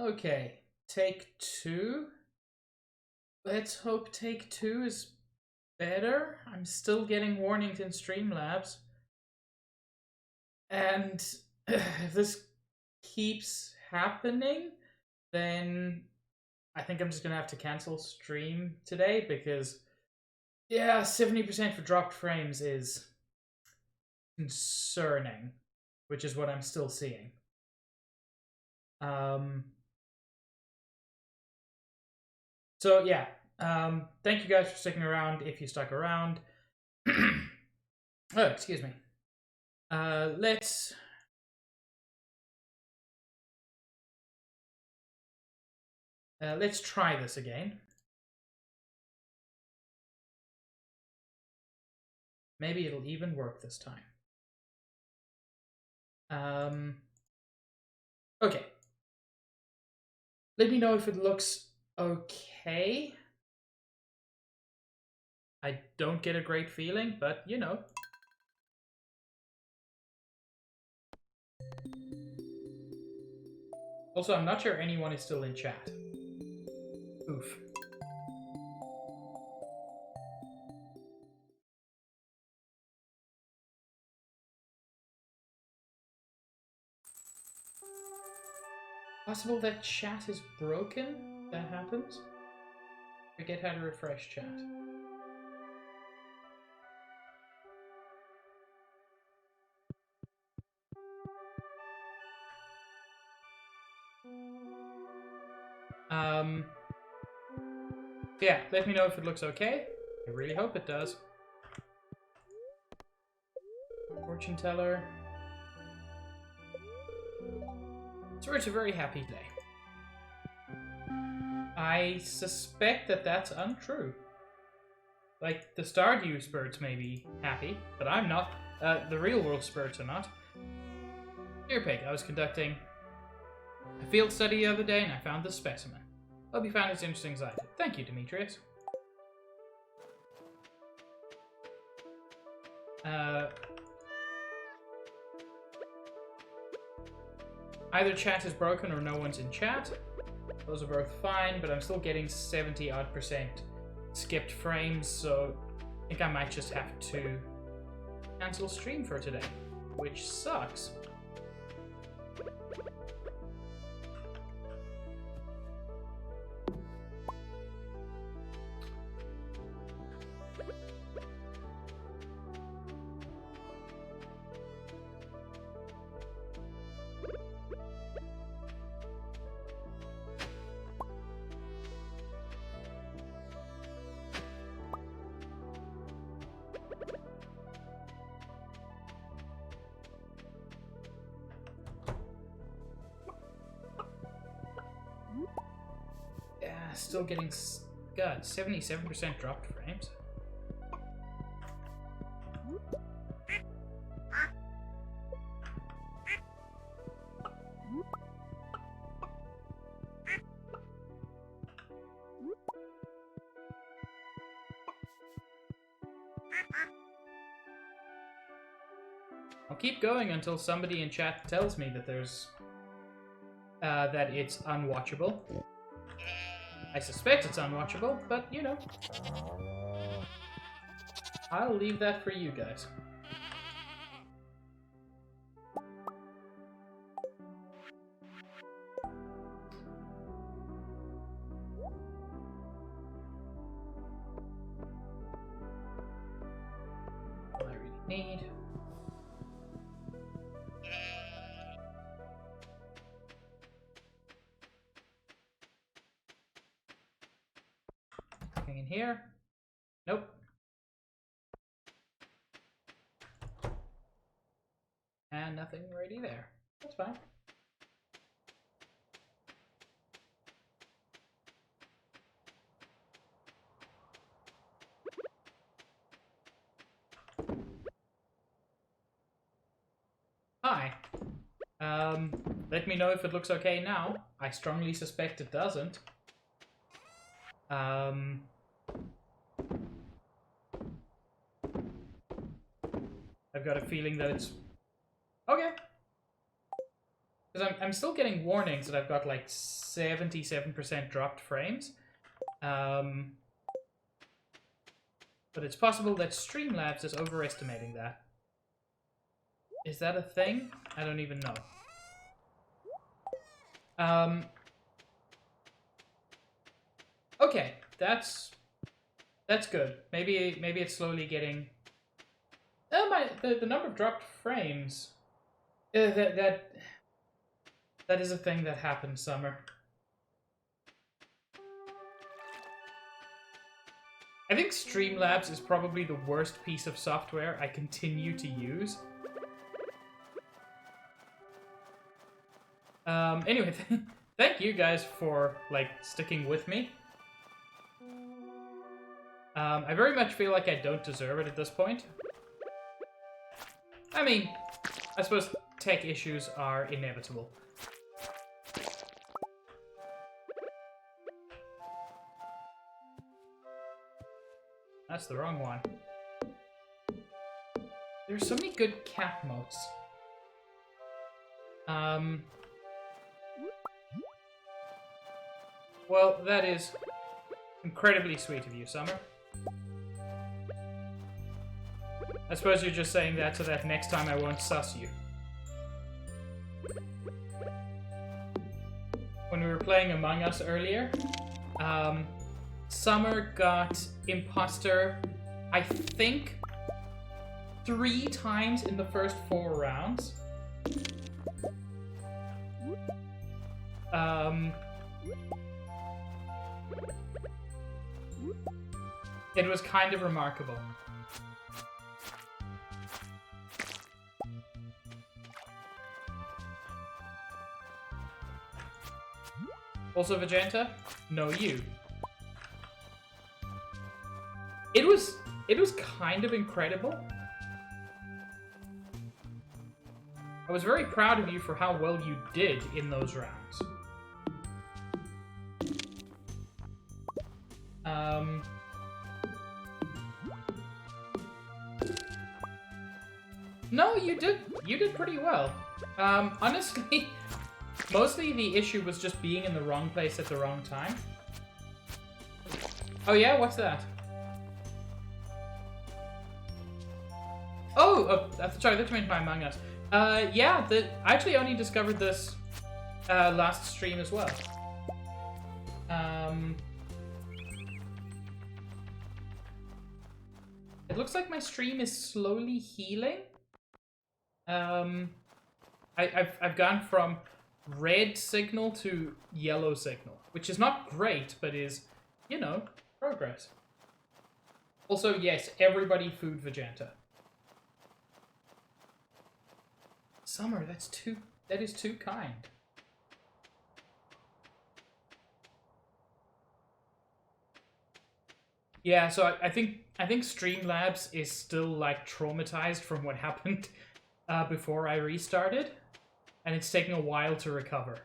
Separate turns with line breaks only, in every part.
Okay, take two. Let's hope take two is better. I'm still getting warnings in Streamlabs. And if this keeps happening, then I think I'm just gonna have to cancel stream today because, yeah, 70% for dropped frames is concerning, which is what I'm still seeing. So yeah, thank you guys for sticking around if you stuck around. Oh, excuse me. Let's try this again. Maybe it'll even work this time. Okay. Let me know if it looks okay. I don't get a great feeling, but you know. Also, I'm not sure anyone is still in chat. Oof. Possible that chat is broken? That happens? Forget how to refresh chat. Yeah, let me know if it looks okay. I really hope it does. Fortune teller. So it's a very happy day. I suspect that that's untrue. Like, the Stardew spirits may be happy, but I'm not. The real world spirits are not. Dear Pig, I was conducting a field study the other day and I found this specimen. Hope you found it as interesting as I did. Thank you, Demetrius. Either chat is broken or no one's in chat. Those are both fine, but I'm still getting 70-odd% skipped frames, so I think I might just have to cancel stream for today, which sucks. Still getting, God, 77% dropped frames. I'll keep going until somebody in chat tells me that there's that it's unwatchable. I suspect it's unwatchable, but you know. I'll leave that for you guys. All I really need. Nothing in here. Nope. And nothing already there. That's fine. Hi. Let me know if it looks okay now. I strongly suspect it doesn't. I've got a feeling that it's okay. Because I'm still getting warnings that I've got like 77% dropped frames. But it's possible that Streamlabs is overestimating that. Is that a thing? I don't even know. Okay, that's good. Maybe it's slowly getting. The number of dropped frames. That is a thing that happens, Summer. I think Streamlabs is probably the worst piece of software I continue to use. Anyway, thank you guys for, like, sticking with me. I very much feel like I don't deserve it at this point. I mean, I suppose tech issues are inevitable. That's the wrong one. There's so many good cat motes. Well, that is incredibly sweet of you, Summer. I suppose you're just saying that so that next time I won't sus you. When we were playing Among Us earlier, Summer got imposter, I think, 3 times in the first 4 rounds. It was kind of remarkable. Also, Vegeta, no you. It was kind of incredible. I was very proud of you for how well you did in those rounds. No, you did pretty well. Honestly, mostly the issue was just being in the wrong place at the wrong time. Oh yeah, what's that? Oh, sorry, that meant my Among Us. Yeah, I actually only discovered this last stream as well. It looks like my stream is slowly healing. I've gone from red signal to yellow signal, which is not great, but is, you know, progress. Also, yes, everybody food Vegeta. Summer, that is too kind. Yeah, so I think Streamlabs is still like traumatized from what happened before I restarted, and it's taking a while to recover.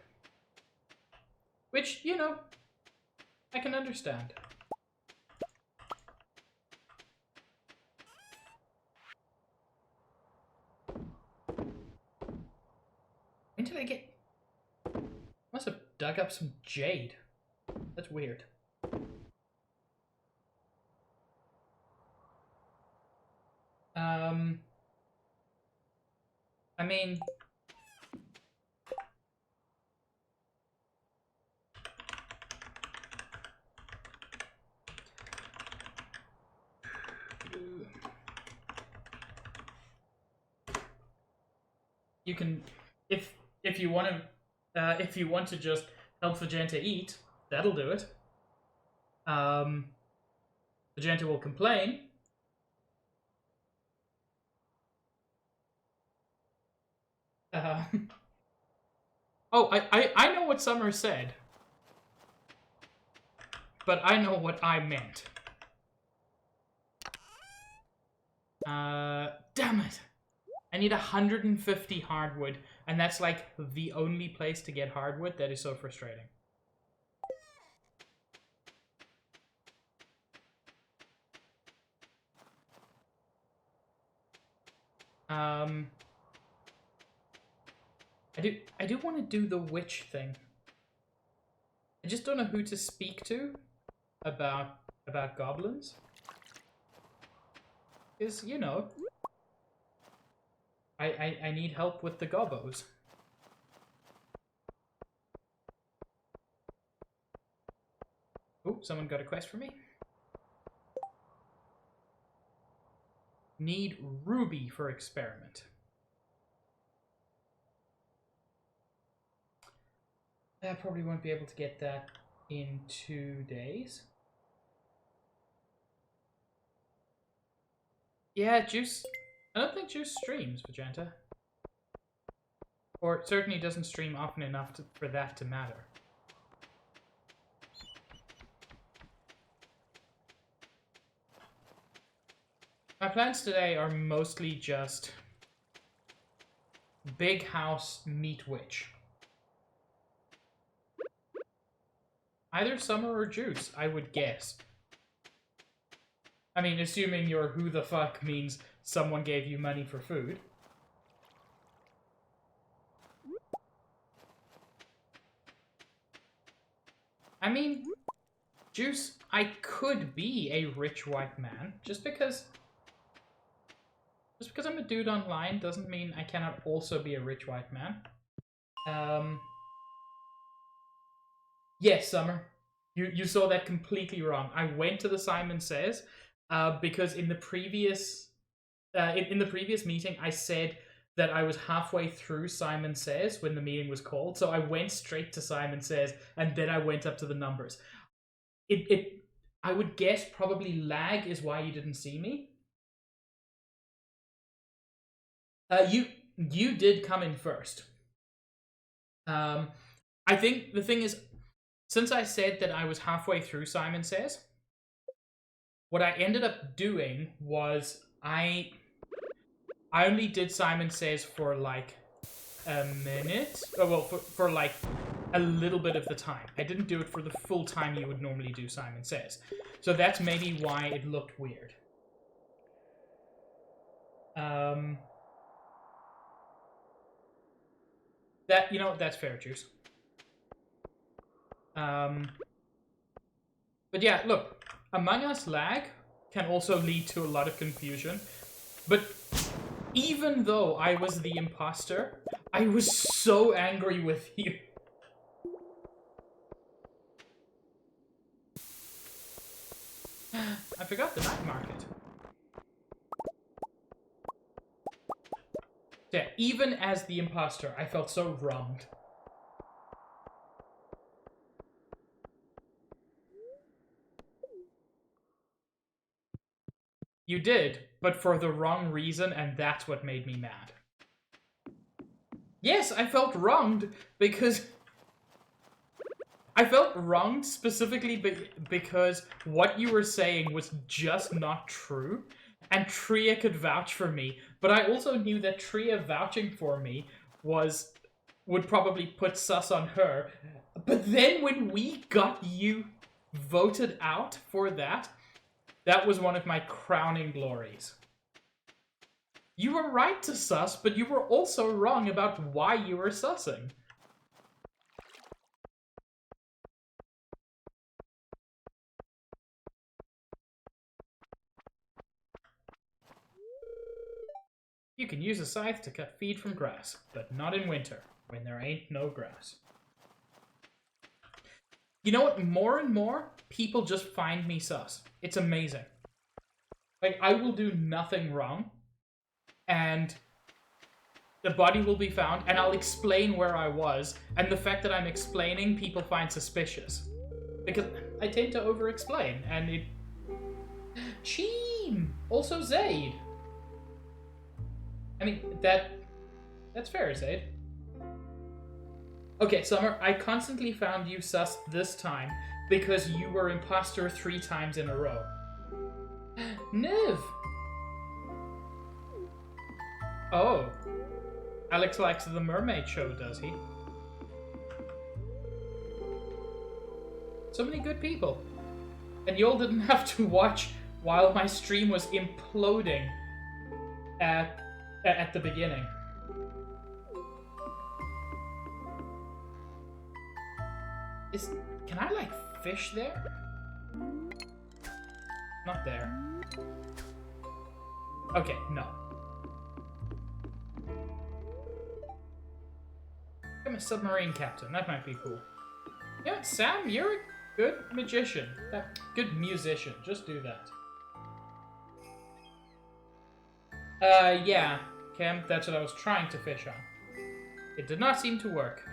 Which, you know, I can understand. When did I get... Must have dug up some jade. That's weird. I mean... You can... If you want to just help Vegeta eat, that'll do it. Vegeta will complain. Oh, I know what Summer said. But I know what I meant. Damn it. I need 150 hardwood, and that's like the only place to get hardwood. That is so frustrating. I do want to do the witch thing. I just don't know who to speak to about goblins. Because, you know, I need help with the gobbos. Oh, someone got a quest for me. Need ruby for experiment. I probably won't be able to get that in 2 days. Yeah, Juice. I don't think Juice streams, Magenta. Or certainly doesn't stream often enough for that to matter. My plans today are mostly just big house meet witch. Either Summer or Juice, I would guess. I mean, assuming your who the fuck means someone gave you money for food. I mean, Juice, I could be a rich white man. Just because I'm a dude online doesn't mean I cannot also be a rich white man. Yes, Summer. You saw that completely wrong. I went to the Simon Says because in the previous in the previous meeting I said that I was halfway through Simon Says when the meeting was called, so I went straight to Simon Says and then I went up to the numbers. I would guess probably lag is why you didn't see me. You did come in first. I think the thing is, since I said that I was halfway through Simon Says, what I ended up doing was I only did Simon Says for like a minute. Oh, well, for like a little bit of the time. I didn't do it for the full time you would normally do Simon Says. So that's maybe why it looked weird. That, you know, that's fair, Juice. But yeah, look, Among Us lag can also lead to a lot of confusion. But even though I was the imposter, I was so angry with you. I forgot the night market. Yeah, even as the imposter, I felt so wronged. You did, but for the wrong reason, and that's what made me mad. Yes, I felt wronged because... I felt wronged specifically because what you were saying was just not true, and Tria could vouch for me, but I also knew that Tria vouching for me would probably put sus on her. But then when we got you voted out for that, that was one of my crowning glories. You were right to sus, but you were also wrong about why you were sussing. You can use a scythe to cut feed from grass, but not in winter, when there ain't no grass. You know what? More and more, people just find me sus. It's amazing. Like, I will do nothing wrong, and the body will be found, and I'll explain where I was, and the fact that I'm explaining, people find suspicious. Because I tend to over-explain, and it... Cheem! Also Zaid! I mean, that's fair, Zaid. Okay, Summer, I constantly found you sus this time because you were imposter 3 times in a row. Niv! Oh. Alex likes the mermaid show, does he? So many good people. And you all didn't have to watch while my stream was imploding at the beginning. Can I, like, fish there? Not there. Okay, no. I'm a submarine captain. That might be cool. Yeah, Sam, you're a good magician. Good musician. Just do that. Yeah, Cam, that's what I was trying to fish on. It did not seem to work.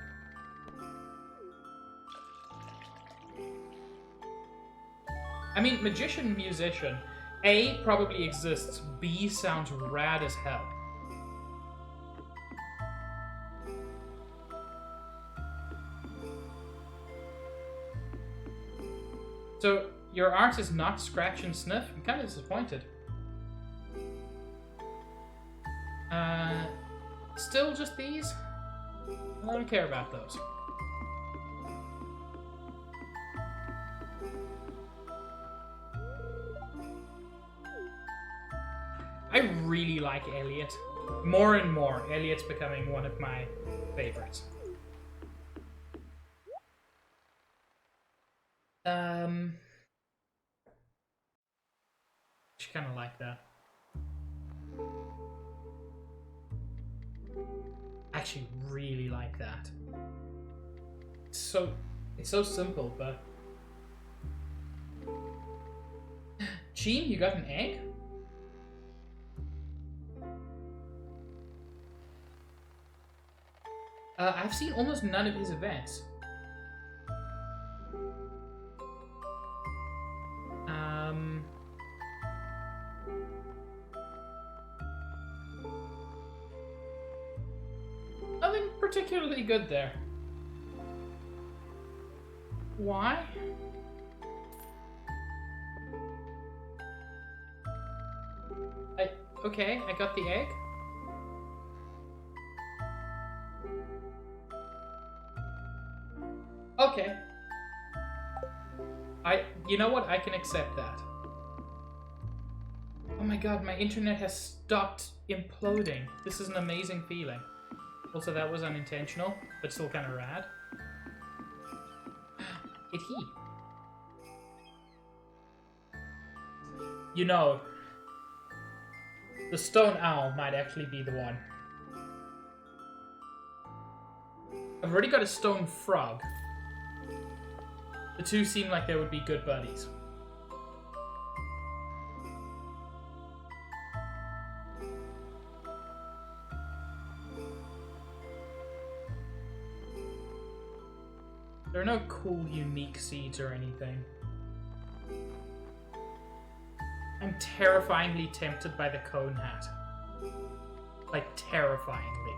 I mean, magician, musician. A, probably exists. B, sounds rad as hell. So, your art is not scratch and sniff? I'm kind of disappointed. Still just these? I don't care about those. I really like Elliot. More and more, Elliot's becoming one of my favorites. Just kind of like that. I actually really like that. It's so simple, but... Gene, you got an egg? I've seen almost none of his events. Nothing particularly good there. Why? Okay, I got the egg. Okay. You know what? I can accept that. Oh my god, my internet has stopped imploding. This is an amazing feeling. Also, that was unintentional, but still kind of rad. It he. You know, the stone owl might actually be the one. I've already got a stone frog. The two seem like they would be good buddies. There are no cool, unique seeds or anything. I'm terrifyingly tempted by the cone hat. Like, terrifyingly.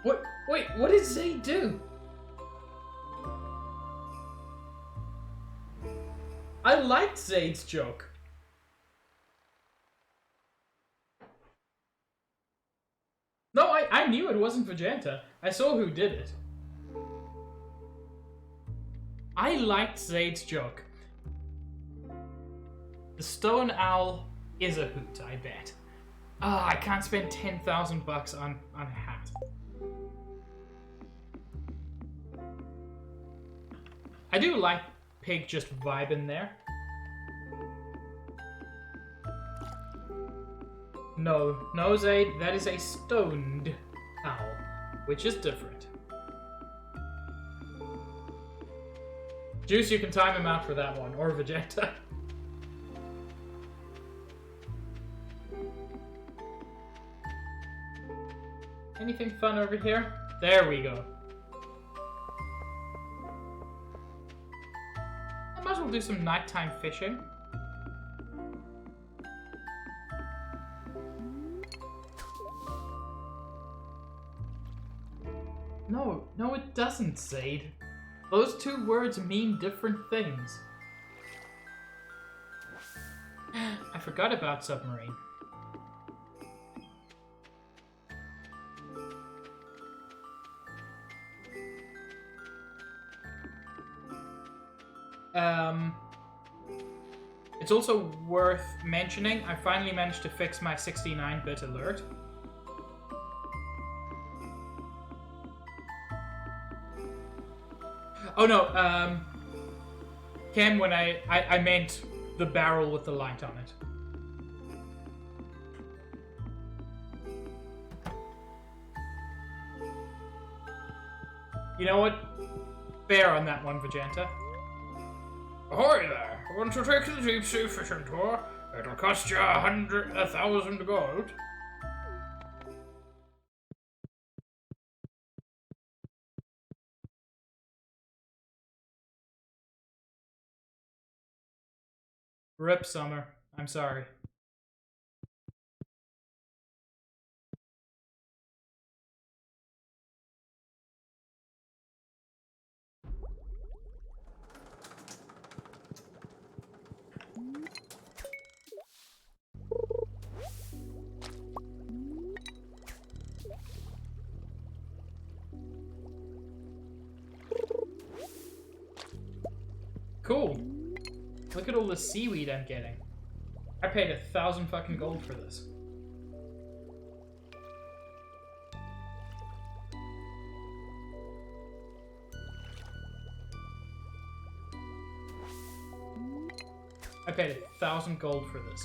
What? Wait, what did Zayd do? I liked Zayd's joke. No, I knew it wasn't Vegeta. I saw who did it. I liked Zayd's joke. The stone owl is a hoot, I bet. Ah, I can't spend 10,000 bucks on a hat. I do like Pig just vibing there. No, Zayd, that is a stoned owl, which is different. Juice, you can time him out for that one, or Vegeta. Anything fun over here? There we go. I might as well do some nighttime fishing. No, it doesn't, Zayd. Those two words mean different things. I forgot about submarine. It's also worth mentioning, I finally managed to fix my 69-bit alert. Oh no, Ken, when I meant the barrel with the light on it. You know what? Fair on that one, Vegeta. Ahoy there! Want to take the deep sea fishing tour? It'll cost you 1,000 gold. Rip Summer. I'm sorry. Cool. Look at all the seaweed I'm getting. I paid 1,000 fucking gold for this. I paid 1,000 gold for this.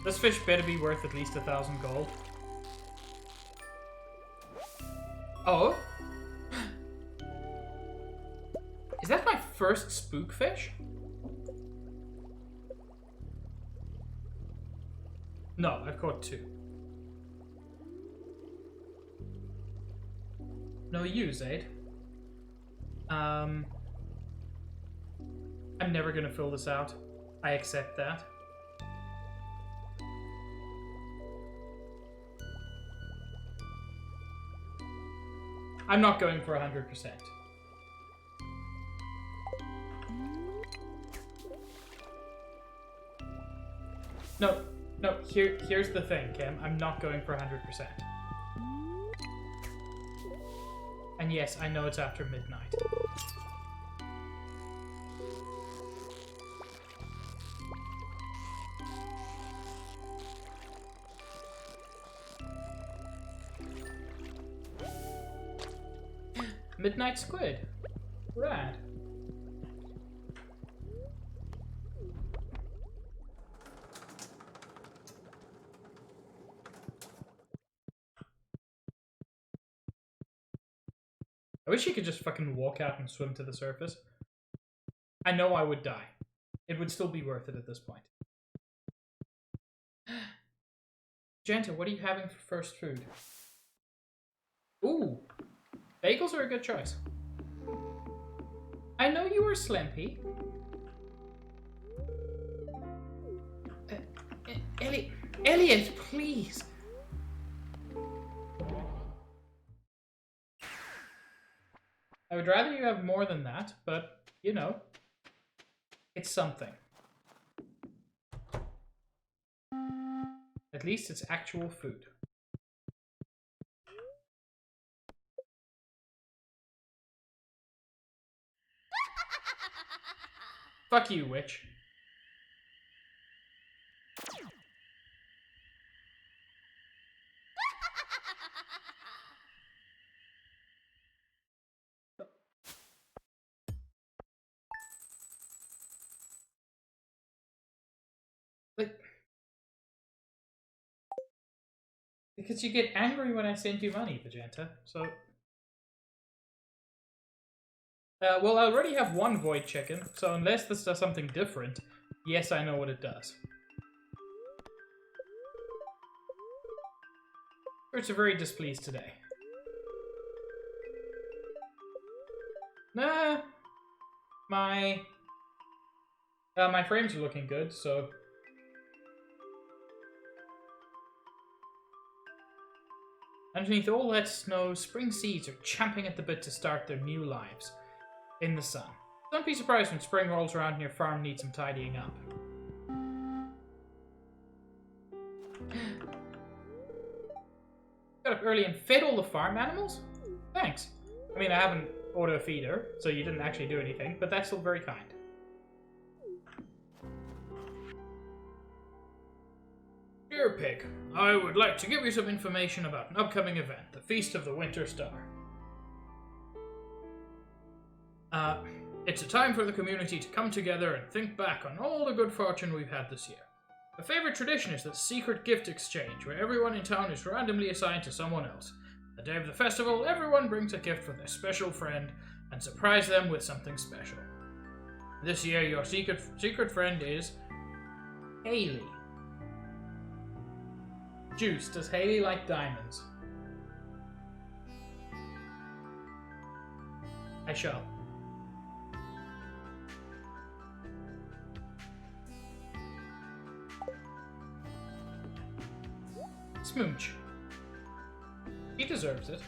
This fish better be worth at least 1,000 gold. Oh? Is that my first spookfish? No, I've caught 2. No use, Aid. I'm never gonna fill this out. I accept that. I'm not going for 100%. No, here's the thing, Kim. I'm not going for 100%. And yes, I know it's after midnight. Midnight squid. Rad. I wish you could just fucking walk out and swim to the surface. I know I would die. It would still be worth it at this point. Genta, what are you having for first food? Ooh. Bagels are a good choice. I know you were Slimpy. Elliot, please. I would rather you have more than that, but, you know, it's something. At least it's actual food. Fuck you, witch. Like, because you get angry when I send you money, Vegeta, so... well, I already have one void chicken, so unless this does something different, yes, I know what it does. Birds are very displeased today. Nah, my frames are looking good, so... Underneath all that snow, spring seeds are champing at the bit to start their new lives in the sun. Don't be surprised when spring rolls around and your farm needs some tidying up. Got up early and fed all the farm animals? Thanks. I mean, I haven't auto-feed her, so you didn't actually do anything, but that's still very kind. Dear Pig, I would like to give you some information about an upcoming event, the Feast of the Winter Star. It's a time for the community to come together and think back on all the good fortune we've had this year. A favorite tradition is the secret gift exchange, where everyone in town is randomly assigned to someone else. The day of the festival, everyone brings a gift for their special friend and surprise them with something special. This year, your secret friend is Haley. Juice, does Haley like diamonds? I shall. Smooch. He deserves it.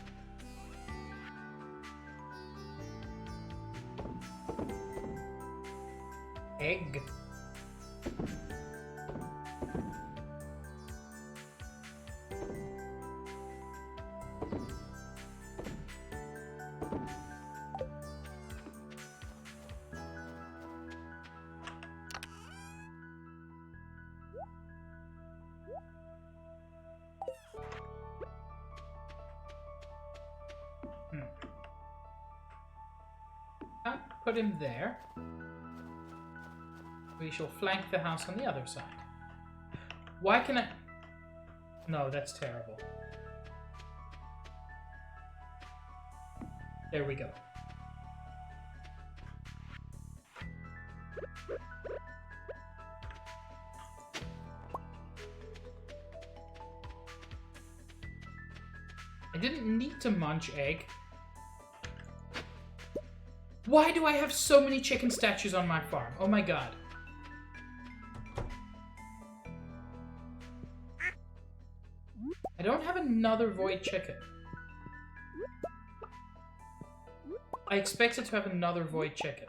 Egg. Put him there. We shall flank the house on the other side. Why can I... No, that's terrible. There we go. I didn't need to munch egg. Why do I have so many chicken statues on my farm? Oh my god. I don't have another void chicken. I expected to have another void chicken.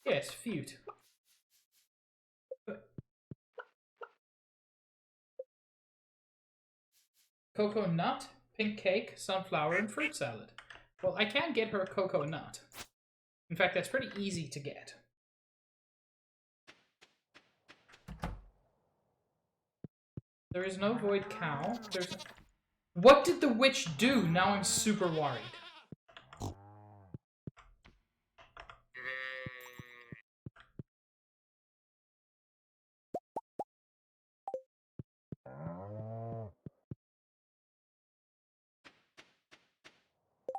Yes, feud. Cocoa nut, pink cake, sunflower, and fruit salad. Well, I can get her a cocoa nut. In fact, that's pretty easy to get. There is no void cow. There's... What did the witch do? Now I'm super worried.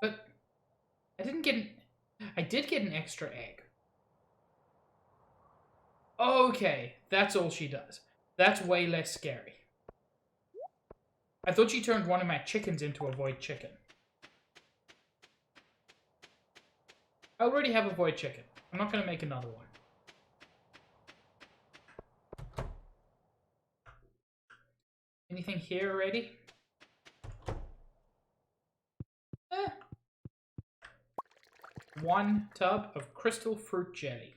But I didn't get an... I did get an extra egg. Okay, that's all she does. That's way less scary. I thought she turned one of my chickens into a void chicken. I already have a void chicken. I'm not going to make another one. Anything here already? One tub of crystal fruit jelly.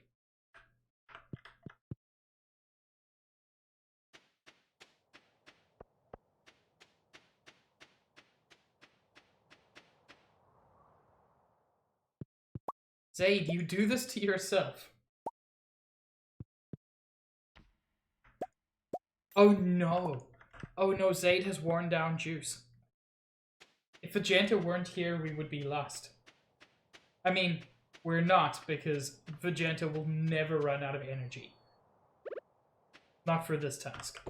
Zaid, you do this to yourself. Oh no. Oh no, Zaid has worn down Juice. If Vegeta weren't here, we would be lost. I mean, we're not, because Vegeta will never run out of energy. Not for this task.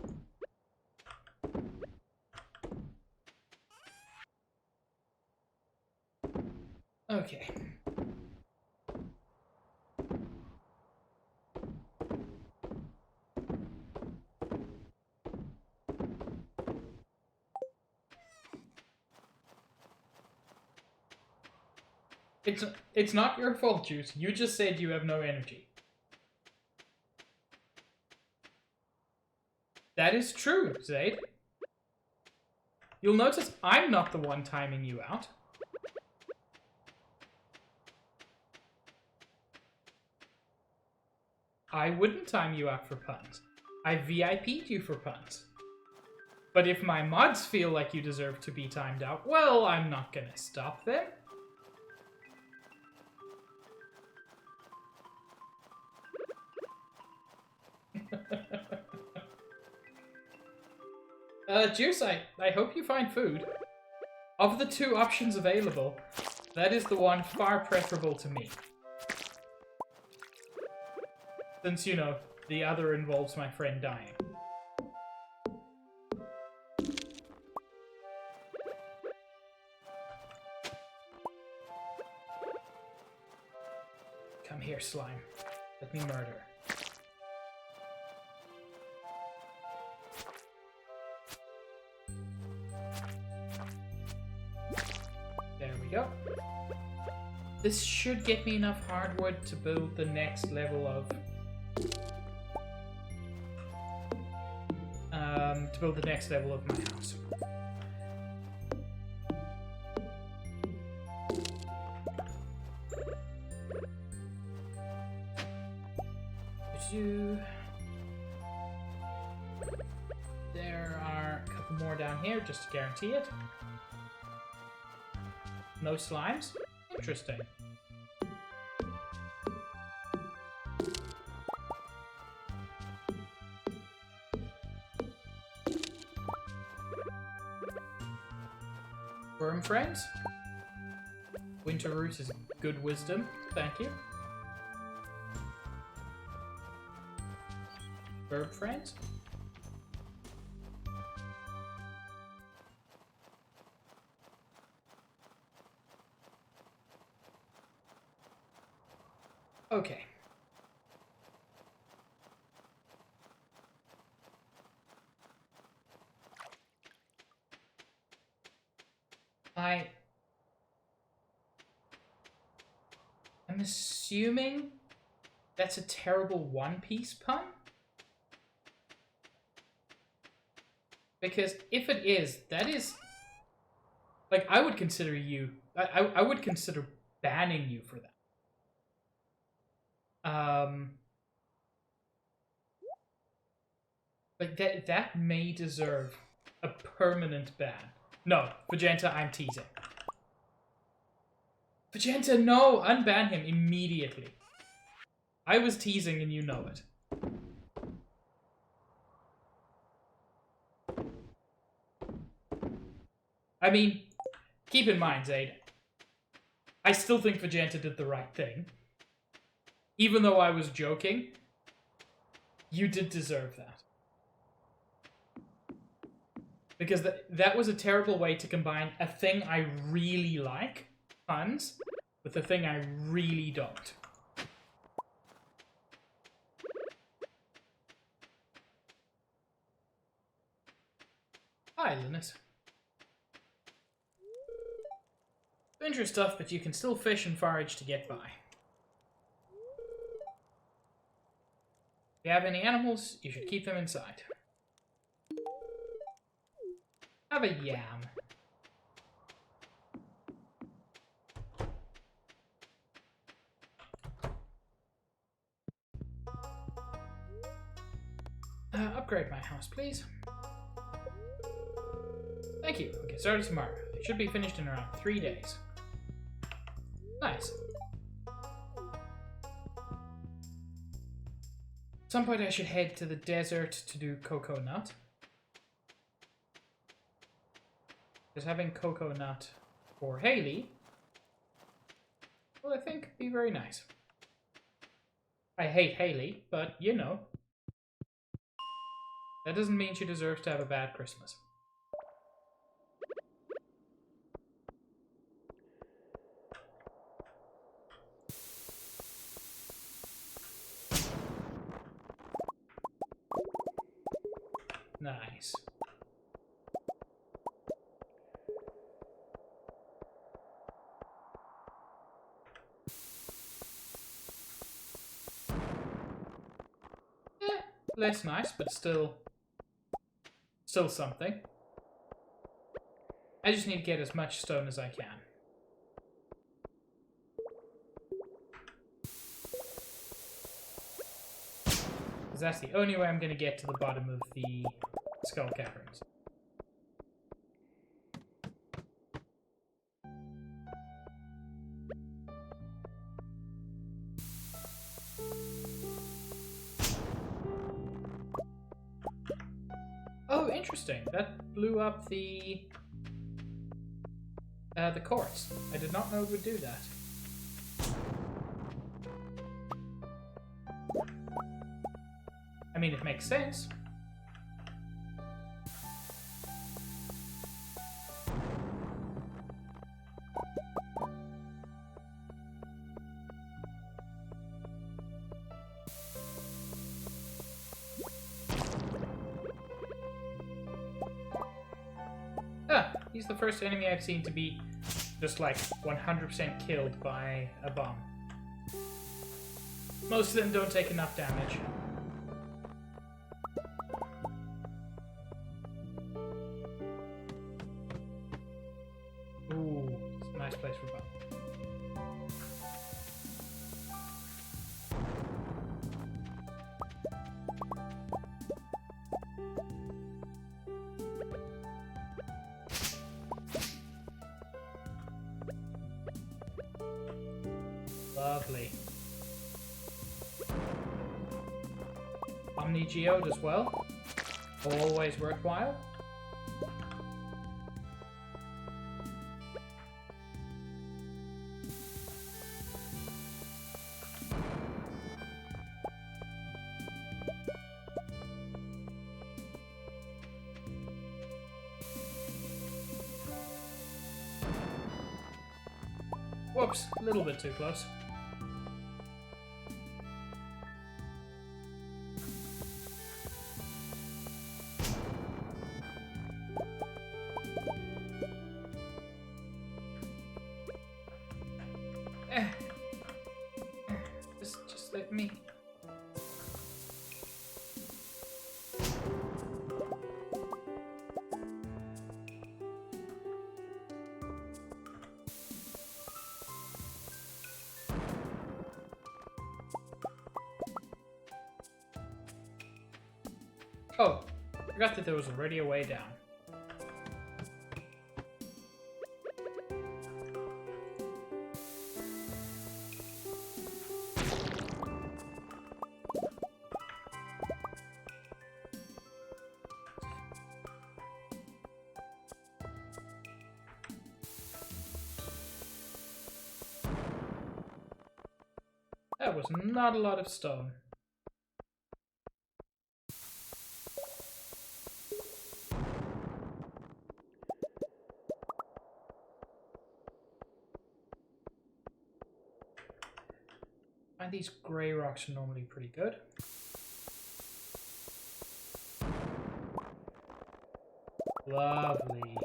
Okay. It's not your fault, Juice. You just said you have no energy. That is true, Zaid. You'll notice I'm not the one timing you out. I wouldn't time you out for puns. I VIP'd you for puns. But if my mods feel like you deserve to be timed out, well, I'm not gonna stop them. Juice, I hope you find food. Of the two options available, that is the one far preferable to me. Since, you know, the other involves my friend dying. Come here, slime. Let me murder. There we go. This should get me enough hardwood to build the next level of... my house. There are a couple more down here, just to guarantee it. No slimes? Interesting. Worm friends? Winter root is good wisdom. Thank you. Verb friends? Okay. I'm assuming that's a terrible One Piece pun? Because if it is, that is... Like, I would consider you... I would consider banning you for that. Like, that may deserve a permanent ban. No, Vegeta, I'm teasing. Vegeta, no! Unban him immediately. I was teasing and you know it. I mean, keep in mind, Zaid, I still think Vegeta did the right thing. Even though I was joking, you did deserve that. Because that was a terrible way to combine a thing I really like, puns, with a thing I really don't. Hi, Linus. Winter stuff, but you can still fish and forage to get by. If you have any animals, you should keep them inside. Have a yam. Upgrade my house, please. Thank you. Okay, started tomorrow. It should be finished in around 3 days. Nice. At some point I should head to the desert to do cocoa nut. Because having cocoa nut for Haley will, I think, be very nice. I hate Haley, but you know. That doesn't mean she deserves to have a bad Christmas. Nice. Less nice, but still something. I just need to get as much stone as I can. Because that's the only way I'm going to get to the bottom of the skull caverns. Oh, interesting. That blew up the quartz. I did not know it would do that. I mean, it makes sense. Ah, he's the first enemy I've seen to be just like 100% killed by a bomb. Most of them don't take enough damage. Ooh, it's a nice place for bomb. Lovely. Omni Geode as well. Always worthwhile. Whoops, a little bit too close. Just let me. Oh, forgot that there was already a way down. That was not a lot of stone. And these grey rocks are normally pretty good. Lovely.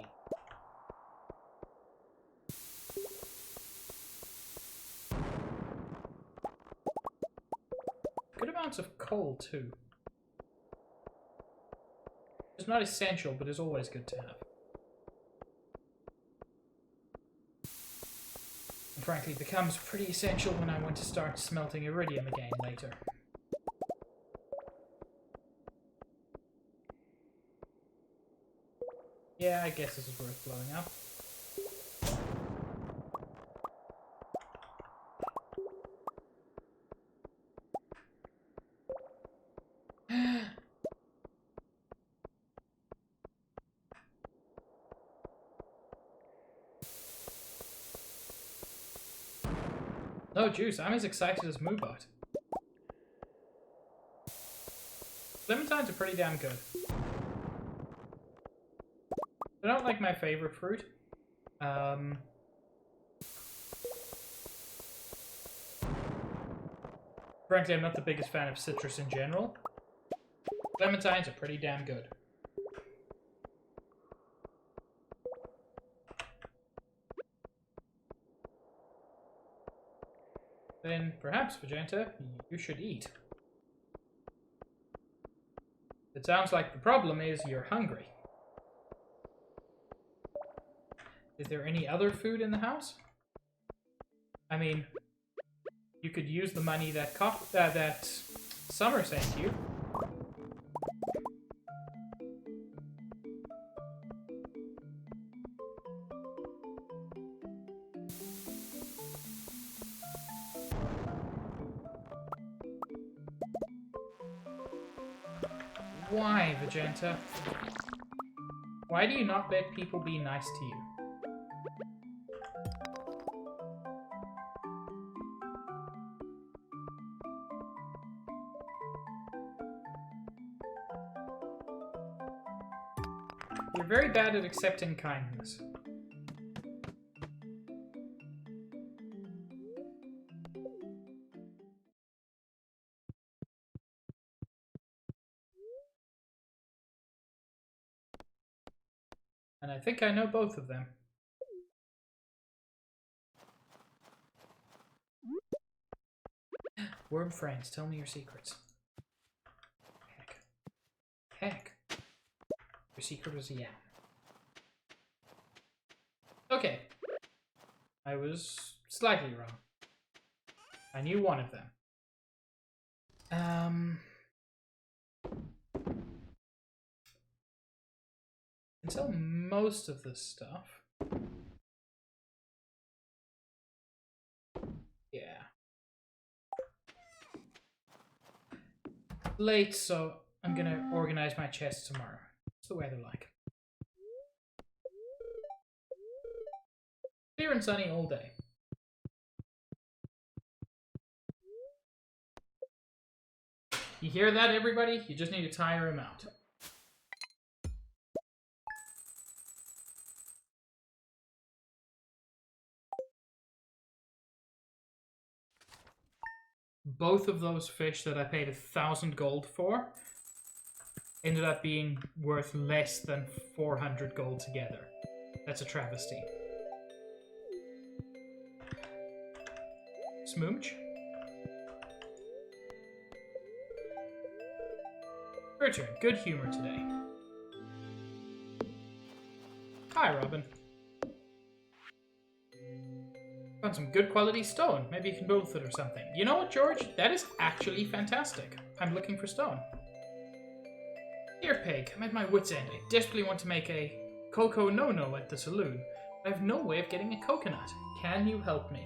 Good amounts of coal too. It's not essential, but it's always good to have. And frankly, it becomes pretty essential when I want to start smelting iridium again later. Yeah, I guess this is worth blowing up. No, juice, I'm as excited as Moobot. Clementines are pretty damn good. They're not like my favorite fruit. Frankly, I'm not the biggest fan of citrus in general. Clementines are pretty damn good. Then perhaps, Magenta, you should eat. It sounds like the problem is you're hungry. Is there any other food in the house? I mean, you could use the money that Summer sent you Why, Vegeta? Why do you not let people be nice to you? You're very bad at accepting kindness. And I think I know both of them. Worm friends, tell me your secrets. Heck. Heck. Your secret was a yam. Okay. I was slightly wrong. I knew one of them. Can sell most of this stuff. Yeah. Late, so I'm gonna organize my chest tomorrow. What's the weather like? Clear and sunny all day. You hear that, everybody? You just need to tire him out. Both of those fish that I paid 1,000 gold for ended up being worth less than 400 gold together. That's a travesty. Smooch. Richard, good humor today. Hi, Robin. Found some good quality stone. Maybe you can build with it or something. You know what, George? That is actually fantastic. I'm looking for stone. Dear Pig, I'm at my wit's end. I desperately want to make a cocoa no-no at the saloon. I have no way of getting a coconut. Can you help me?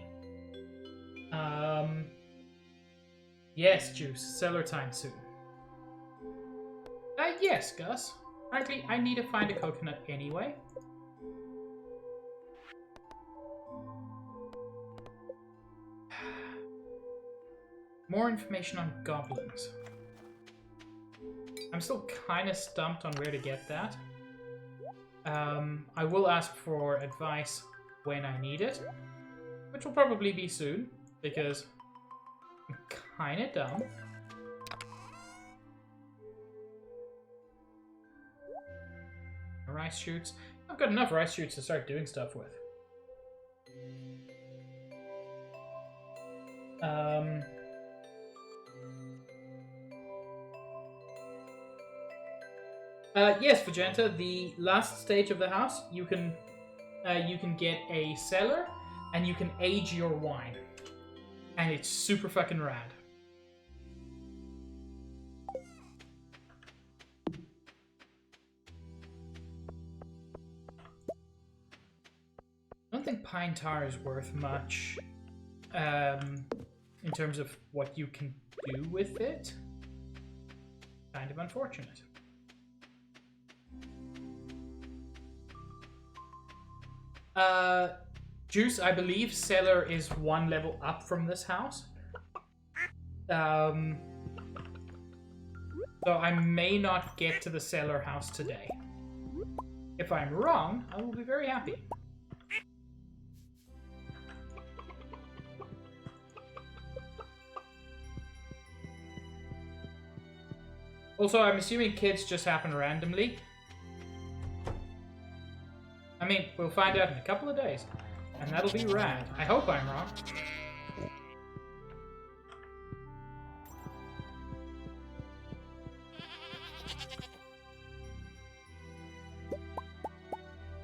Yes, Juice. Cellar time soon. Yes, Gus. Frankly, I need to find a coconut anyway. More information on goblins. I'm still kind of stumped on where to get that. I will ask for advice when I need it, which will probably be soon, because I'm kind of dumb. Rice shoots. I've got enough rice shoots to start doing stuff with. Yes, Vegeta, the last stage of the house, you can get a cellar, and you can age your wine. And it's super fucking rad. I don't think pine tar is worth much in terms of what you can do with it. Kind of unfortunate. Juice, I believe cellar is one level up from this house. So I may not get to the cellar house today. If I'm wrong, I will be very happy. Also, I'm assuming kids just happen randomly. I mean, we'll find out in a couple of days. And that'll be rad. I hope I'm wrong.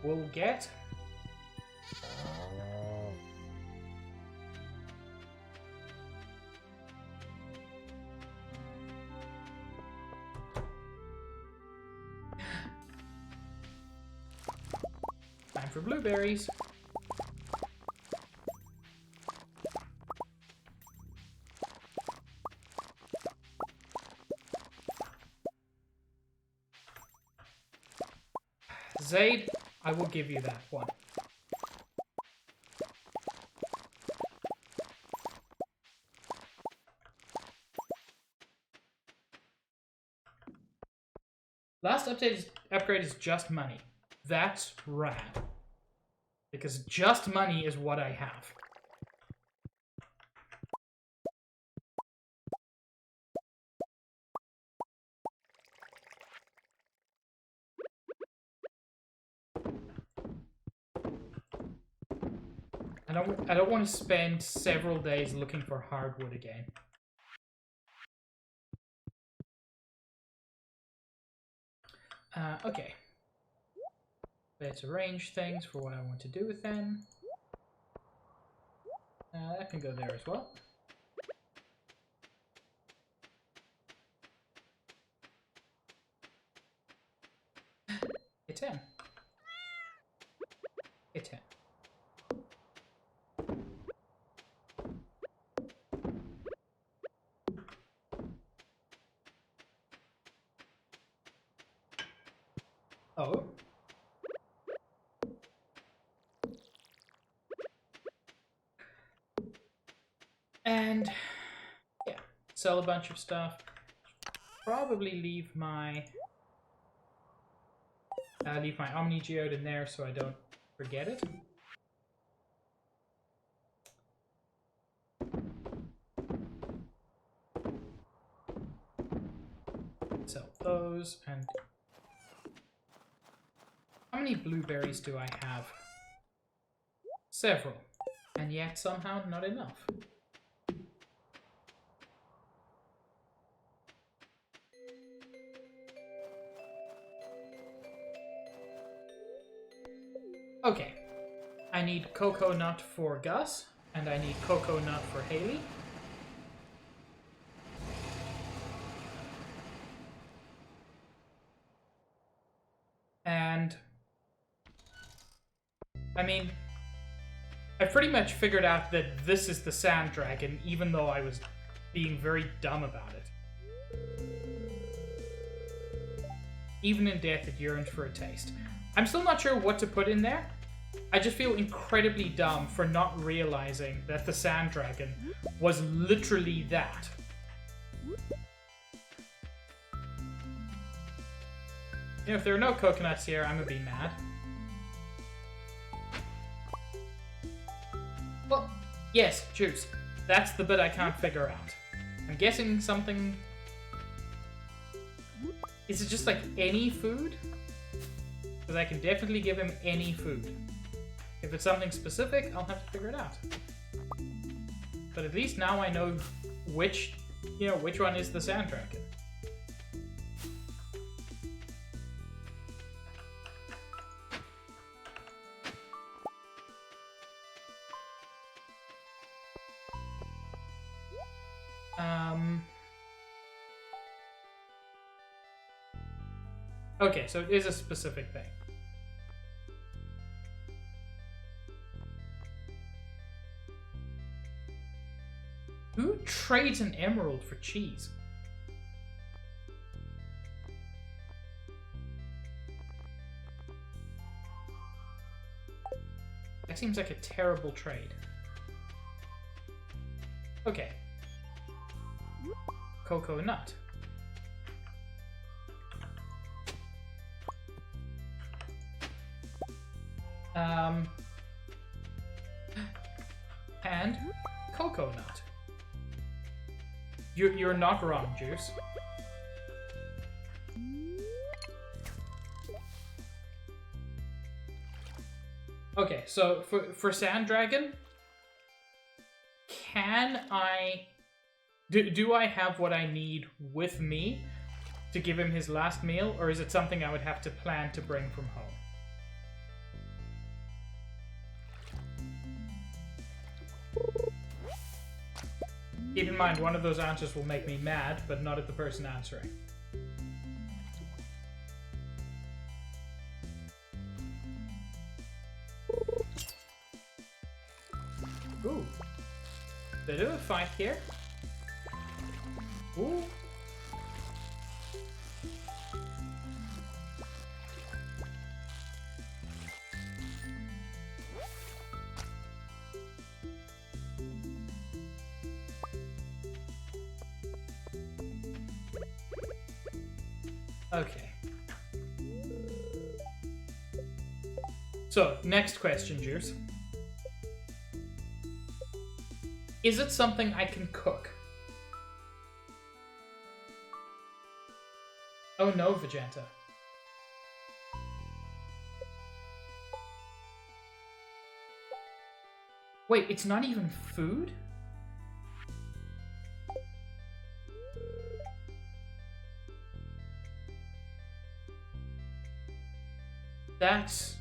We'll get... Time for blueberries. Zaid, I will give you that one. Last upgrade is just money. That's rad. Because just money is what I have. I don't want to spend several days looking for hardwood again. Okay. Let's arrange things for what I want to do with them. That can go there as well. Hit 10. Hit 10. Oh. And yeah, sell a bunch of stuff. Probably leave my Omni Geode in there so I don't forget it. Sell those. And how many blueberries do I have? Several, and yet somehow not enough. Okay, I need cocoa nut for Gus, and I need cocoa nut for Haley. And I mean, I pretty much figured out that this is the sand dragon, even though I was being very dumb about it. Even in death, it yearns for a taste. I'm still not sure what to put in there. I just feel incredibly dumb for not realizing that the sand dragon was literally that. You know, if there are no coconuts here, I'm gonna be mad. Well, yes, juice. That's the bit I can't figure out. I'm guessing something... Is it just like any food? Because I can definitely give him any food. If it's something specific, I'll have to figure it out. But at least now I know which one is the sand dragon. Okay, so it is a specific thing. Who trades an emerald for cheese? That seems like a terrible trade. Okay. Cocoa nut. And cocoa nut. You're not wrong, Juice. Okay, so for Sand Dragon, can I... Do I have what I need with me to give him his last meal, or is it something I would have to plan to bring from home? Keep in mind, one of those answers will make me mad, but not at the person answering. Ooh. Bit of a fight here. Ooh. Okay. So, next question, Juice. Is it something I can cook? Oh no, Vegeta. Wait, it's not even food? That's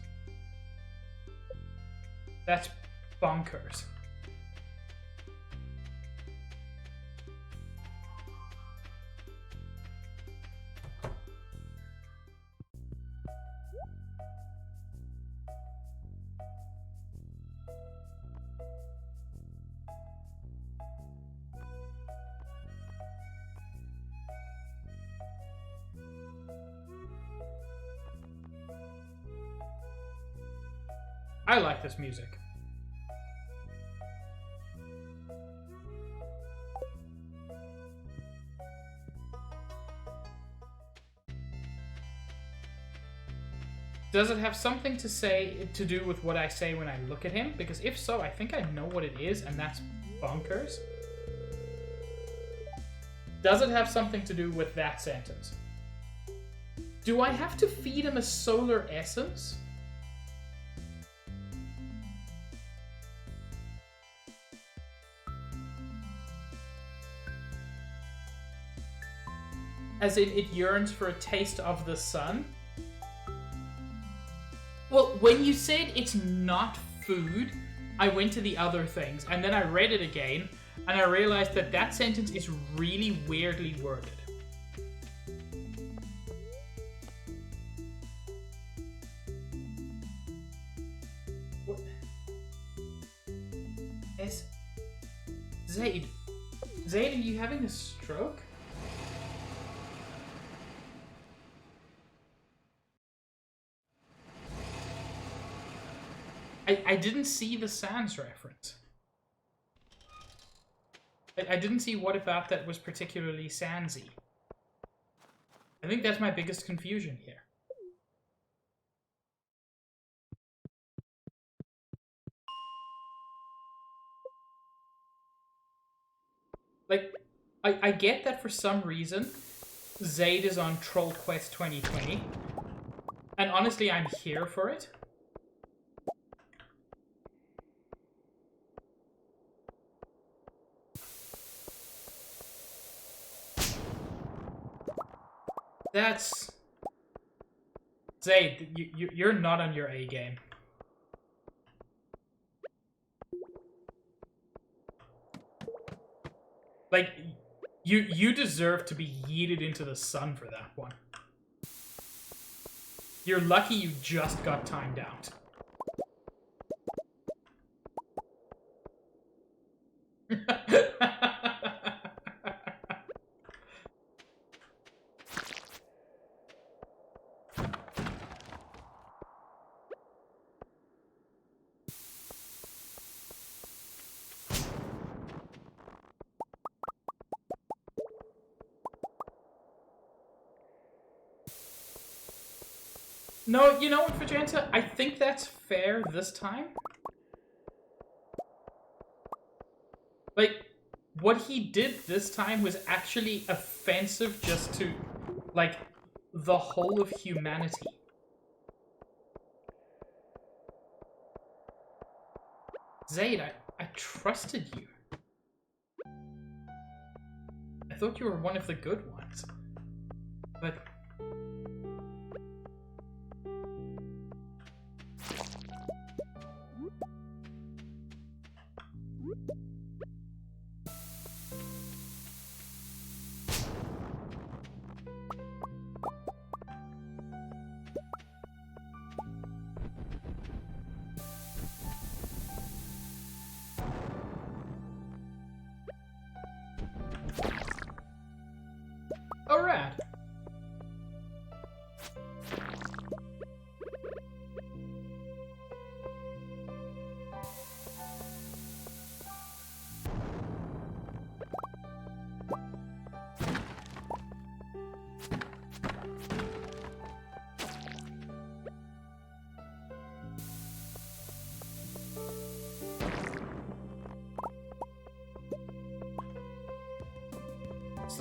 bonkers. I like this music. Does it have something to do with what I say when I look at him? Because if so, I think I know what it is, and that's bonkers. Does it have something to do with that sentence? Do I have to feed him a solar essence? As in, it yearns for a taste of the sun? Well, when you said it's not food, I went to the other things, and then I read it again, and I realized that that sentence is really weirdly worded. What? Zaid, are you having a stroke? I didn't see the Sans reference. I didn't see what about that was particularly Sansy. I think that's my biggest confusion here. Like, I get that for some reason, Zaid is on Troll Quest 2020. And honestly, I'm here for it. That's... Zaid, you're not on your A game. Like, you deserve to be yeeted into the sun for that one. You're lucky you just got timed out. No, you know what, Vegeta? I think that's fair this time. Like, what he did this time was actually offensive just to, like, the whole of humanity. Zaid, I trusted you. I thought you were one of the good ones. But... Oh, rad.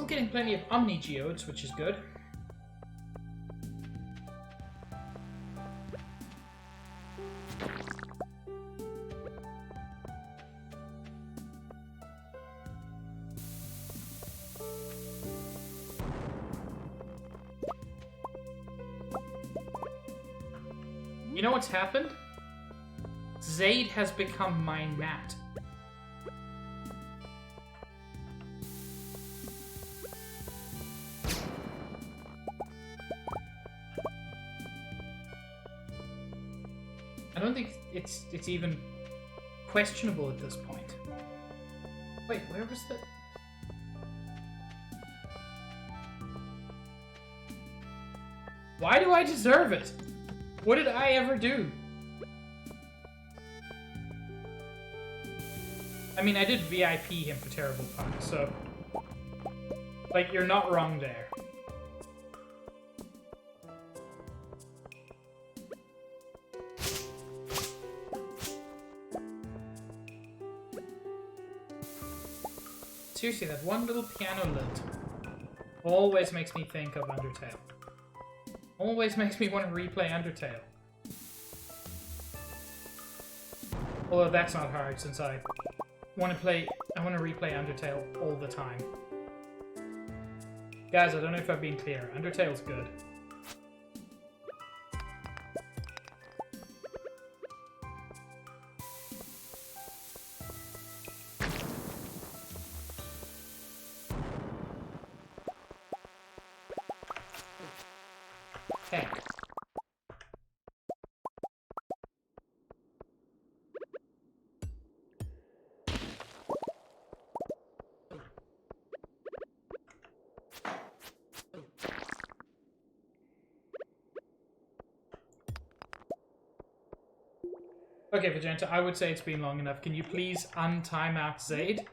Still getting plenty of Omni Geodes, which is good. You know what's happened? Zaid has become my mat. I don't think it's even questionable at this point. Wait, where was the... Why do I deserve it? What did I ever do? I mean, I did VIP him for terrible fun, so... Like, you're not wrong there. Seriously, that one little piano lilt always makes me think of Undertale. Always makes me want to replay Undertale. Although that's not hard, since I want to replay Undertale all the time. Guys, I don't know if I've been clear. Undertale's good. Heck. Okay, Vegeta, I would say it's been long enough. Can you please untime out Zaid?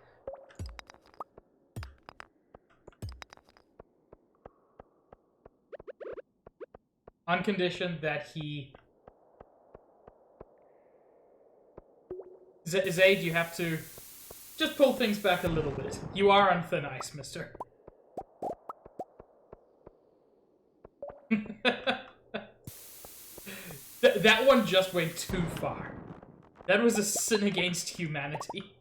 On condition that he... Zaid, you have to just pull things back a little bit. You are on thin ice, mister. That one just went too far. That was a sin against humanity.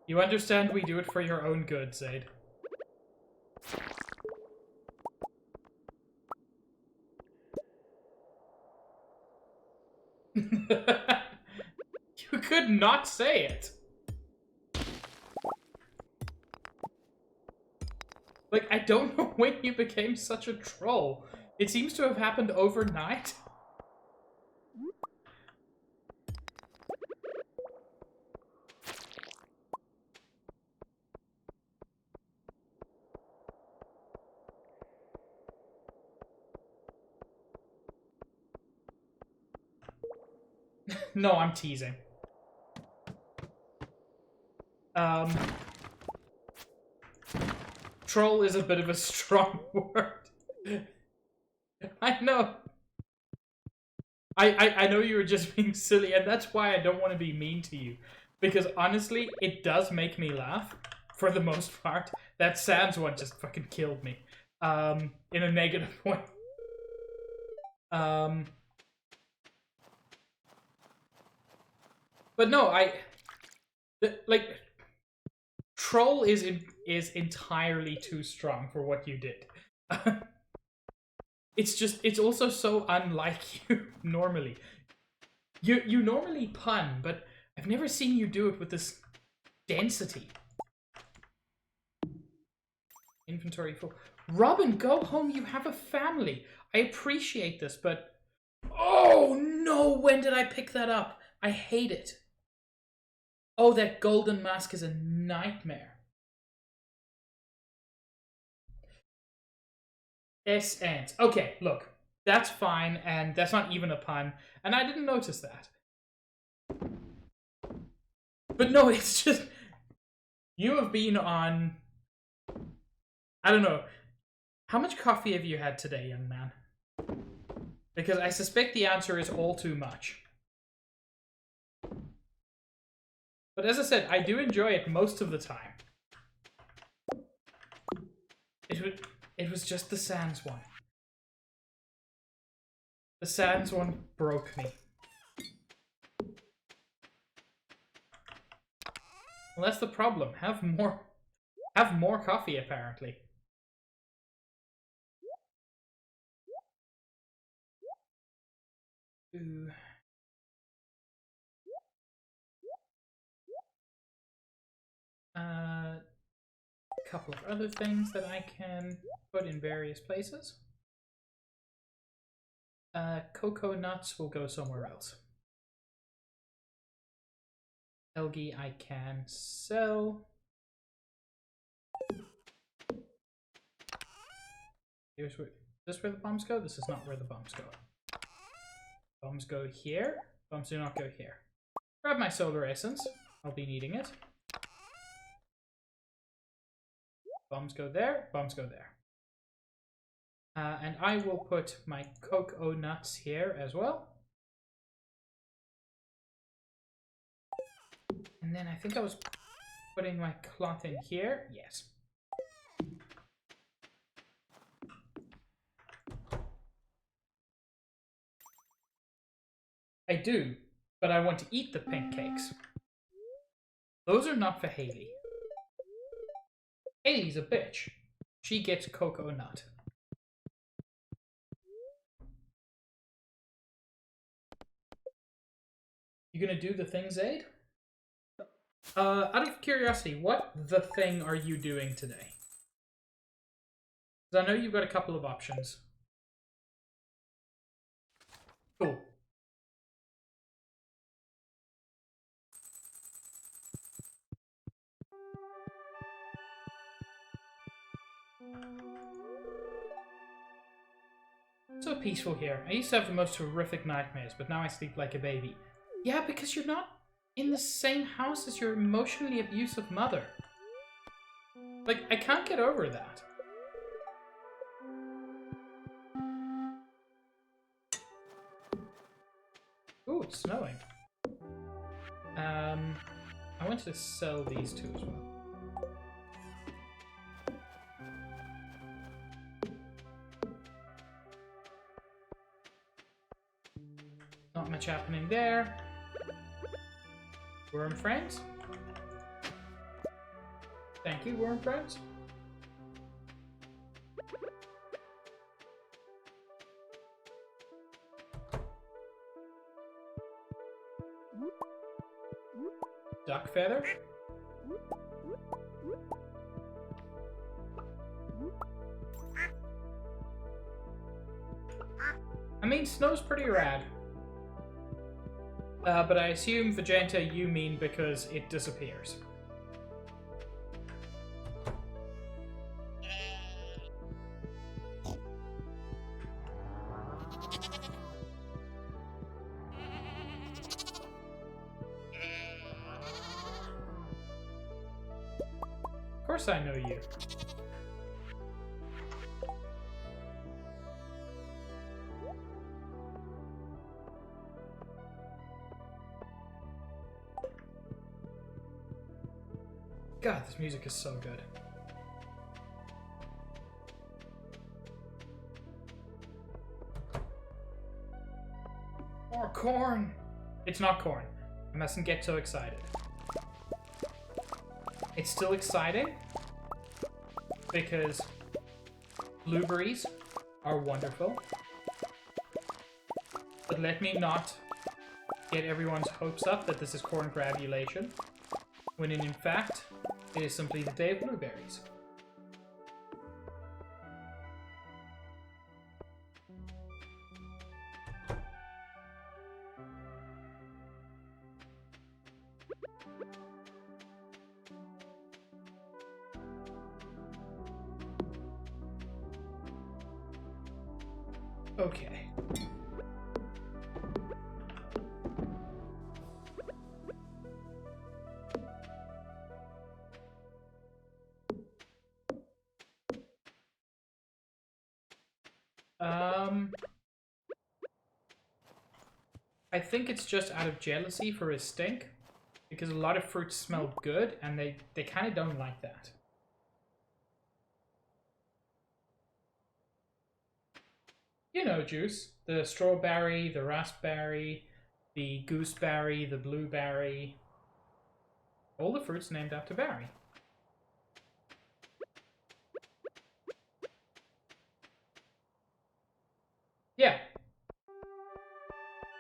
You understand we do it for your own good, Zaid. You could not say it. Like, I don't know when you became such a troll. It seems to have happened overnight. No, I'm teasing. Troll is a bit of a strong word. I know. I know you were just being silly, and that's why I don't want to be mean to you. Because honestly, it does make me laugh, for the most part. That Sans one just fucking killed me. In a negative way. But no, like, troll is entirely too strong for what you did. It's also so unlike you normally. You normally pun, but I've never seen you do it with this density. Inventory full. Robin, go home, you have a family. I appreciate this, but... Oh no, when did I pick that up? I hate it. Oh, that golden mask is a nightmare. S-ends. Okay, look. That's fine, and that's not even a pun. And I didn't notice that. But no, it's just... You have been on... I don't know. How much coffee have you had today, young man? Because I suspect the answer is all too much. But as I said, I do enjoy it most of the time. It was just the Sans one. The Sans one broke me. Well, that's the problem. Have more coffee, apparently. Ooh. A couple of other things that I can put in various places. Cocoa nuts will go somewhere else. Algae I can sell. Here's where, this where the bombs go? This is not where the bombs go. Bombs go here. Bombs do not go here. Grab my solar essence. I'll be needing it. Bombs go there. Bombs go there. And I will put my cocoa nuts here as well. And then I think I was putting my cloth in here. Yes. I do, but I want to eat the pink cakes. Those are not for Haley. Haley's a bitch. She gets cocoa nut. You gonna do the thing, Zaid? Out of curiosity, what the thing are you doing today? Because I know you've got a couple of options. Cool. So peaceful here. I used to have the most horrific nightmares, but now I sleep like a baby. Yeah, because you're not in the same house as your emotionally abusive mother. Like, I can't get over that. Ooh, it's snowing. I want to sell these two as well. Not much happening there. Worm friends? Thank you, worm friends. Duck feather? I mean, snow's pretty rad. But I assume, Vegeta, you mean because it disappears. Of course I know you. God, this music is so good. More corn! It's not corn. I mustn't get so excited. It's still exciting because blueberries are wonderful. But let me not get everyone's hopes up that this is corn granulation, when in fact, it is simply the day of blueberries. Okay. I think it's just out of jealousy for his stink. Because a lot of fruits smell good, and they kind of don't like that. You know, Juice. The strawberry, the raspberry, the gooseberry, the blueberry. All the fruits named after Barry. Yeah.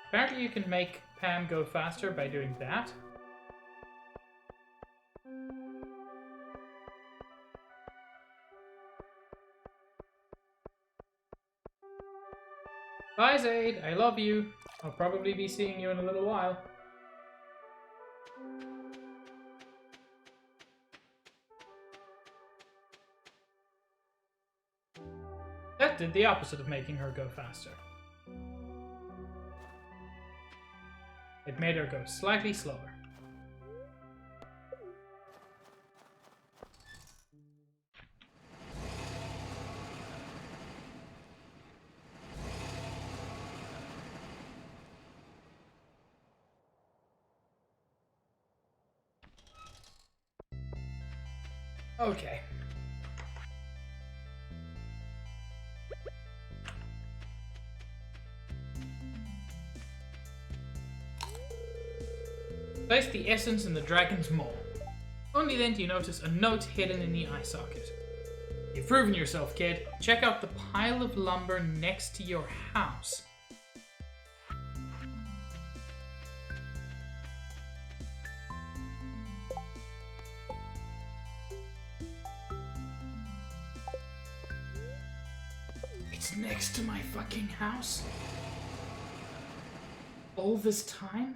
Apparently you can make Pam go faster by doing that. Bye, Zaid. I love you. I'll probably be seeing you in a little while. That did the opposite of making her go faster. It made her go slightly slower. Okay. Place the essence in the dragon's maw. Only then do you notice a note hidden in the eye socket. You've proven yourself, kid. Check out the pile of lumber next to your house. It's next to my fucking house? All this time?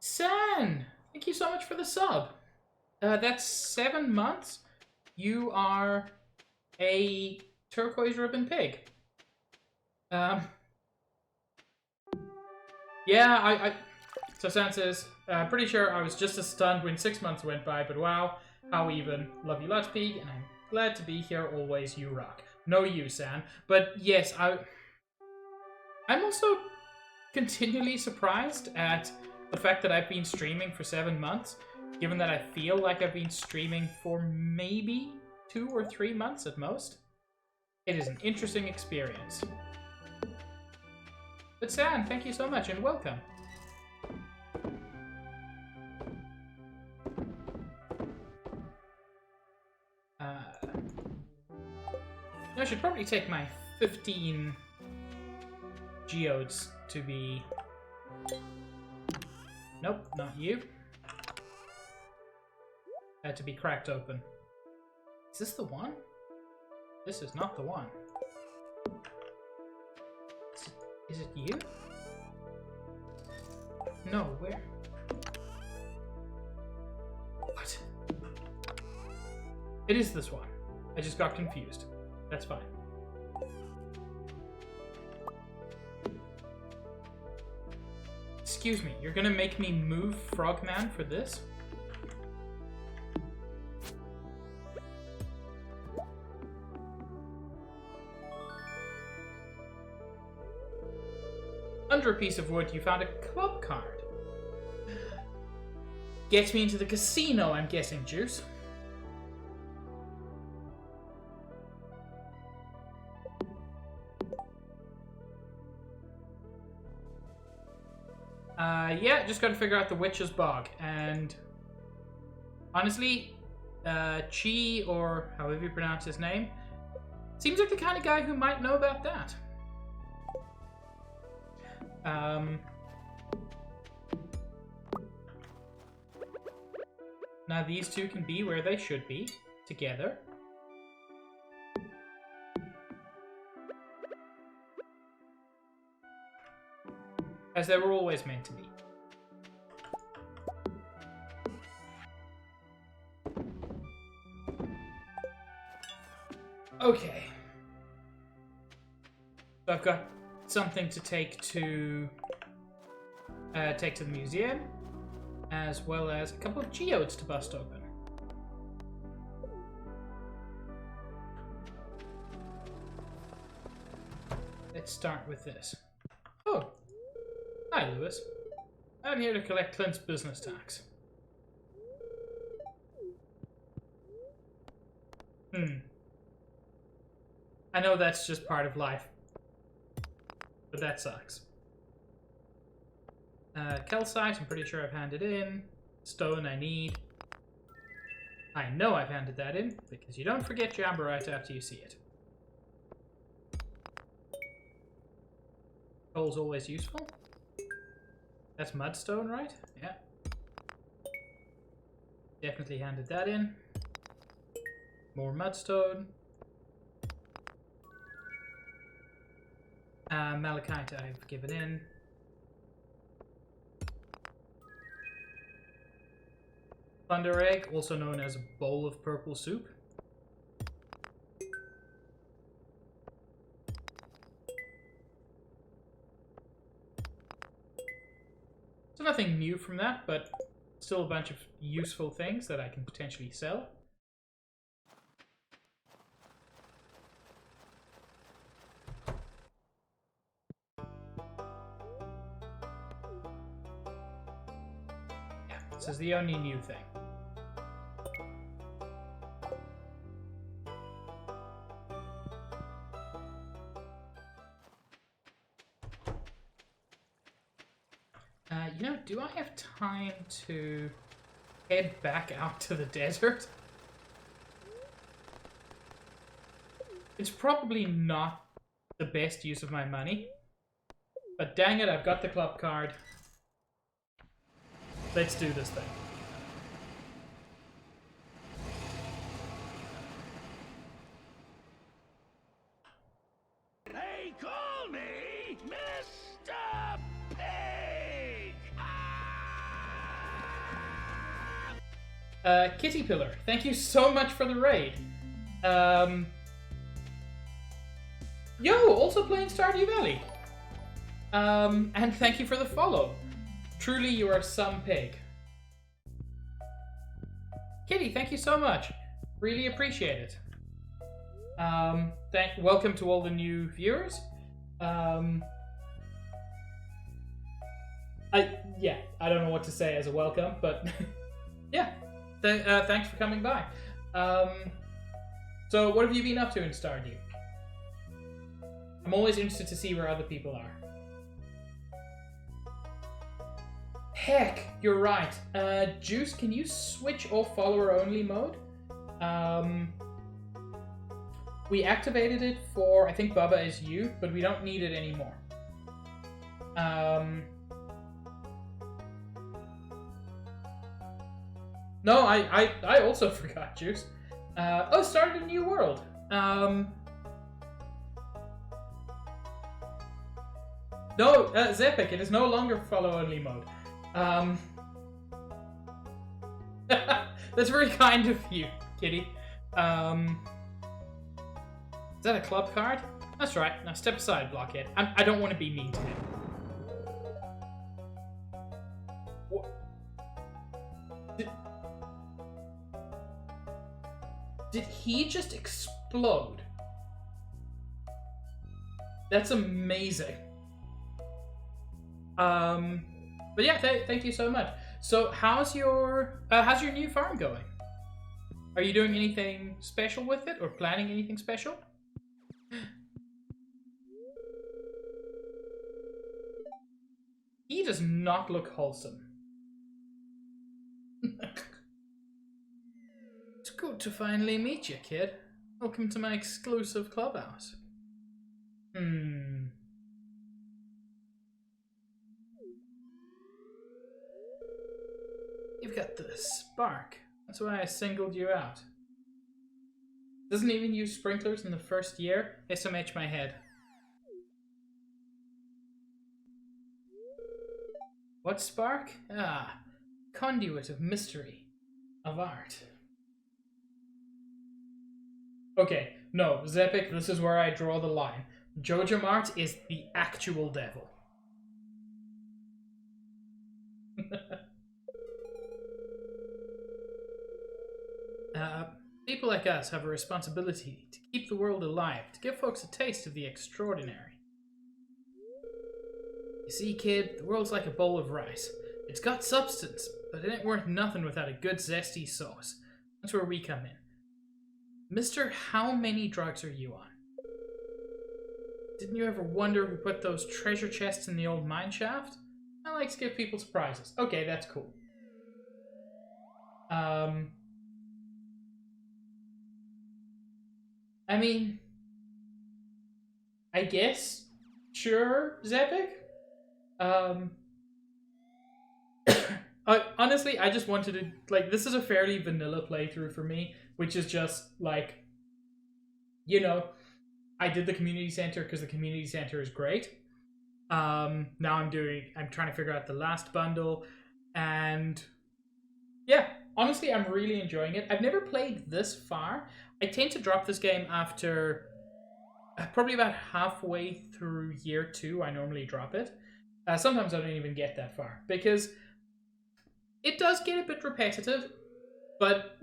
San! Thank you so much for the sub. That's 7 months. You are a turquoise ribbon pig. Yeah, So San says, pretty sure I was just as stunned when 6 months went by, but wow, how even. Love you lots, pig, and I'm glad to be here always. You rock. No, you, San. But yes, I'm also continually surprised at the fact that I've been streaming for 7 months, given that I feel like I've been streaming for maybe 2 or 3 months at most. It is an interesting experience. But San, thank you so much and welcome. I should probably take my 15 geodes to be... Nope, not you. To be cracked open. Is this the one? This is not the one. Is it you? No, where? What? It is this one. I just got confused. That's fine. Excuse me, you're gonna make me move Frogman for this? Under a piece of wood, you found a club card. Gets me into the casino, I'm guessing, Juice. Yeah, just gotta figure out the Witch's Bog, and honestly, Chi, or however you pronounce his name, seems like the kind of guy who might know about that. Now these two can be where they should be, together. As they were always meant to be. Okay. So I've got something to take to the museum, as well as a couple of geodes to bust open. let's start with this. Oh, hi, Lewis. I'm here to collect Clint's business tax. I know that's just part of life, but that sucks. Calcite, I'm pretty sure I've handed in. Stone I need. I know I've handed that in, because you don't forget Jamborite after you see it. Coal's always useful. That's mudstone, right? Yeah. Definitely handed that in. More mudstone. Malachite I've given in. Thunder egg, also known as a bowl of purple soup. So nothing new from that, but still a bunch of useful things that I can potentially sell. Yeah, this is the only new thing. You know, do I have time to head back out to the desert? It's probably not the best use of my money. But dang it, I've got the club card. Let's do this thing.
They call me Mr. Pig!
Kitty Pillar, thank you so much for the raid. Yo, also playing Stardew Valley. And thank you for the follow. Truly, you are some pig. Kitty, thank you so much. Really appreciate it. Welcome to all the new viewers. I don't know what to say as a welcome, but yeah, thanks for coming by. So what have you been up to in Stardew? I'm always interested to see where other people are. Heck, you're right. Juice, can you switch off follower only mode? We activated it for, I think Bubba is you, but we don't need it anymore. No, I also forgot Juice. Started a new world. No, Zepic, it is no longer follow-only mode. That's very kind of you, Kitty. Is that a club card? That's right. Now step aside, Blockhead. I don't want to be mean to him. What? Did he just explode? That's amazing. But yeah, thank you so much. So how's your new farm going? Are you doing anything special with it or planning anything special? He does not look wholesome. It's good to finally meet you, kid. Welcome to my exclusive clubhouse. You've got the spark. That's why I singled you out. Doesn't even use sprinklers in the first year. SMH my head. What spark? Ah, conduit of mystery, of art. Okay, no, Zepic, this is where I draw the line. Jojo Mart is the actual devil. People like us have a responsibility to keep the world alive, to give folks a taste of the extraordinary. You see, kid, the world's like a bowl of rice. It's got substance, but it ain't worth nothing without a good zesty sauce. That's where we come in. Mister, how many drugs are you on? Didn't you ever wonder who put those treasure chests in the old mine shaft? I like to give people surprises. Okay, that's cool. I mean, I guess, sure, Zepik. Honestly, I just wanted to, like, this is a fairly vanilla playthrough for me, which is just, like, you know, I did the community center because the community center is great. Now I'm trying to figure out the last bundle, and yeah, honestly, I'm really enjoying it. I've never played this far. I tend to drop this game after probably about halfway through year 2. I normally drop it. Sometimes I don't even get that far because it does get a bit repetitive, but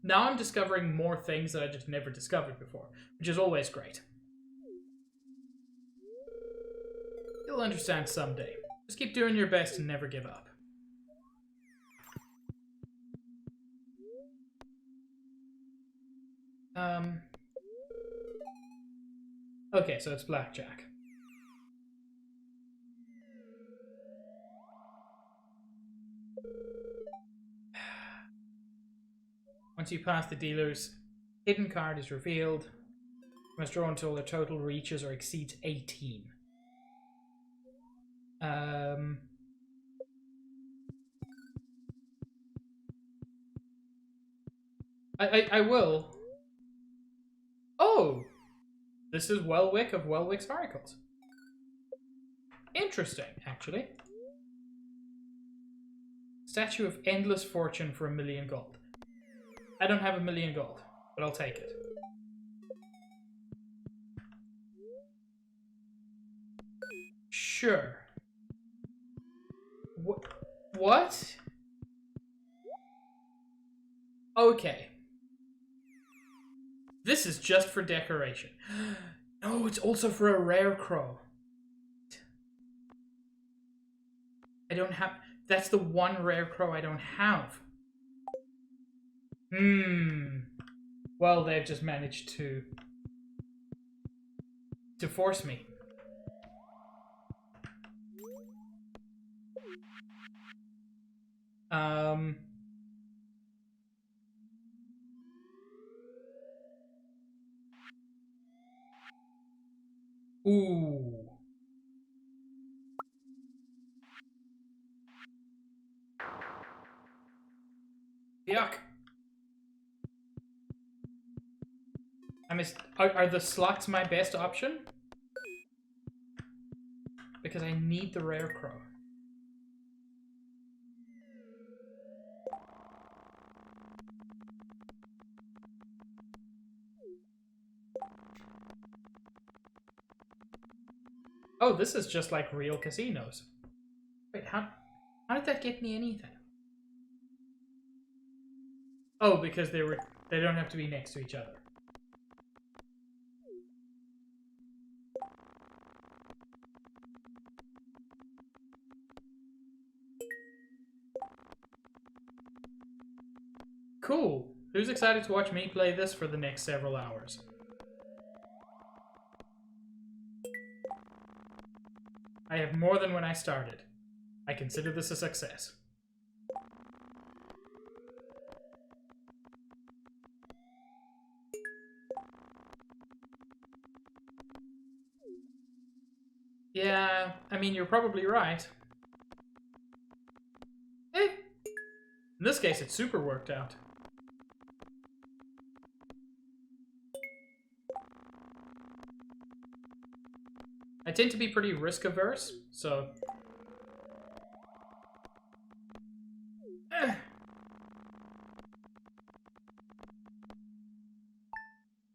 now I'm discovering more things that I just never discovered before, which is always great. You'll understand someday. Just keep doing your best and never give up. Okay, so it's blackjack. Once you pass the dealer's hidden card is revealed. You must draw until the total reaches or exceeds 18. I will. Oh! This is Welwick of Welwick's Oracles. Interesting, actually. Statue of Endless Fortune for 1,000,000 gold. I don't have 1,000,000 gold, but I'll take it. Sure. What? Okay. This is just for decoration. No, it's also for a rare crow. I don't have... That's the one rare crow I don't have. Well, they've just managed to force me. Ooh. Yuck. Are the slots my best option? Because I need the rare crow. Oh, this is just like real casinos. Wait, how did that get me anything? Oh, because they don't have to be next to each other. Cool. Who's excited to watch me play this for the next several hours? I have more than when I started. I consider this a success. Yeah, I mean, you're probably right. In this case, it's super worked out. I tend to be pretty risk averse, so...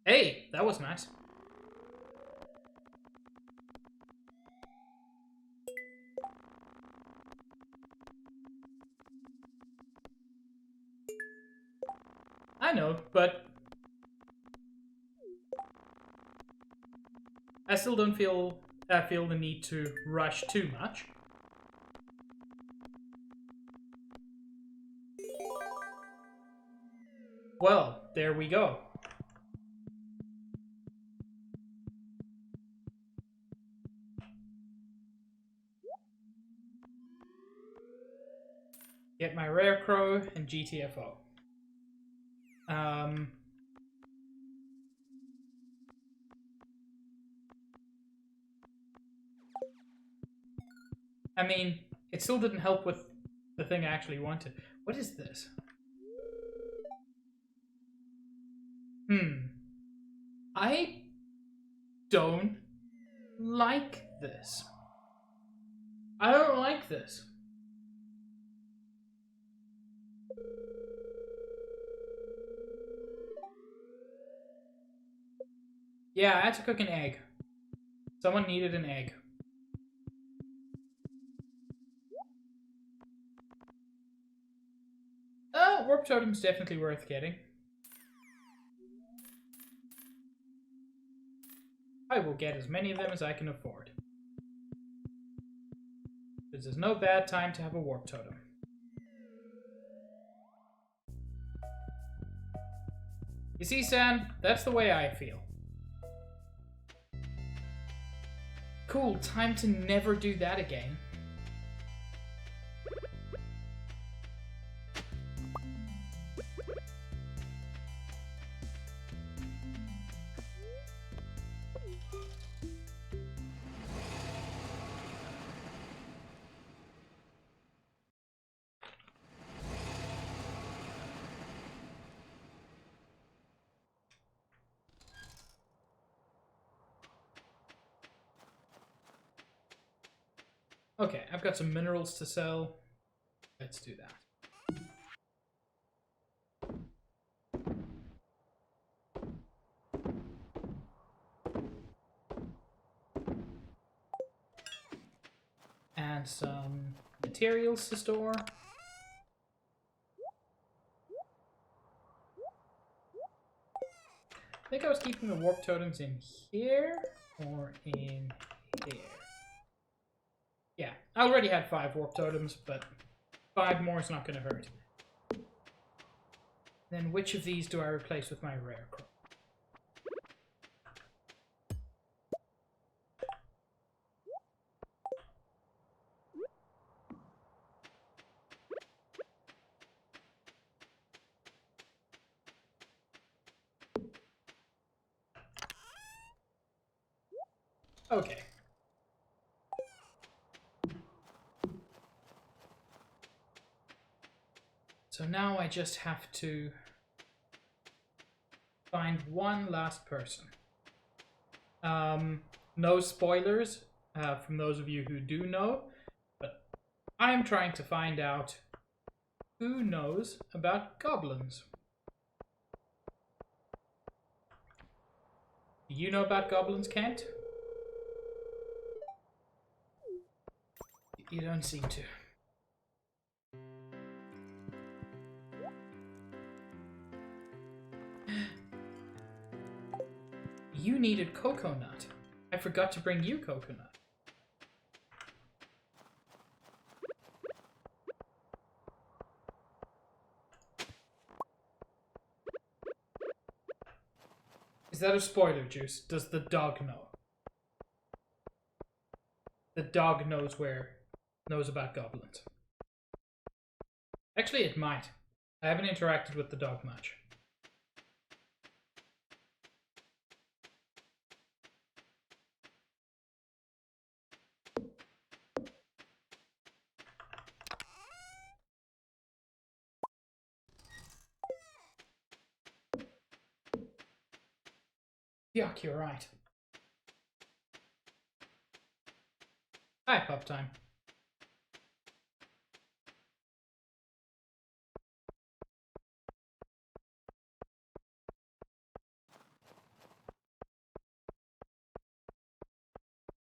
Hey, that was nice. I know, but... I still don't feel feel the need to rush too much. Well, there we go. Get my Rare Crow and GTFO. I mean, it still didn't help with the thing I actually wanted. What is this? I don't like this. I don't like this. Yeah, I had to cook an egg. Someone needed an egg. Warp Totem's definitely worth getting. I will get as many of them as I can afford. This is no bad time to have a Warp Totem. You see, Sam? That's the way I feel. Cool, time to never do that again. Okay, I've got some minerals to sell. Let's do that. And some materials to store. I think I was keeping the warp totems in here or in here. Yeah, I already had 5 warp totems, but 5 more is not going to hurt. Then which of these do I replace with my rare crow? Okay. So now I just have to find one last person. No spoilers from those of you who do know, but I'm trying to find out who knows about goblins. Do you know about goblins, Kent? You don't seem to. You needed coconut. I forgot to bring you coconut. Is that a spoiler, Juice? Does the dog know? The dog knows about goblins. Actually, it might. I haven't interacted with the dog much. Yuck, you're right. Hi, pup time.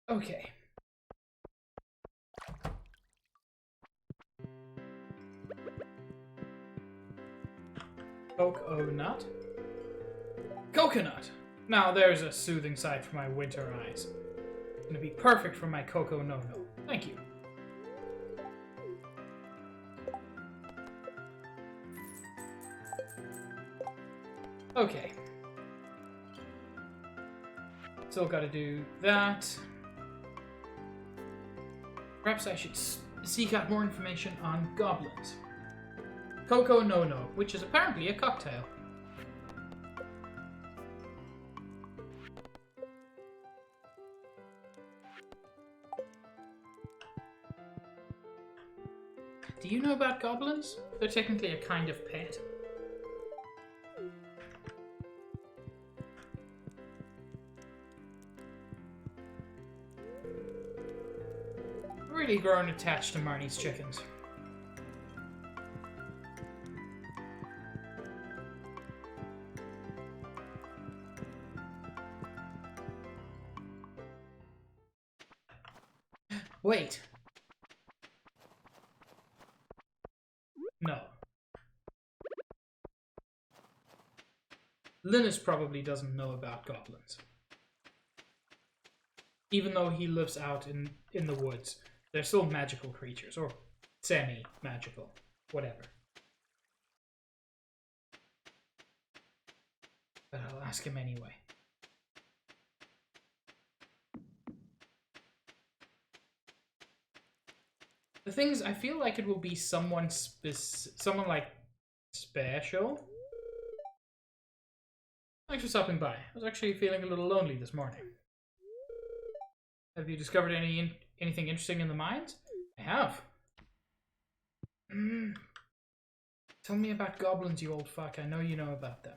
Okay. Coconut. Coconut! Now there's a soothing sight for my winter eyes. Gonna be perfect for my Coco No No. Thank you. Okay. Still gotta do that. Perhaps I should seek out more information on goblins. Coco No No, which is apparently a cocktail. Do you know about goblins? They're technically a kind of pet. Really grown attached to Marnie's chickens. Wait. No. Linus probably doesn't know about goblins. Even though he lives out in the woods, they're still magical creatures, or semi-magical, whatever. But I'll ask him anyway. The thing is, I feel like it will be someone like special. Thanks for stopping by. I was actually feeling a little lonely this morning. Have you discovered anything interesting in the mines? I have. Tell me about goblins, you old fuck. I know you know about them.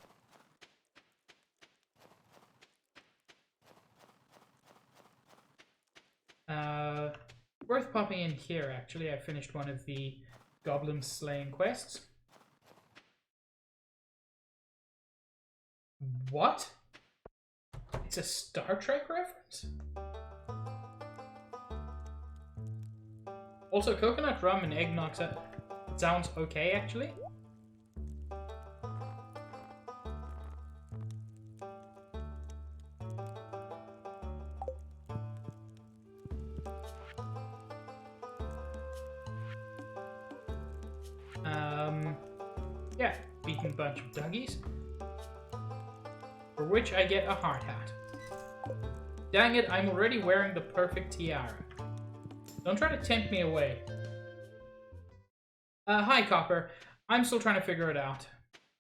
Worth popping in here, actually. I finished one of the goblin slaying quests. What? It's a Star Trek reference? Also, coconut rum and eggnog sounds okay, actually. Yeah, beaten bunch of duggies. For which I get a hard hat. Dang it, I'm already wearing the perfect tiara. Don't try to tempt me away. Hi, Copper. I'm still trying to figure it out.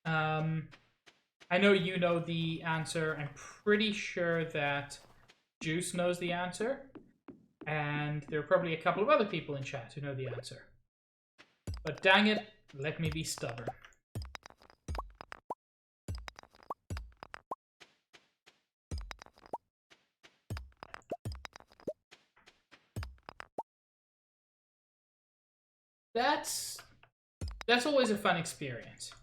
I know you know the answer. I'm pretty sure that Juice knows the answer. And there are probably a couple of other people in chat who know the answer. But dang it, let me be stubborn. That's always a fun experience.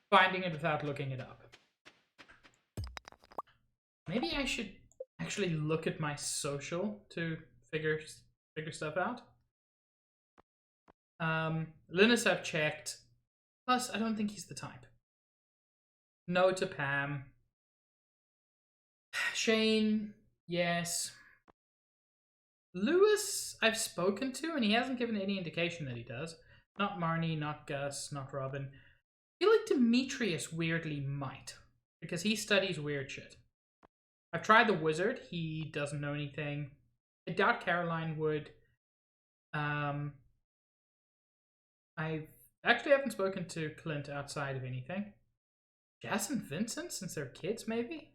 Finding it without looking it up. Maybe I should actually look at my social to figure stuff out. Linus I've checked. Plus, I don't think he's the type. No to Pam. Shane, yes. Lewis, I've spoken to, and he hasn't given any indication that he does. Not Marnie, not Gus, not Robin. I feel like Demetrius weirdly might, because he studies weird shit. I've tried the wizard. He doesn't know anything. I doubt Caroline would. I actually haven't spoken to Clint outside of anything. Jess and Vincent, since they're kids, maybe?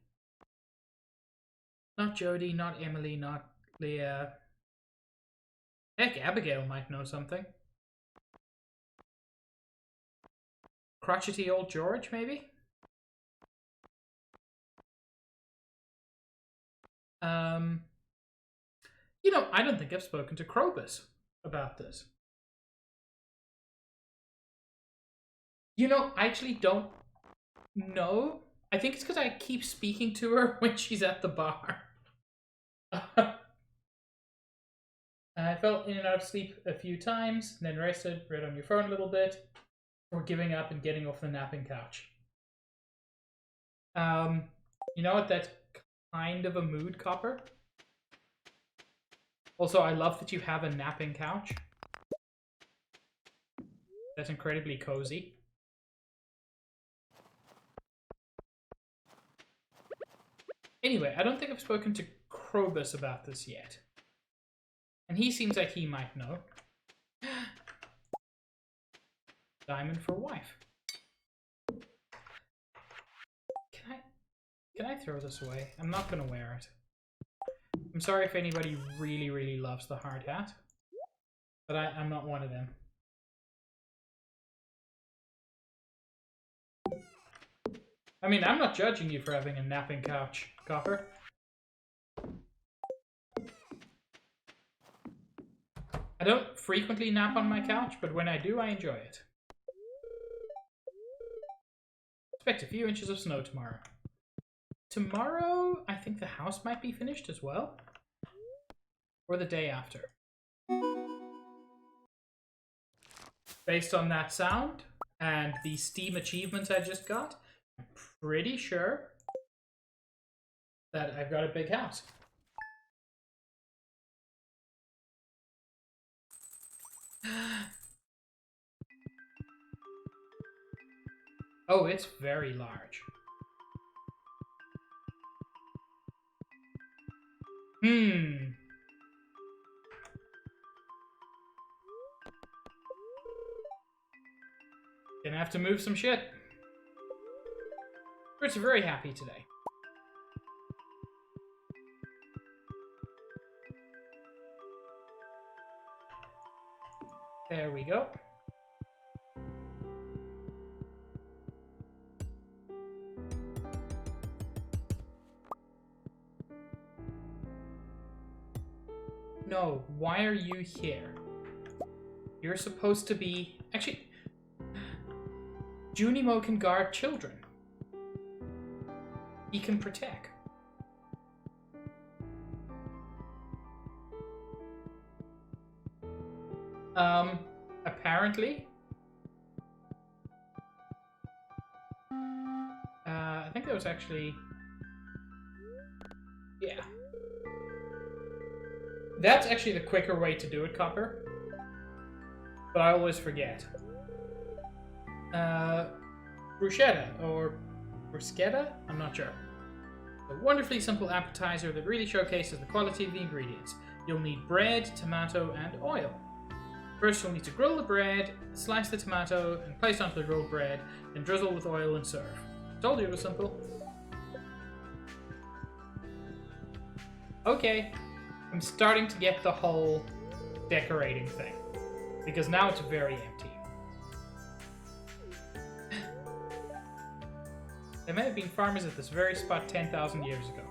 Not Jody, not Emily, not Leah. Heck, Abigail might know something. Crotchety old George, maybe? You know, I don't think I've spoken to Krobus about this. You know, I actually don't know. I think it's because I keep speaking to her when she's at the bar. I fell in and out of sleep a few times, then rested, read on your phone a little bit, before giving up and getting off the napping couch. You know what? That's kind of a mood, Copper. Also, I love that you have a napping couch. That's incredibly cozy. Anyway, I don't think I've spoken to Krobus about this yet. And he seems like he might know. Diamond for wife. Can I throw this away? I'm not gonna wear it. I'm sorry if anybody really, really loves the hard hat. But I'm not one of them. I mean, I'm not judging you for having a napping couch, Copper. I don't frequently nap on my couch, but when I do, I enjoy it. Expect a few inches of snow tomorrow. Tomorrow, I think the house might be finished as well. Or the day after. Based on that sound and the Steam achievements I just got, I'm pretty sure that I've got a big house. Oh, it's very large. Gonna have to move some shit. Birds are very happy today. There we go. No, why are you here? You're supposed to be... Actually, Junimo can guard children. He can protect. Apparently. I think that was actually... Yeah. That's actually the quicker way to do it, Copper. But I always forget. Bruschetta, or bruschetta? I'm not sure. A wonderfully simple appetizer that really showcases the quality of the ingredients. You'll need bread, tomato, and oil. First, you'll need to grill the bread, slice the tomato, and place onto the grilled bread, then drizzle with oil and serve. Told you it was simple. Okay, I'm starting to get the whole decorating thing, because now it's very empty. There may have been farmers at this very spot 10,000 years ago.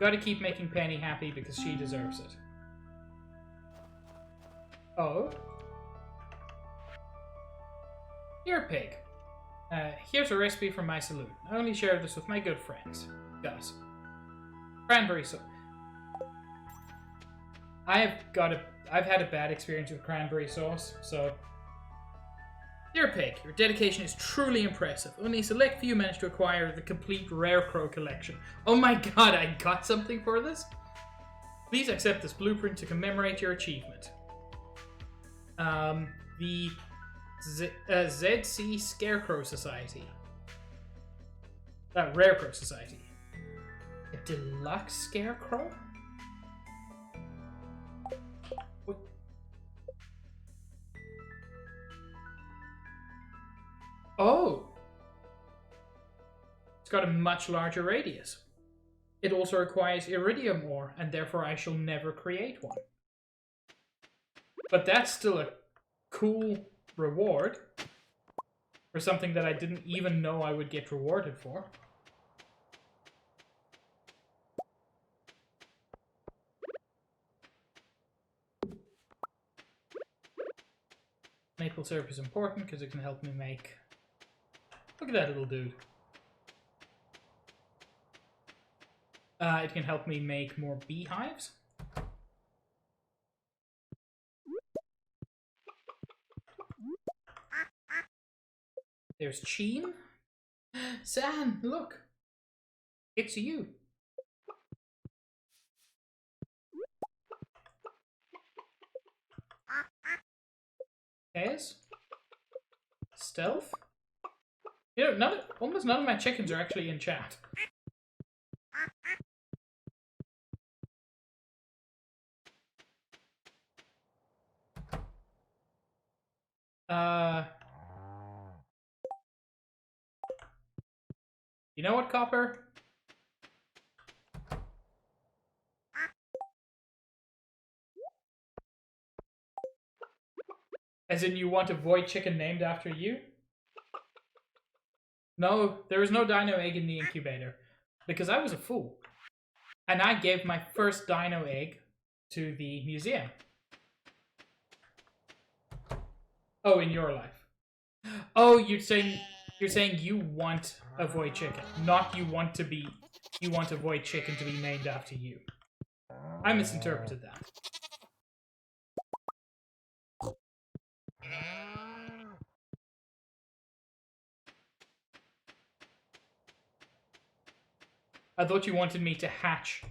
Gotta keep making Penny happy because she deserves it. Oh? Here, pig. Here's a recipe from my saloon. I only share this with my good friends. Gus. Cranberry sauce. I've had a bad experience with cranberry sauce, so... Dear Pig, your dedication is truly impressive. Only a select few managed to acquire the complete Rare Crow collection. Oh my god, I got something for this? Please accept this blueprint to commemorate your achievement. The ZC Scarecrow Society. Rare Crow Society. A deluxe Scarecrow? What? Oh! It's got a much larger radius. It also requires iridium ore, and therefore I shall never create one. But that's still a cool reward for something that I didn't even know I would get rewarded for. Maple syrup is important because it can help me make... Look at that little dude. It can help me make more beehives. There's Cheen. San, look! It's you. Chaos? Stealth? You know, almost none of my chickens are actually in chat. You know what, Copper? As in, you want a void chicken named after you? No, there is no dino egg in the incubator. Because I was a fool. And I gave my first dino egg to the museum. Oh, in your life. Oh, you're saying you want a void chicken, not you want a void chicken to be named after you. I misinterpreted that. I thought you wanted me to hatch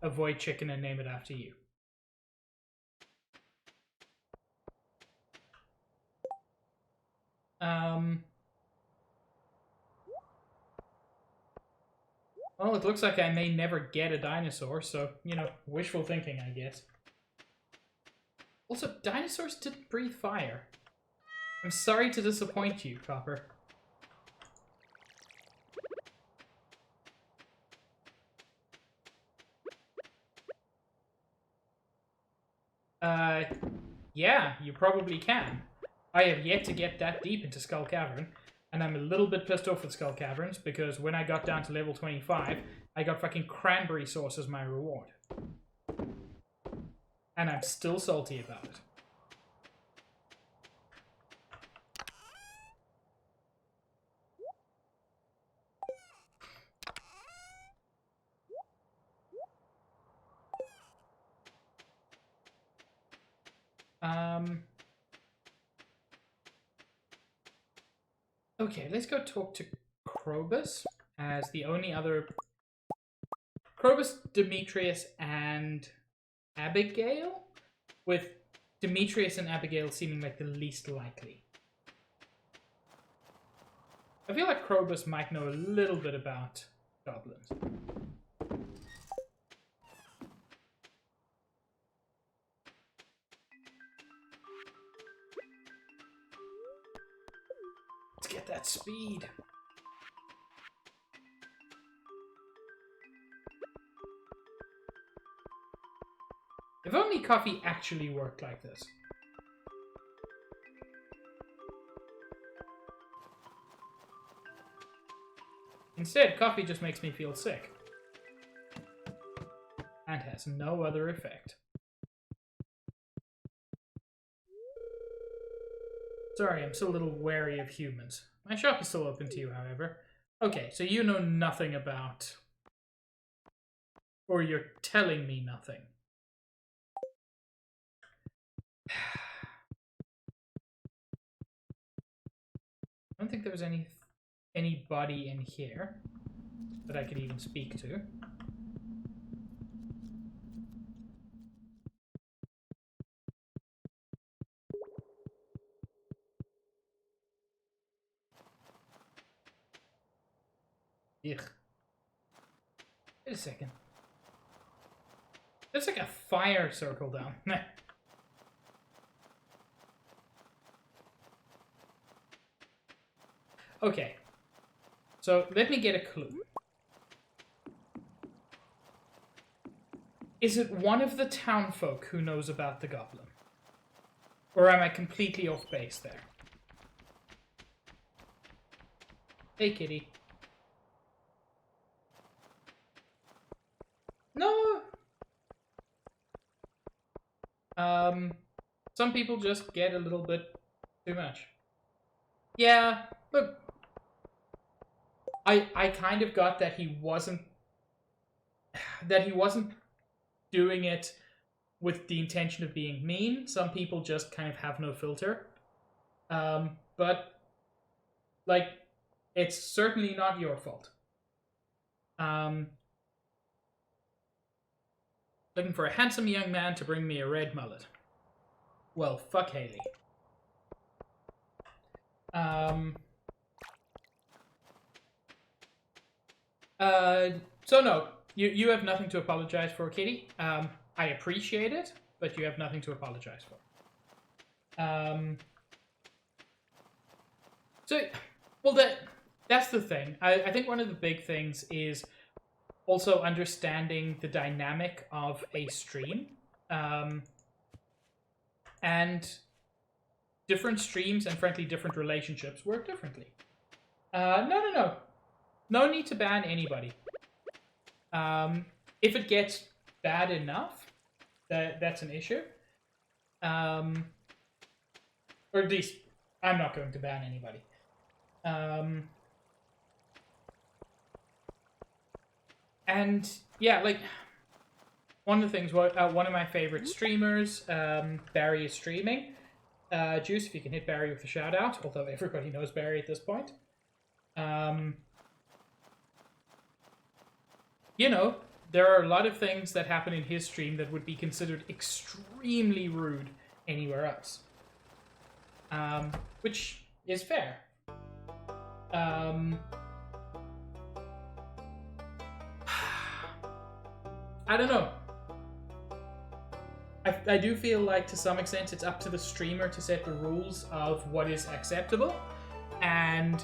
a void chicken and name it after you. Well, it looks like I may never get a dinosaur, so, you know, wishful thinking, I guess. Also, dinosaurs didn't breathe fire. I'm sorry to disappoint you, Copper. Yeah, you probably can. I have yet to get that deep into Skull Cavern, and I'm a little bit pissed off with Skull Caverns, because when I got down to level 25, I got fucking cranberry sauce as my reward. And I'm still salty about it. Okay, let's go talk to Krobus as the only other... Krobus, Demetrius, and Abigail? With Demetrius and Abigail seeming like the least likely. I feel like Krobus might know a little bit about goblins. Let's get that speed. If only coffee actually worked like this. Instead, coffee just makes me feel sick. And has no other effect. Sorry, I'm still a little wary of humans. My shop is still open to you, however. Okay, so you know nothing about... Or you're telling me nothing. I don't think there was anybody in here that I could even speak to. Ugh. Wait a second. There's like a fire circle down there. Okay. So, let me get a clue. Is it one of the townfolk who knows about the goblin? Or am I completely off base there? Hey, kitty. No! Some people just get a little bit too much. Yeah, look. I kind of got that he wasn't doing it with the intention of being mean. Some people just kind of have no filter. But like It's certainly not your fault. Looking for a handsome young man to bring me a red mullet. Well, fuck Haley. So no, you have nothing to apologize for, Kitty. I appreciate it, but you have nothing to apologize for. So, well, that's the thing. I think one of the big things is also understanding the dynamic of a stream. And different streams and frankly different relationships work differently. No. No need to ban anybody. If it gets bad enough, that's an issue. Or at least, I'm not going to ban anybody. And yeah, like, one of the things, one of my favorite streamers, Barry is streaming. Juice, if you can hit Barry with a shout out, although everybody knows Barry at this point. You know, there are a lot of things that happen in his stream that would be considered extremely rude anywhere else. Which is fair. I don't know. I do feel like to some extent it's up to the streamer to set the rules of what is acceptable. And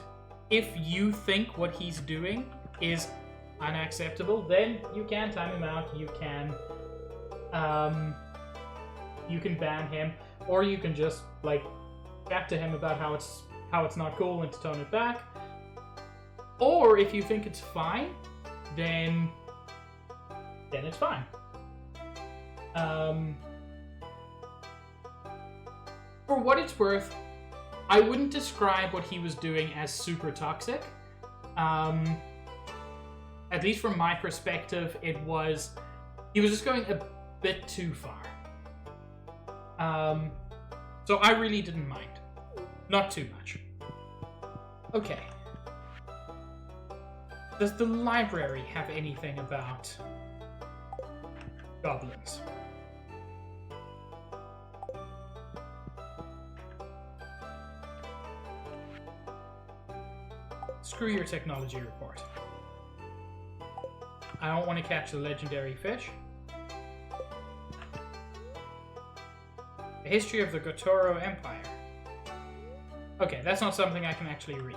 if you think what he's doing is unacceptable, then you can time him out, you can ban him, or you can just like chat to him about how it's not cool and to tone it back. Or if you think it's fine, then it's fine. For what it's worth, I wouldn't describe what he was doing as super toxic. At least from my perspective, he was just going a bit too far. So I really didn't mind. Not too much. Okay. Does the library have anything about goblins? Screw your technology report. I don't want to catch the legendary fish. The history of the Gotoro Empire. Okay, that's not something I can actually read.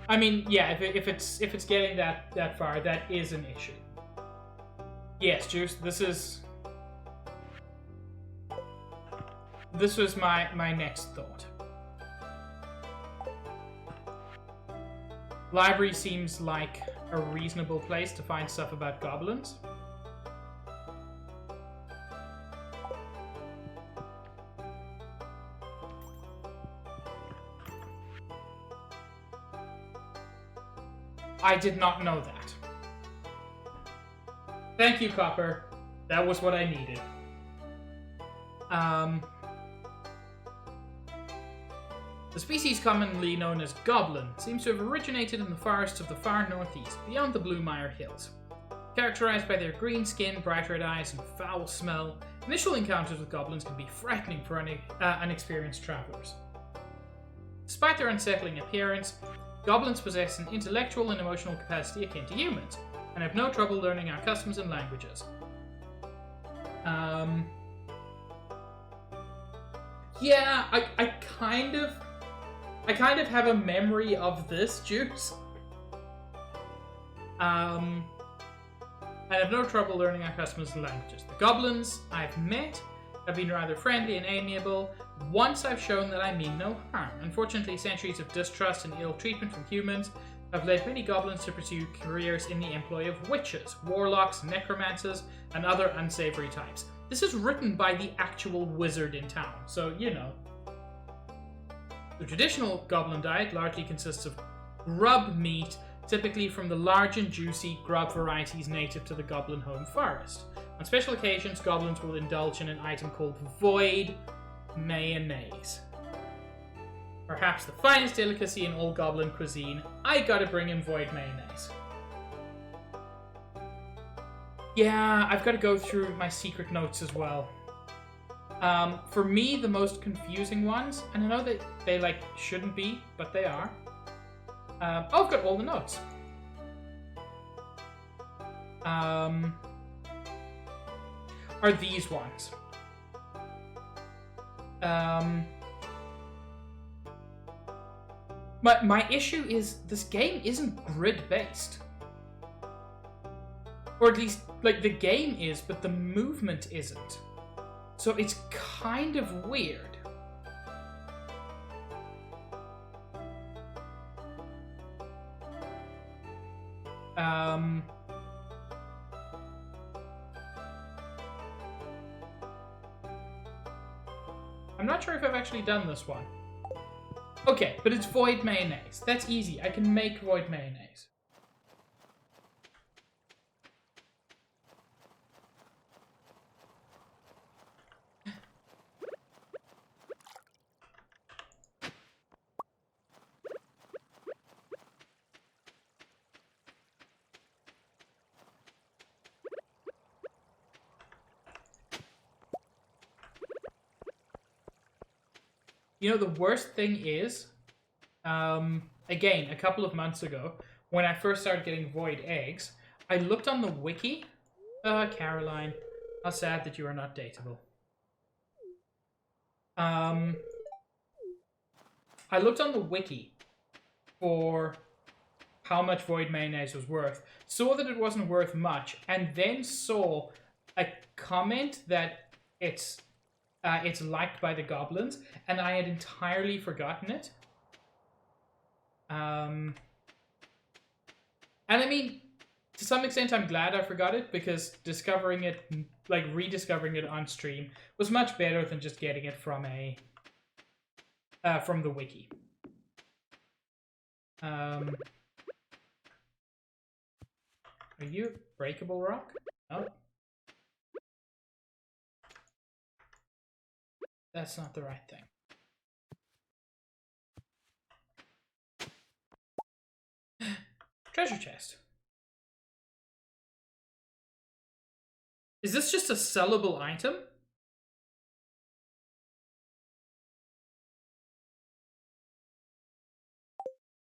I mean, yeah, if it's getting that far, that is an issue. Yes, Juice, this was my next thought. Library seems like a reasonable place to find stuff about goblins. I did not know that. Thank you, Copper. That was what I needed. The species commonly known as goblin seems to have originated in the forests of the far northeast, beyond the Blue Mire Hills. Characterized by their green skin, bright red eyes, and foul smell, initial encounters with goblins can be frightening for unexperienced travelers. Despite their unsettling appearance, goblins possess an intellectual and emotional capacity akin to humans, and have no trouble learning our customs and languages. Yeah, I kind of have a memory of this, Juice. I have no trouble learning our customs and languages. The goblins I've met have been rather friendly and amiable. Once I've shown that I mean no harm. Unfortunately, centuries of distrust and ill treatment from humans have led many goblins to pursue careers in the employ of witches, warlocks, necromancers, and other unsavory types. This is written by the actual wizard in town, so you know. The traditional goblin diet largely consists of grub meat, typically from the large and juicy grub varieties native to the goblin home forest. On special occasions, goblins will indulge in an item called void mayonnaise. Perhaps the finest delicacy in all goblin cuisine, I gotta bring in void mayonnaise. Yeah, I've got to go through my secret notes as well. For me, the most confusing ones, and I know that they like shouldn't be, but they are. Oh, I've got all the notes. Are these ones? My issue is this game isn't grid-based. Or at least, like, the game is, but the movement isn't. So it's kind of weird. I'm not sure if I've actually done this one. Okay, but it's void mayonnaise. That's easy. I can make void mayonnaise. You know, the worst thing is, again, a couple of months ago, when I first started getting void eggs, I looked on the wiki. Caroline, how sad that you are not dateable. I looked on the wiki for how much void mayonnaise was worth, saw that it wasn't worth much, and then saw a comment that it's liked by the goblins, and I had entirely forgotten it. And I mean, to some extent, I'm glad I forgot it, because discovering it, like rediscovering it on stream, was much better than just getting it from from the wiki. Are you breakable rock? No. That's not the right thing. Treasure chest. Is this just a sellable item?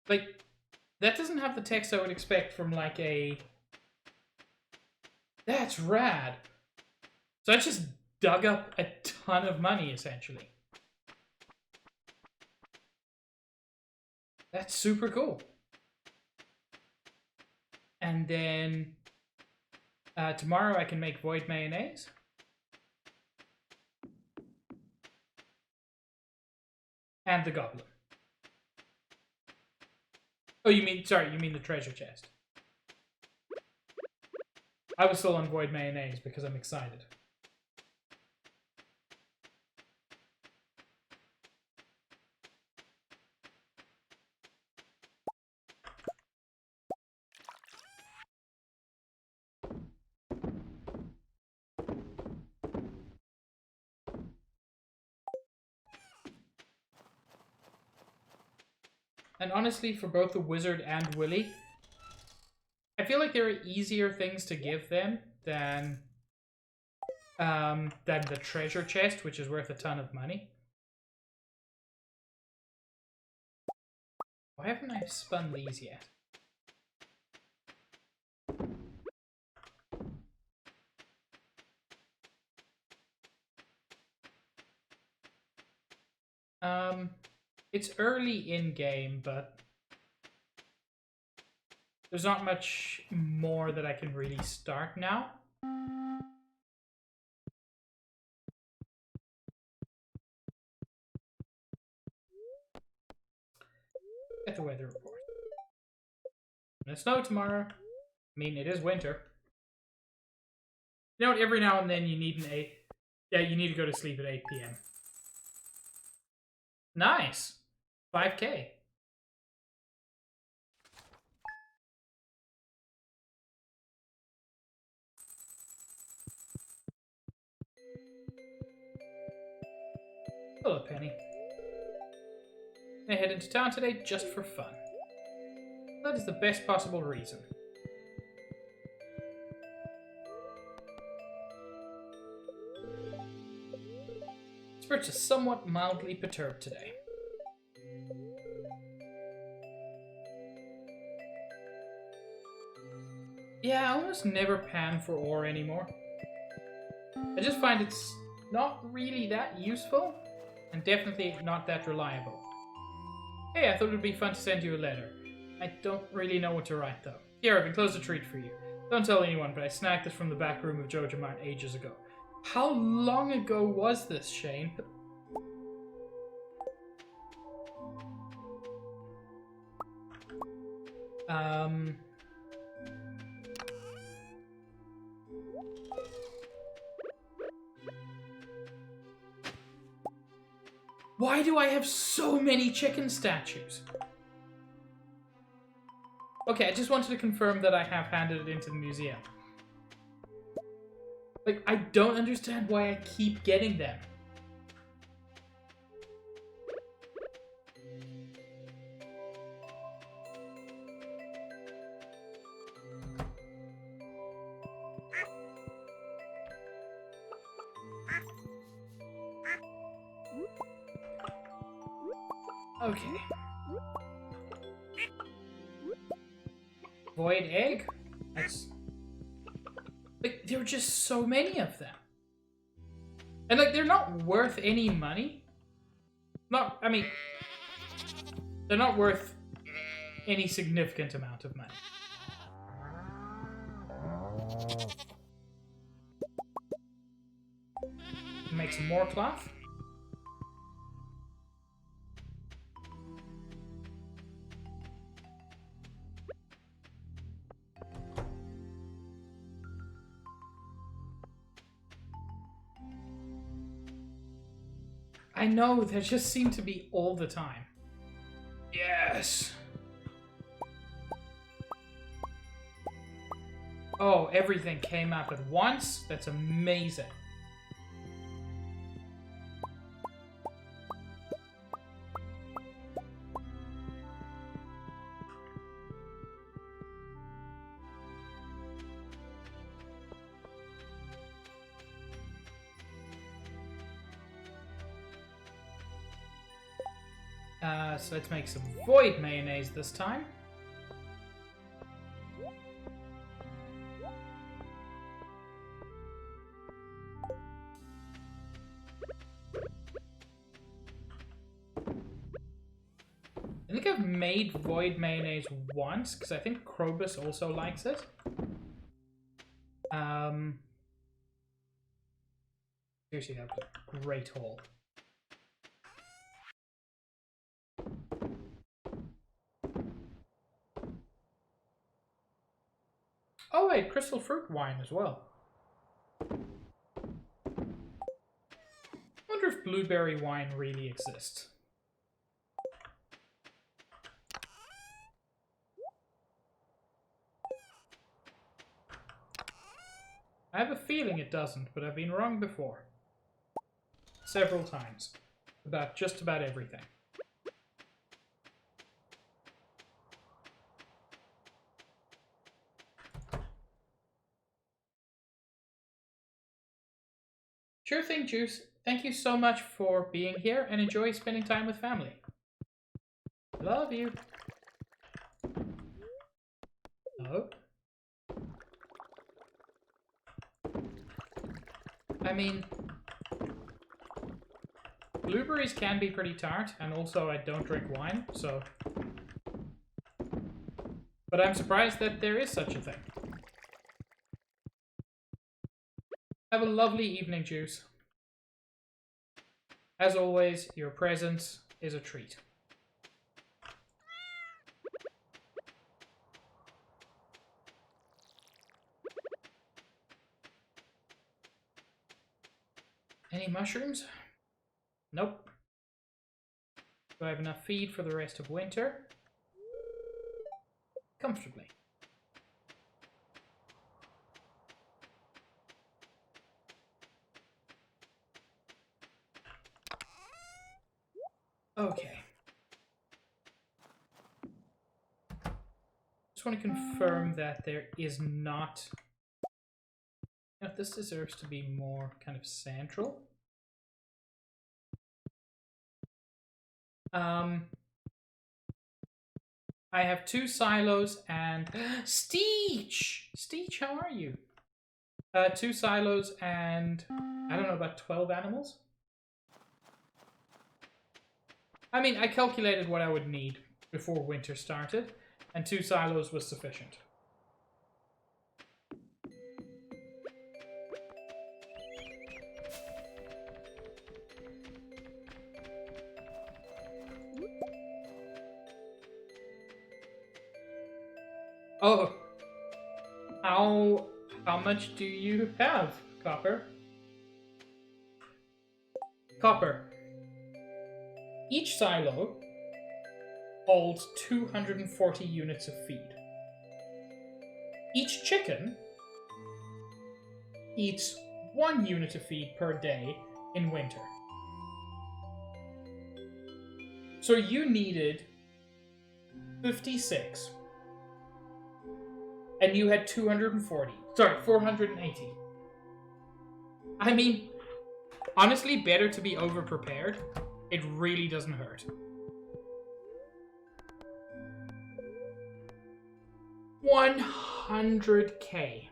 Like, that doesn't have the text I would expect from like a... That's rad. So I just dug up a ton of money, essentially. That's super cool. And then tomorrow I can make void mayonnaise. And the goblin. Oh, you mean the treasure chest. I was still on void mayonnaise because I'm excited. And honestly, for both the wizard and Willy, I feel like there are easier things to give them than the treasure chest, which is worth a ton of money. Why haven't I spun these yet? It's early in game, but there's not much more that I can really start now. Get the weather report. It's snow tomorrow. I mean, it is winter. You know what? Every now and then you need you need to go to sleep at 8 p.m. Nice. 5K. Hello, Penny. I head into town today just for fun. That is the best possible reason. Spirits are somewhat mildly perturbed today. Yeah, I almost never pan for ore anymore. I just find it's not really that useful, and definitely not that reliable. Hey, I thought it would be fun to send you a letter. I don't really know what to write, though. Here, I've enclosed a treat for you. Don't tell anyone, but I snagged this from the back room of Joja Mart ages ago. How long ago was this, Shane? Why do I have so many chicken statues? Okay, I just wanted to confirm that I have handed it into the museum. Like, I don't understand why I keep getting them. Okay. Void egg? That's... Like, there are just so many of them. And, like, they're not worth any money. I mean... They're not worth any significant amount of money. Make some more cloth. I know, there just seem to be all the time. Yes! Oh, everything came up at once? That's amazing. So let's make some void mayonnaise this time. I think I've made void mayonnaise once, because I think Krobus also likes it. Seriously, that was a great haul. Oh wait, crystal fruit wine as well. Wonder if blueberry wine really exists. I have a feeling it doesn't, but I've been wrong before. Several times. About just about everything. Sure thing, Juice. Thank you so much for being here and enjoy spending time with family. Love you. Oh. I mean, blueberries can be pretty tart, and also I don't drink wine, so... But I'm surprised that there is such a thing. Have a lovely evening, Juice. As always, your presence is a treat. Any mushrooms? Nope. Do I have enough feed for the rest of winter? Comfortably. Okay. Just want to confirm that there is not... Now, this deserves to be more kind of central. I have 2 silos and... Steech! Steech, how are you? 2 silos and... I don't know, about 12 animals? I mean, I calculated what I would need before winter started, and 2 silos was sufficient. Oh, how much do you have, Copper? Copper. Each silo holds 240 units of feed. Each chicken eats 1 unit of feed per day in winter. So you needed 56. And you had 240. Sorry, 480. I mean, honestly, better to be over-prepared. It really doesn't hurt. 100k.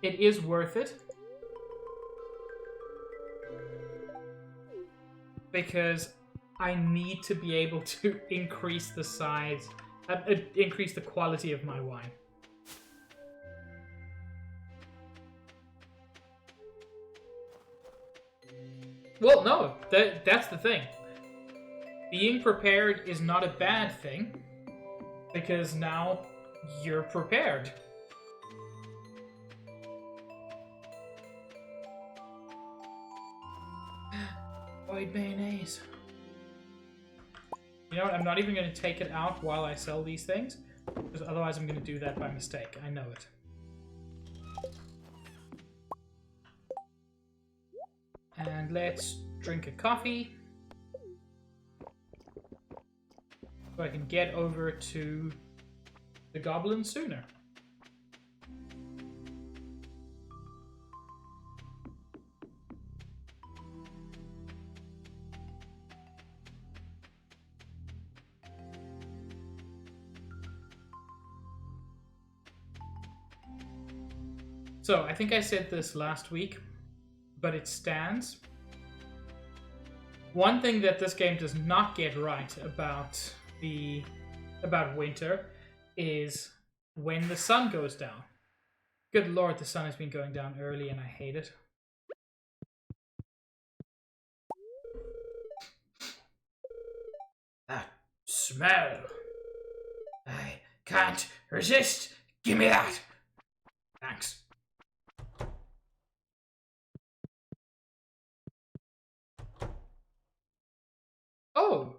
It is worth it. Because I need to be able to increase the size, increase the quality of my wine. Well, no, that's the thing. Being prepared is not a bad thing, because now you're prepared. White mayonnaise. You know what? I'm not even going to take it out while I sell these things, because otherwise I'm going to do that by mistake. I know it. And let's drink a coffee so I can get over to the goblin sooner. So, I think I said this last week, but it stands. One thing that this game does not get right about winter is when the sun goes down. Good lord, the sun has been going down early and I hate it. That smell. I can't resist. Give me that. Thanks. Oh.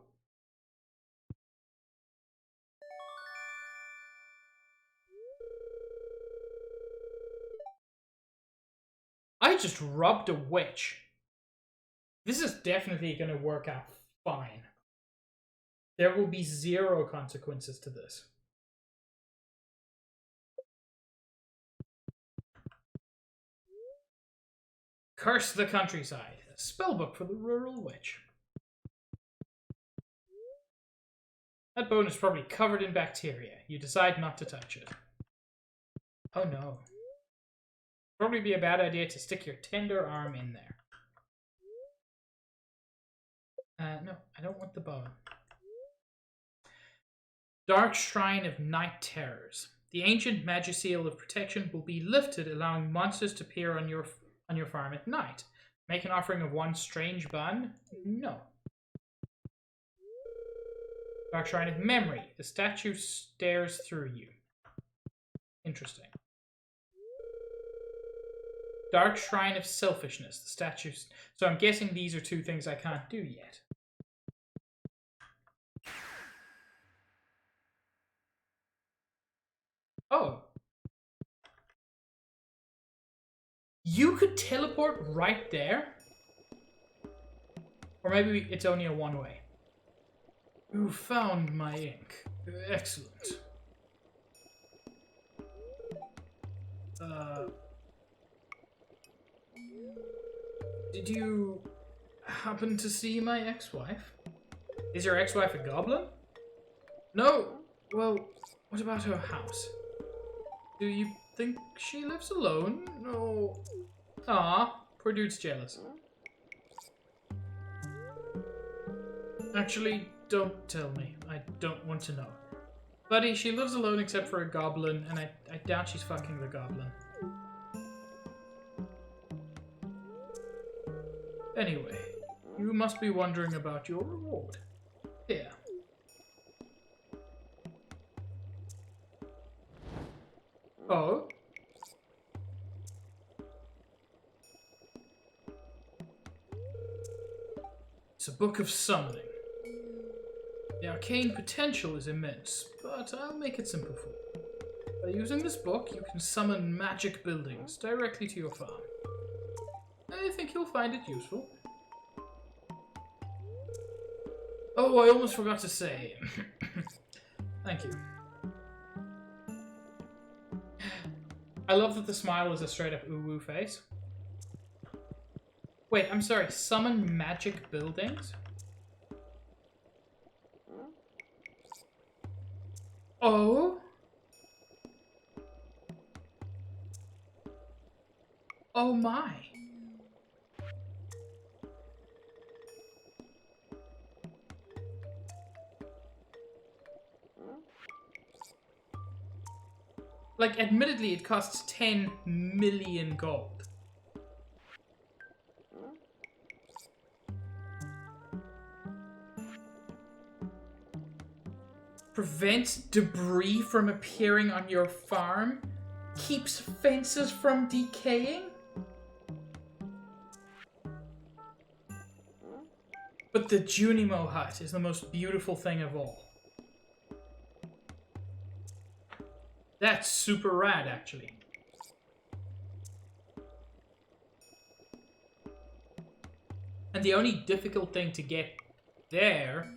I just robbed a witch. This is definitely going to work out fine. There will be 0 consequences to this. Curse the countryside. A spellbook for the rural witch. That bone is probably covered in bacteria. You decide not to touch it. Oh no. Probably be a bad idea to stick your tender arm in there. No, I don't want the bone. Dark Shrine of Night Terrors. The ancient magic seal of protection will be lifted, allowing monsters to appear on your farm at night. Make an offering of 1 strange bun? No. Dark Shrine of Memory. The statue stares through you. Interesting. Dark Shrine of Selfishness. The statue... So I'm guessing these are 2 things I can't do yet. Oh. You could teleport right there? Or maybe it's only a one-way. You found my ink. Excellent. Did you happen to see my ex-wife? Is your ex-wife a goblin? No. Well, what about her house? Do you think she lives alone? No. Ah, poor dude's jealous. Actually, don't tell me. I don't want to know. Buddy, she lives alone except for a goblin, and I doubt she's fucking the goblin. Anyway, you must be wondering about your reward. Here. Oh? It's a book of summoning. The arcane potential is immense, but I'll make it simple for you. By using this book, you can summon magic buildings directly to your farm. I think you'll find it useful. Oh, I almost forgot to say. Thank you. I love that the smile is a straight up ooh-woo face. Wait, I'm sorry. Summon magic buildings? Oh? Oh my. Like, admittedly, it costs 10 million gold. Prevents debris from appearing on your farm? Keeps fences from decaying? But the Junimo hut is the most beautiful thing of all. That's super rad, actually. And the only difficult thing to get there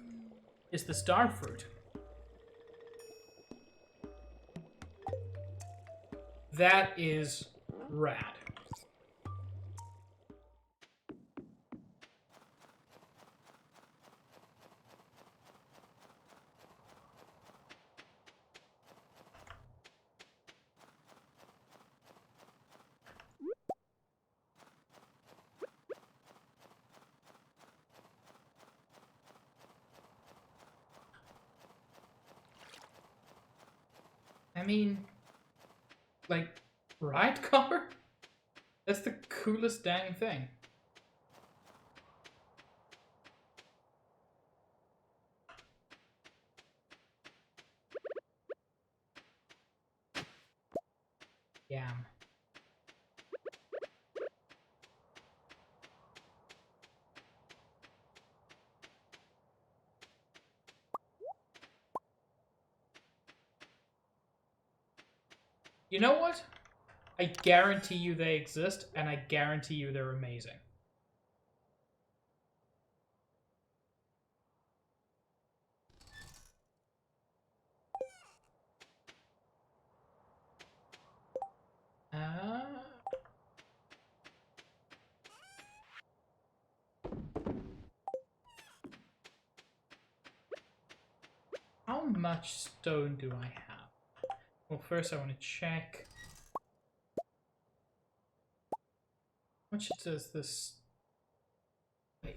is the star fruit. That is rad. I mean, like, right, Copper? That's the coolest dang thing. Yam. You know what? I guarantee you they exist, and I guarantee you they're amazing. How much stone do I have? Well, first I want to check. How much does this... Wait.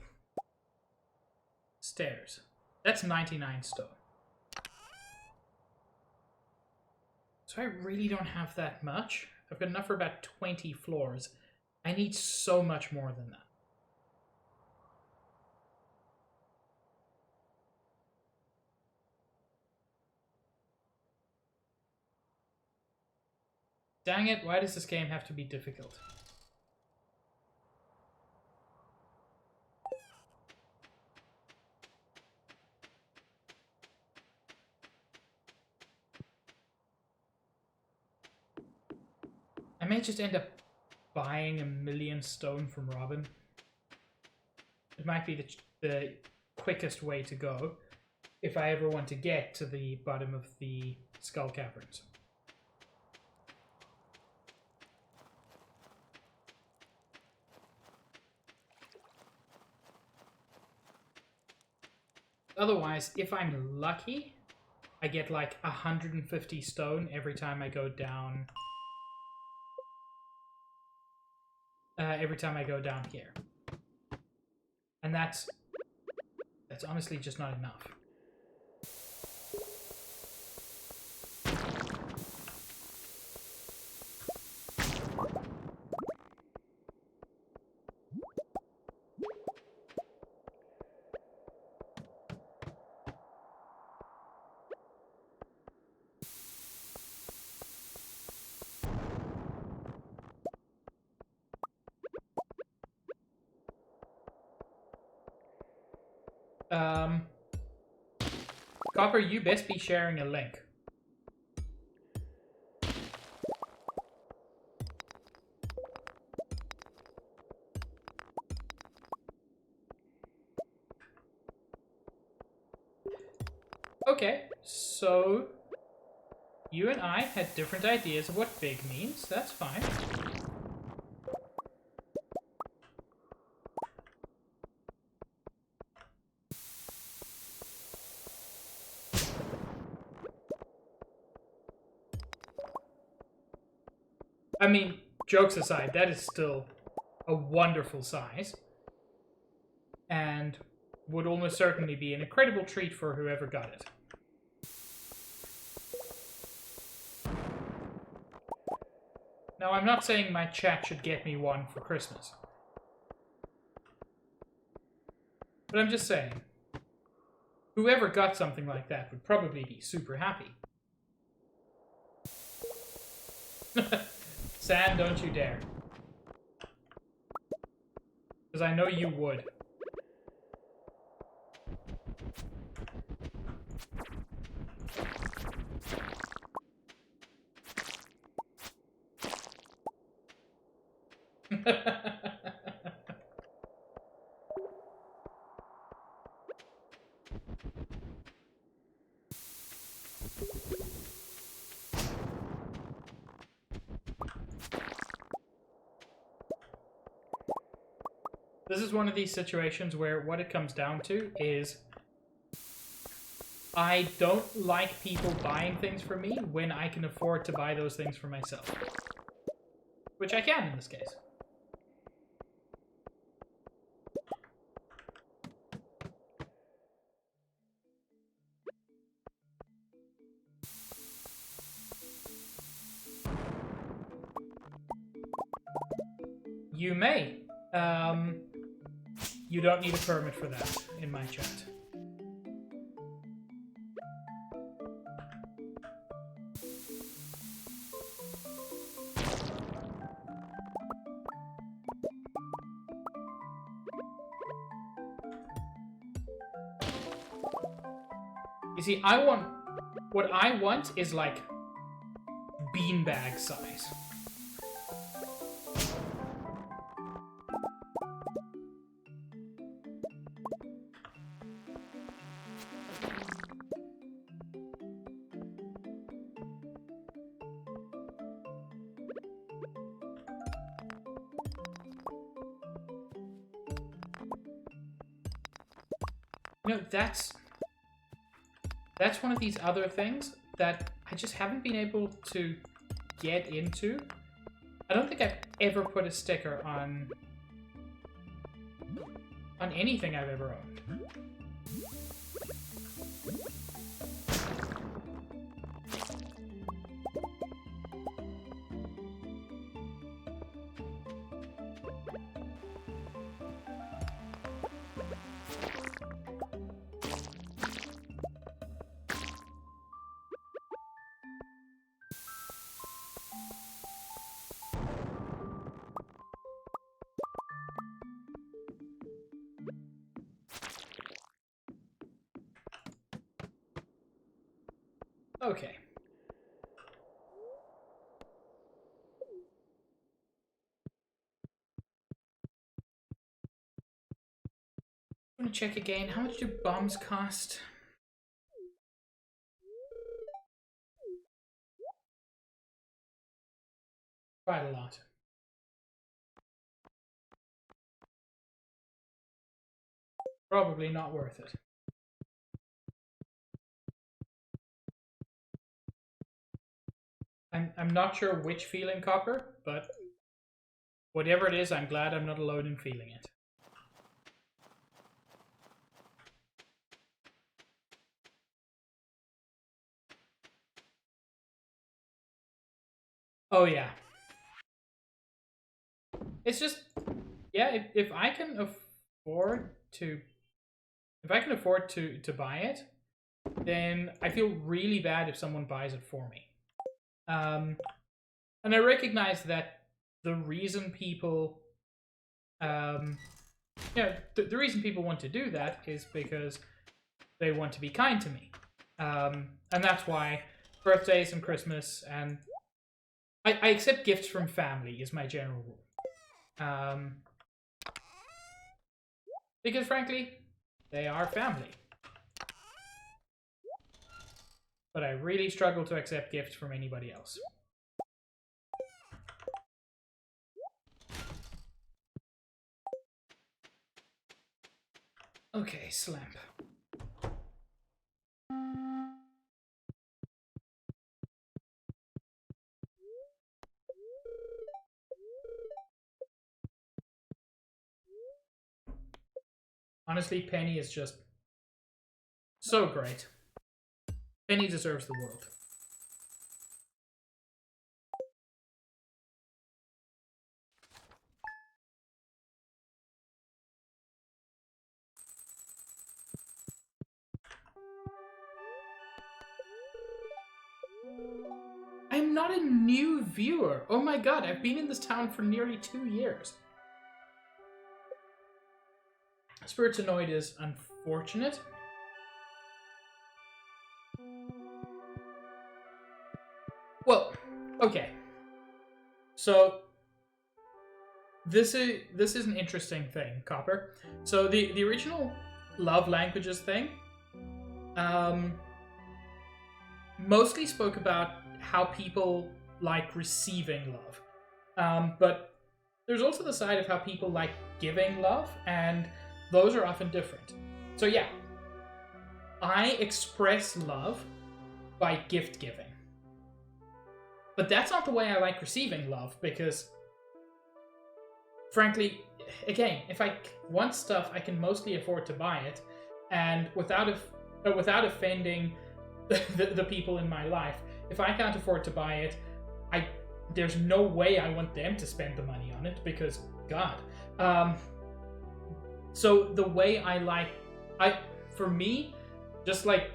Stairs. That's 99 stone. So I really don't have that much. I've got enough for about 20 floors. I need so much more than that. Dang it, why does this game have to be difficult? I may just end up buying 1,000,000 stone from Robin. It might be the quickest way to go if I ever want to get to the bottom of the skull caverns. Otherwise, if I'm lucky, I get like 150 stone every time I go down. Every time I go down here. And that's honestly just not enough. Copper, you best be sharing a link. Okay, so you and I had different ideas of what big means. That's fine. I mean, jokes aside, that is still a wonderful size. And would almost certainly be an incredible treat for whoever got it. Now, I'm not saying my chat should get me one for Christmas. But I'm just saying, whoever got something like that would probably be super happy. Sam, don't you dare. Because I know you would. This is one of these situations where what it comes down to is I don't like people buying things for me when I can afford to buy those things for myself. Which I can in this case. You may. You don't need a permit for that in my chat. You see, what I want is like beanbag size. You know, that's one of these other things that I just haven't been able to get into. I don't think I've ever put a sticker on anything I've ever owned. Okay. check again. How much do bombs cost? Quite a lot. Probably not worth it. I'm not sure which feeling, Copper, but whatever it is, I'm glad I'm not alone in feeling it. Oh yeah. It's just, yeah, if I can afford to buy it, then I feel really bad if someone buys it for me. And I recognize that the reason people, the reason people want to do that is because they want to be kind to me. And that's why birthdays and Christmas and I accept gifts from family is my general rule. Because frankly, they are family. But I really struggle to accept gifts from anybody else. Okay, Slamp. Honestly, Penny is just so great. Penny deserves the world. I'm not a new viewer. Oh my god, I've been in this town for nearly 2 years. Spirits Annoyed is unfortunate. Well, okay. So this is an interesting thing, Copper. So the original love languages thing mostly spoke about how people like receiving love. But there's also the side of how people like giving love, and those are often different. So yeah, I express love by gift giving. But that's not the way I like receiving love, because frankly, again, if I want stuff, I can mostly afford to buy it, and without offending the people in my life, if I can't afford to buy it, there's no way I want them to spend the money on it, because God. So the way for me, just like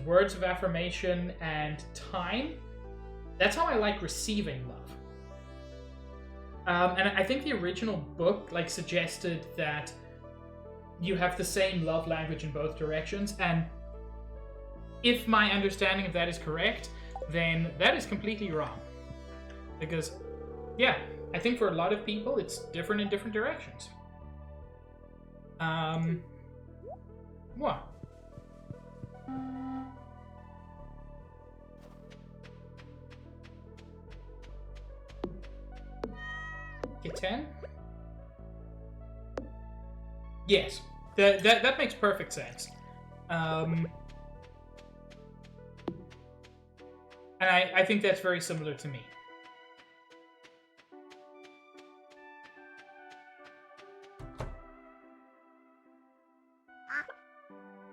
words of affirmation and time, that's how I like receiving love. And I think the original book suggested that you have the same love language in both directions, and if my understanding of that is correct, then that is completely wrong. Because, yeah, I think for a lot of people, it's different in different directions. What? Get 10? Yes, that makes perfect sense. And I think that's very similar to me.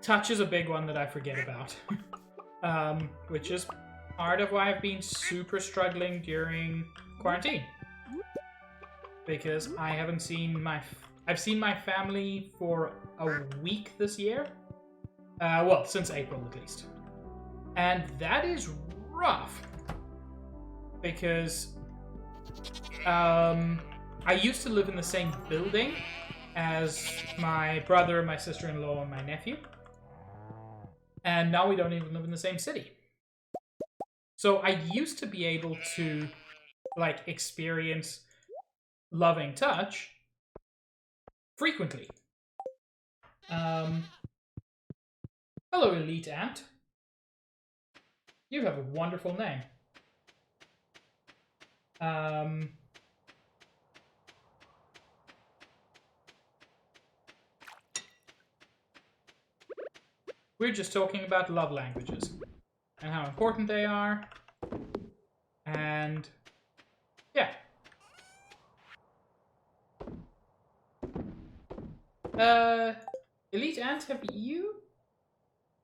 Touch is a big one that I forget about. Which is part of why I've been super struggling during quarantine. Because I haven't seen I've seen my family for a week this year. Well, since April at least. And that is rough. Because I used to live in the same building as my brother, my sister-in-law, and my nephew. And now we don't even live in the same city. So I used to be able to experience loving touch frequently. Hello, Elite Ant. You have a wonderful name. We're just talking about love languages and how important they are. And yeah. Elite Ant, have you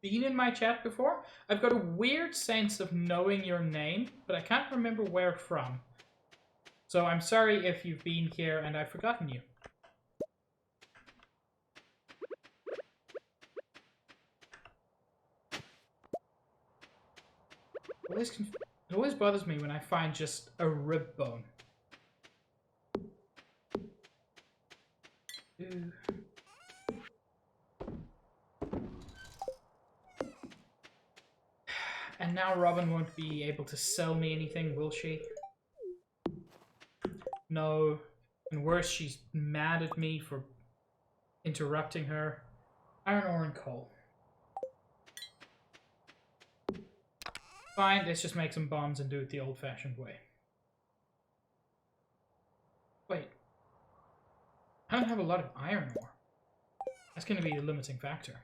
been in my chat before? I've got a weird sense of knowing your name, but I can't remember where from. So I'm sorry if you've been here and I've forgotten you. It always bothers me when I find just a rib bone. Ooh. And now Robin won't be able to sell me anything, will she? No. And worse, she's mad at me for interrupting her. Iron ore and coal. Fine, let's just make some bombs and do it the old-fashioned way. Wait. I don't have a lot of iron ore. That's going to be the limiting factor.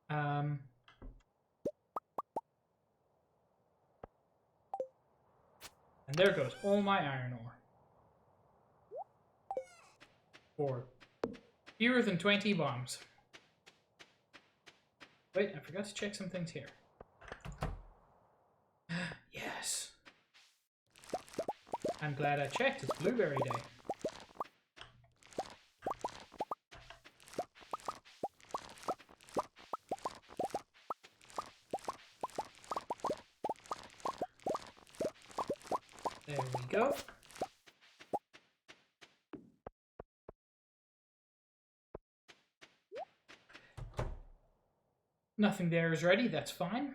And there goes all my iron ore. For fewer than 20 bombs. Wait, I forgot to check some things here. Yes. I'm glad I checked. It's Blueberry Day. There we go. Nothing there is ready, that's fine.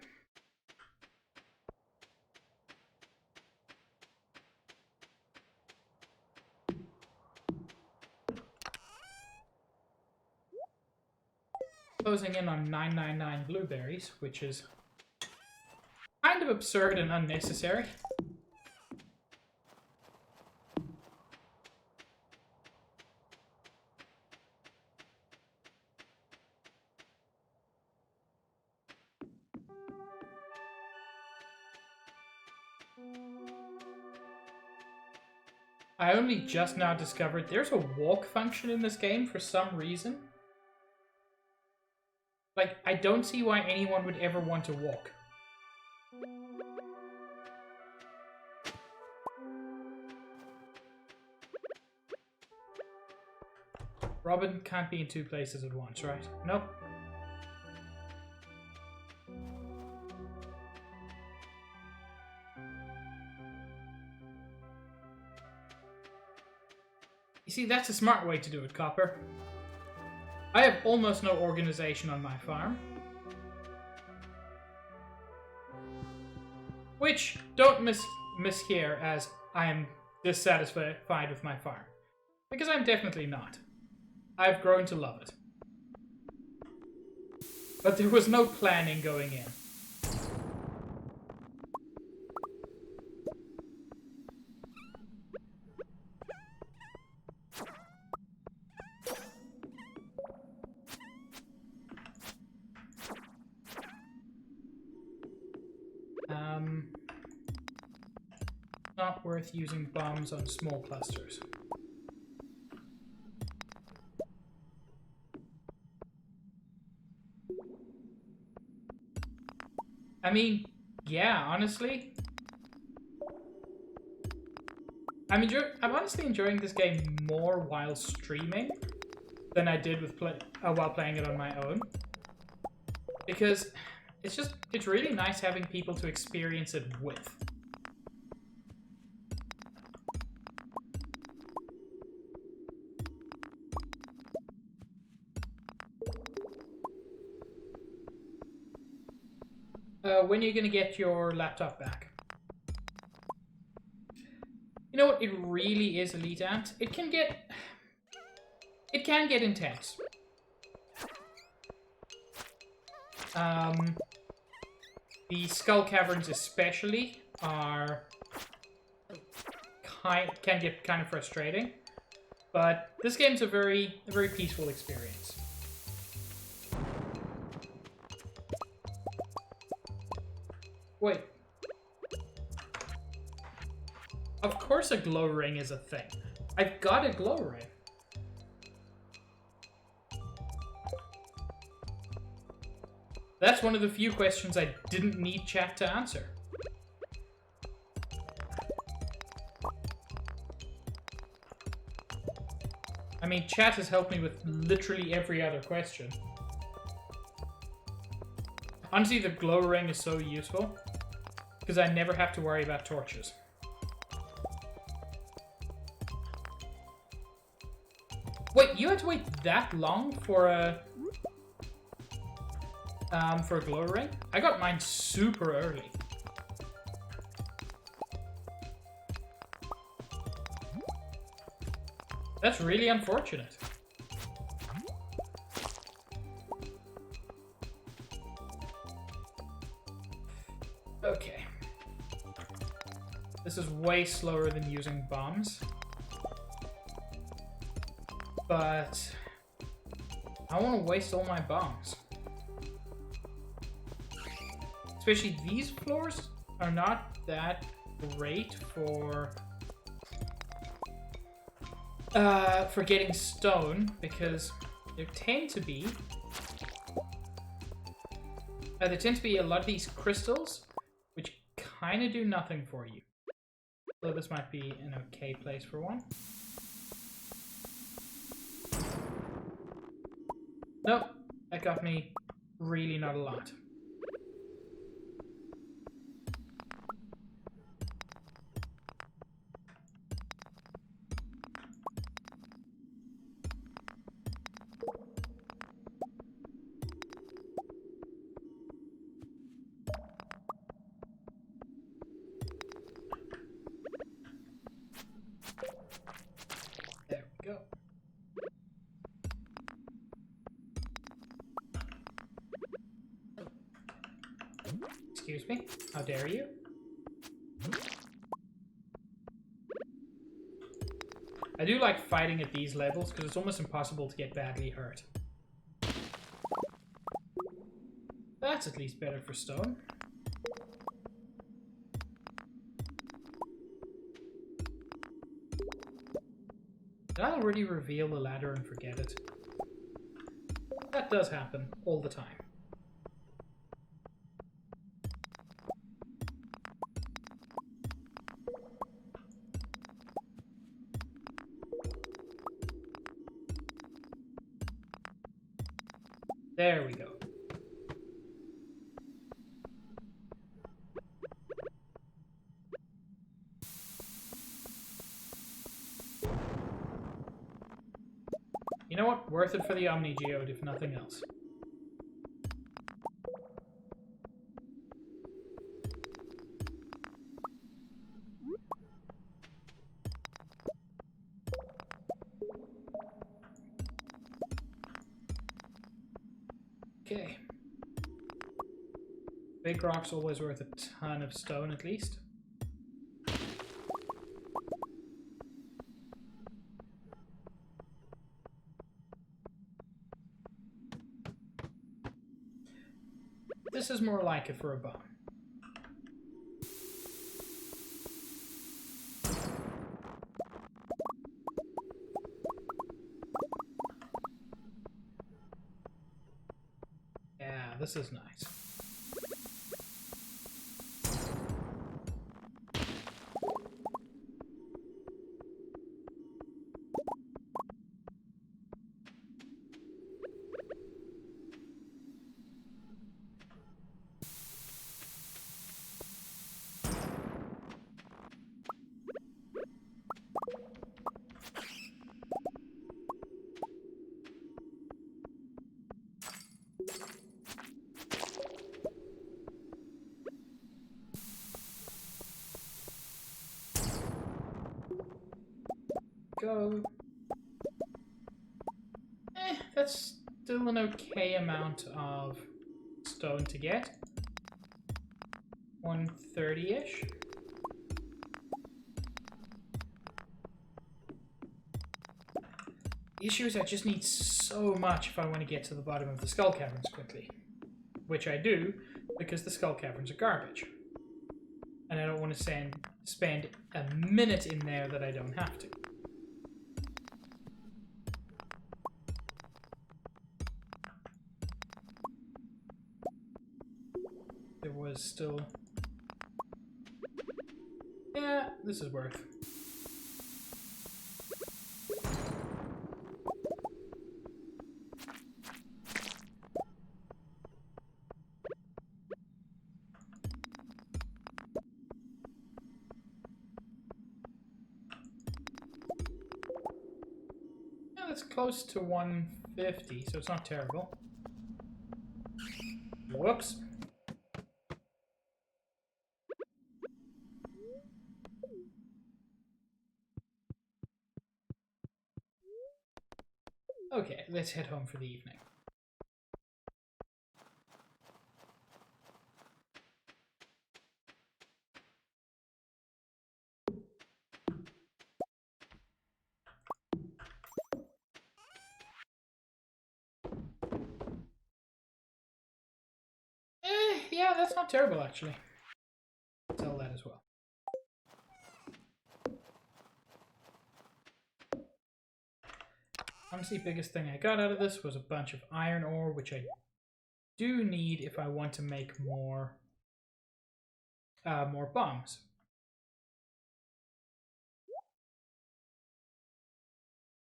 Closing in on 999 blueberries, which is kind of absurd and unnecessary. I only just now discovered there's a walk function in this game for some reason. Like, I don't see why anyone would ever want to walk. Robin can't be in two places at once, right? Nope. You see, that's a smart way to do it, Copper. I have almost no organization on my farm. Which, don't mishear as I am dissatisfied with my farm. Because I'm definitely not. I've grown to love it. But there was no planning going in. Not worth using bombs on small clusters. I mean, yeah, honestly. I'm honestly enjoying this game more while streaming than I did with while playing it on my own. Because it's really nice having people to experience it with. When are you gonna get your laptop back? You know what? It really is Elite Ant. It can can get intense. The skull caverns especially are can get kind of frustrating, but this game's a very peaceful experience. Wait. Of course a glow ring is a thing. I've got a glow ring. That's one of the few questions I didn't need chat to answer. I mean, chat has helped me with literally every other question. Honestly, the glow ring is so useful because I never have to worry about torches. Wait, you had to wait that long for a glow ring? I got mine super early. That's really unfortunate. Okay. This is way slower than using bombs. But I want to waste all my bombs. Especially these floors are not that great for getting stone because there tend to be a lot of these crystals which kind of do nothing for you. So this might be an okay place for one. Nope, that got me really not a lot. There we go. Excuse me? How dare you? I do like fighting at these levels because it's almost impossible to get badly hurt. That's at least better for stone. Did I already reveal the ladder and forget it? That does happen all the time. There we go. You know what? Worth it for the Omni Geode, if nothing else. Okay. Big rock's always worth a ton of stone, at least. This is more like it for a bomb. Yeah, this is nice. Go. still an okay amount of stone to get. 130-ish. The issue is I just need so much if I want to get to the bottom of the skull caverns quickly. Which I do, because the skull caverns are garbage. And I don't want to spend a minute in there that I don't have to. There was still... Yeah, this is worth. Yeah, that's close to 150, so it's not terrible. Whoops. Okay, let's head home for the evening. Yeah, that's not terrible, actually. Sell that as well. Honestly, biggest thing I got out of this was a bunch of iron ore, which I do need if I want to make more bombs.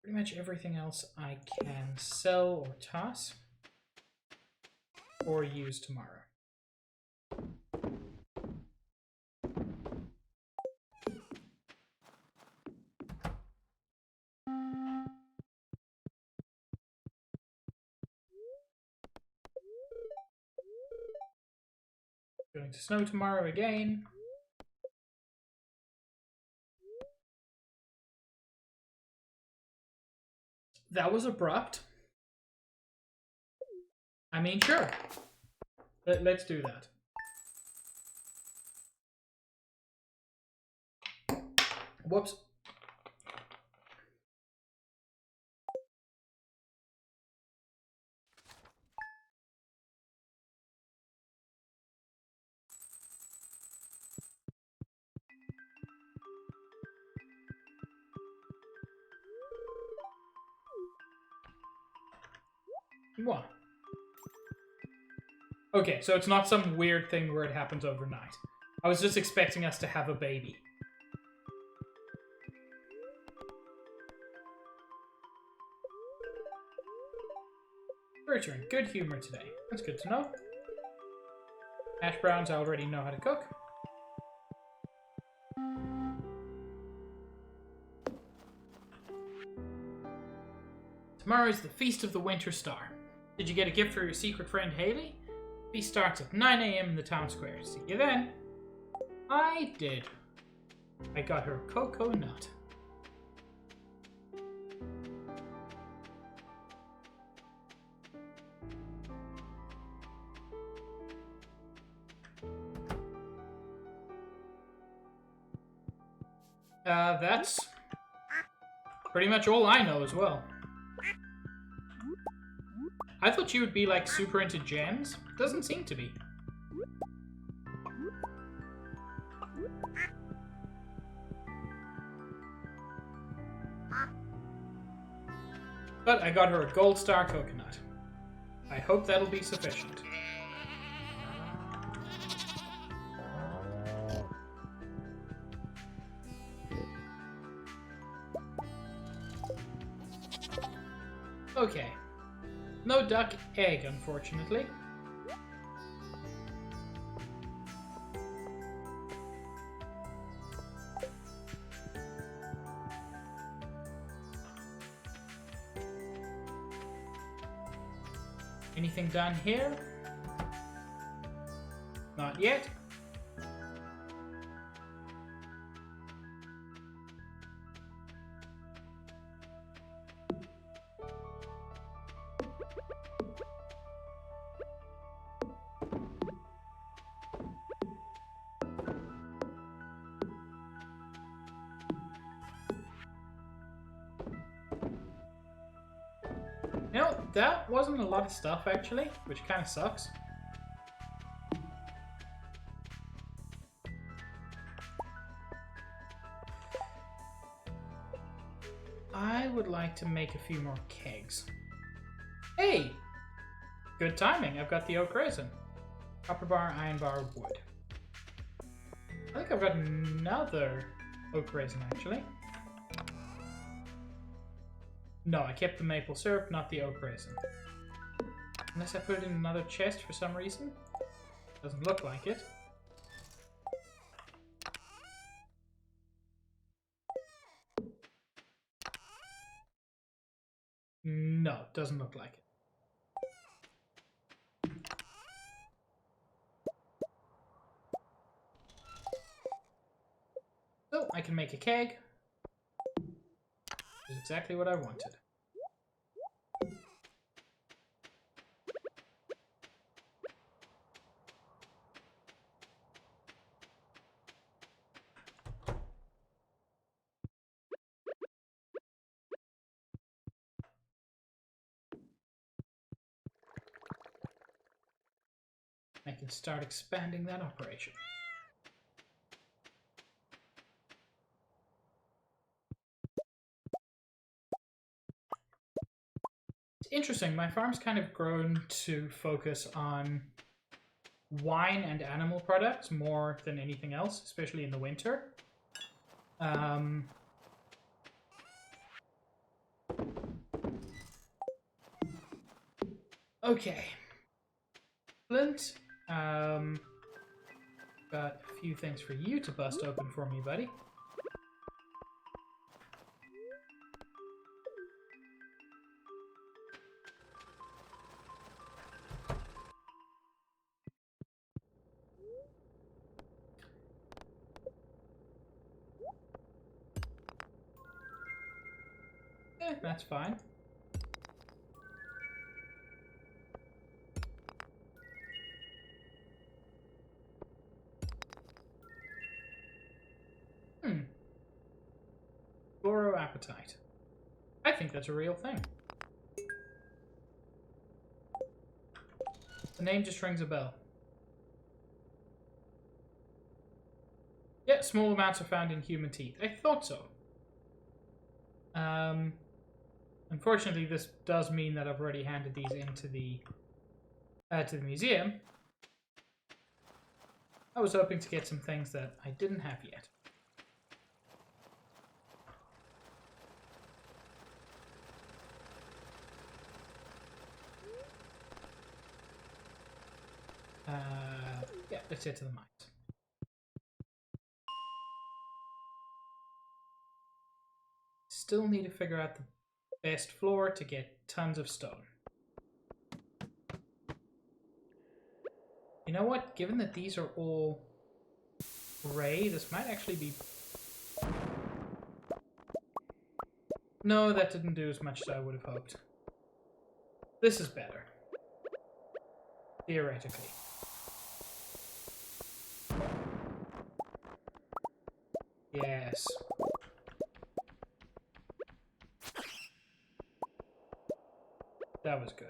Pretty much everything else I can sell or toss or use tomorrow. Going to snow tomorrow again. That was abrupt. I mean, sure. Let's do that. Whoops. What? Okay, so it's not some weird thing where it happens overnight. I was just expecting us to have a baby. Birds are in good humor today. That's good to know. Hash browns I already know how to cook. Tomorrow is the Feast of the Winter Star. Did you get a gift for your secret friend Haley? Feast starts at 9 AM in the town square. See you then. I did. I got her a cocoa nut. That's pretty much all I know as well. I thought you would be like super into gems. Doesn't seem to be. But I got her a gold star coconut. I hope that'll be sufficient. Okay. No duck egg, unfortunately. Anything done here? Not yet. that wasn't a lot of stuff actually, which kind of sucks. I would like to make a few more kegs. Hey! Good timing, I've got the oak resin. Copper bar, iron bar, wood. I think I've got another oak resin actually. No, I kept the maple syrup, not the oak resin. Unless I put it in another chest for some reason. Doesn't look like it. No, doesn't look like it. So, I can make a keg. Which is exactly what I wanted. I can start expanding that operation. It's interesting, my farm's kind of grown to focus on wine and animal products more than anything else, especially in the winter. Okay. Flint, got a few things for you to bust open for me, buddy. That's fine. Appetite. I think that's a real thing. The name just rings a bell. Yeah, small amounts are found in human teeth. I thought so. Unfortunately, this does mean that I've already handed these into the to the museum. I was hoping to get some things that I didn't have yet. Yeah, let's head to the mines. Still need to figure out the best floor to get tons of stone. You know what? Given that these are all gray, this might actually be... No, that didn't do as much as I would have hoped. This is better. Theoretically. Yes. That was good.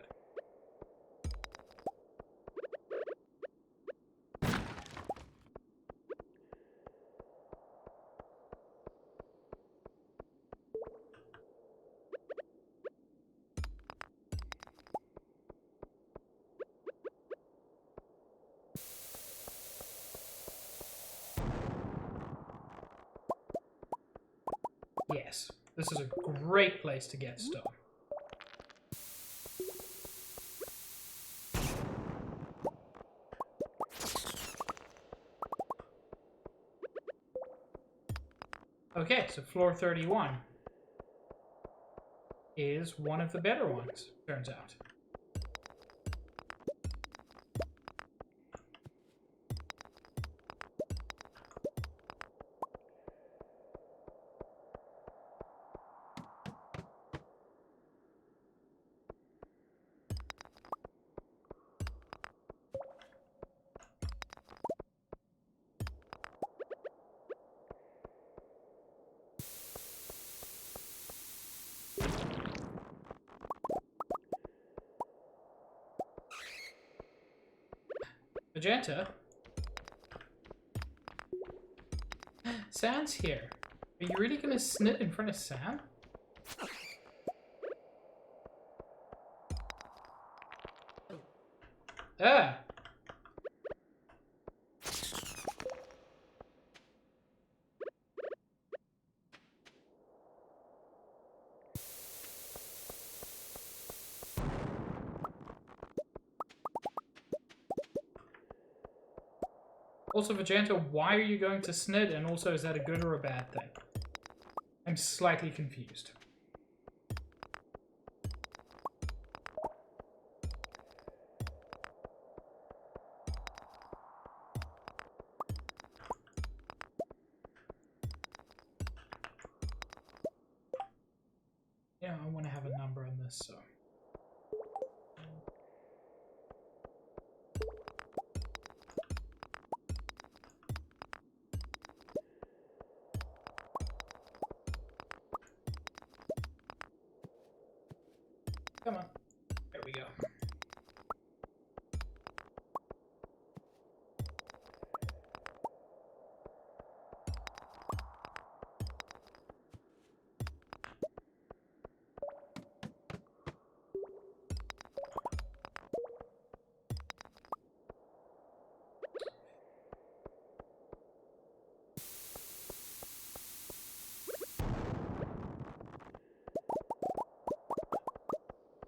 Yes, this is a great place to get stone. Okay, so floor 31 is one of the better ones, turns out. Magenta? Sam's here. Are you really gonna snit in front of Sam? Ah! Also, Magenta, why are you going to snit? And also, is that a good or a bad thing? I'm slightly confused. Yeah, I want to have a number on this, so... Come on. There we go.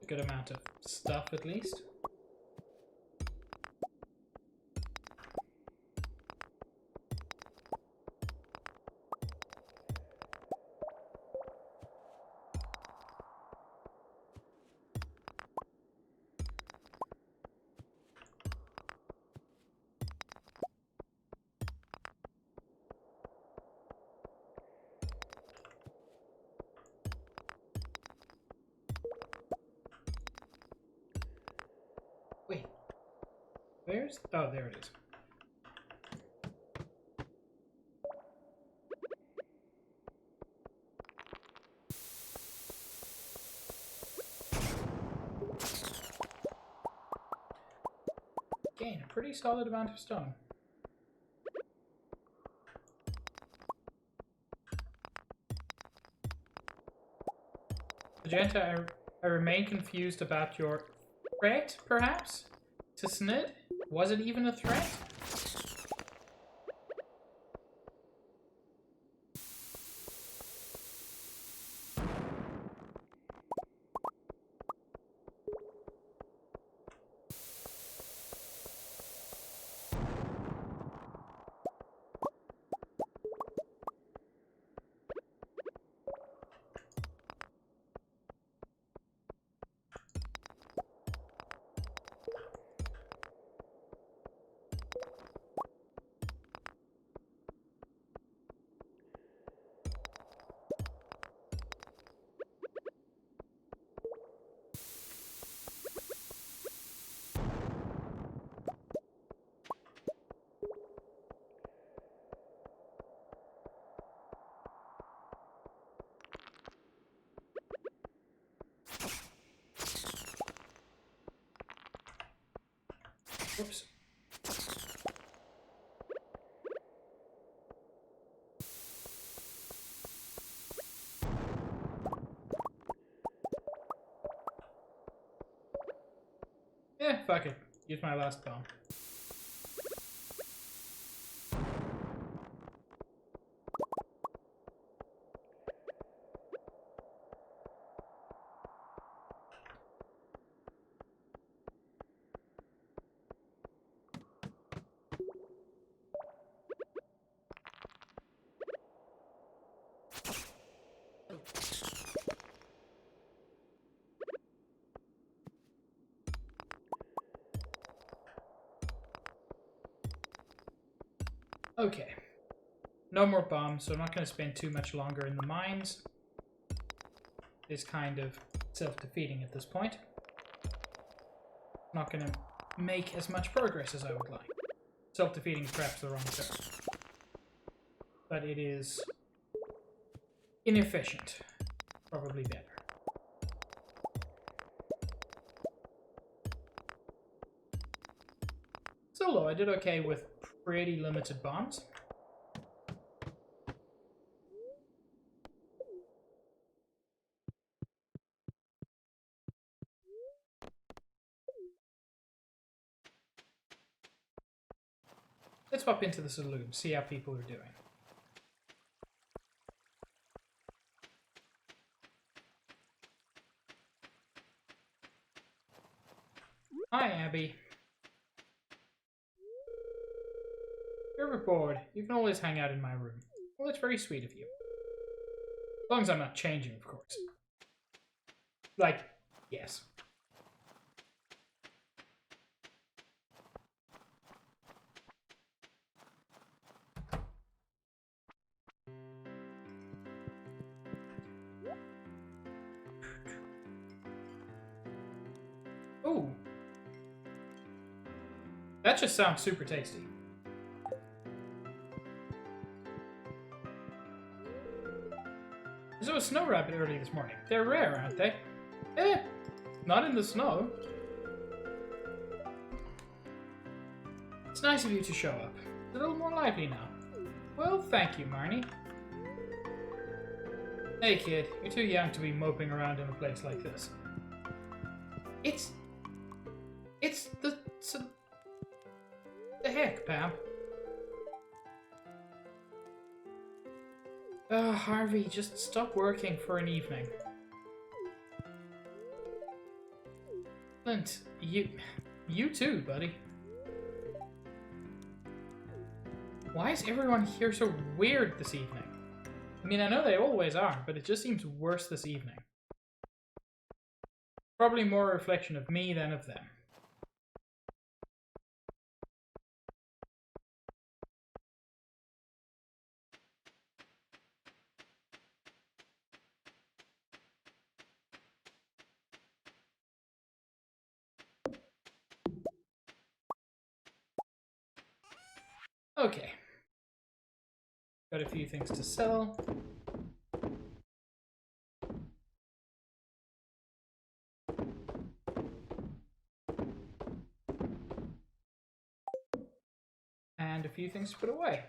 A good amount of stuff, at least. Wait. Where's... Oh, there it is. Gain a pretty solid amount of stone. Magenta, I remain confused about your threat, perhaps? To snit? Was it even a threat? Whoops. Yeah, fuck it. Use my last bomb. Okay. No more bombs, so I'm not going to spend too much longer in the mines. It's kind of self-defeating at this point. Not going to make as much progress as I would like. Self-defeating is perhaps the wrong term. But it is inefficient. Probably better. Still though, I did okay with pretty limited bombs. Let's pop into the saloon, see how people are doing. Hi, Abby. You're bored. You can always hang out in my room. Well, that's very sweet of you. As long as I'm not changing, of course. Like, yes. Ooh. That just sounds super tasty. There was a snow rabbit early this morning. They're rare, aren't they? Not in the snow. It's nice of you to show up. It's a little more lively now. Well, thank you, Marnie. Hey, kid. You're too young to be moping around in a place like this. It's the heck, Pam. Harvey, just stop working for an evening. Clint, you too, buddy. Why is everyone here so weird this evening? I mean, I know they always are, but it just seems worse this evening. Probably more a reflection of me than of them. Okay. Got a few things to sell. And a few things to put away.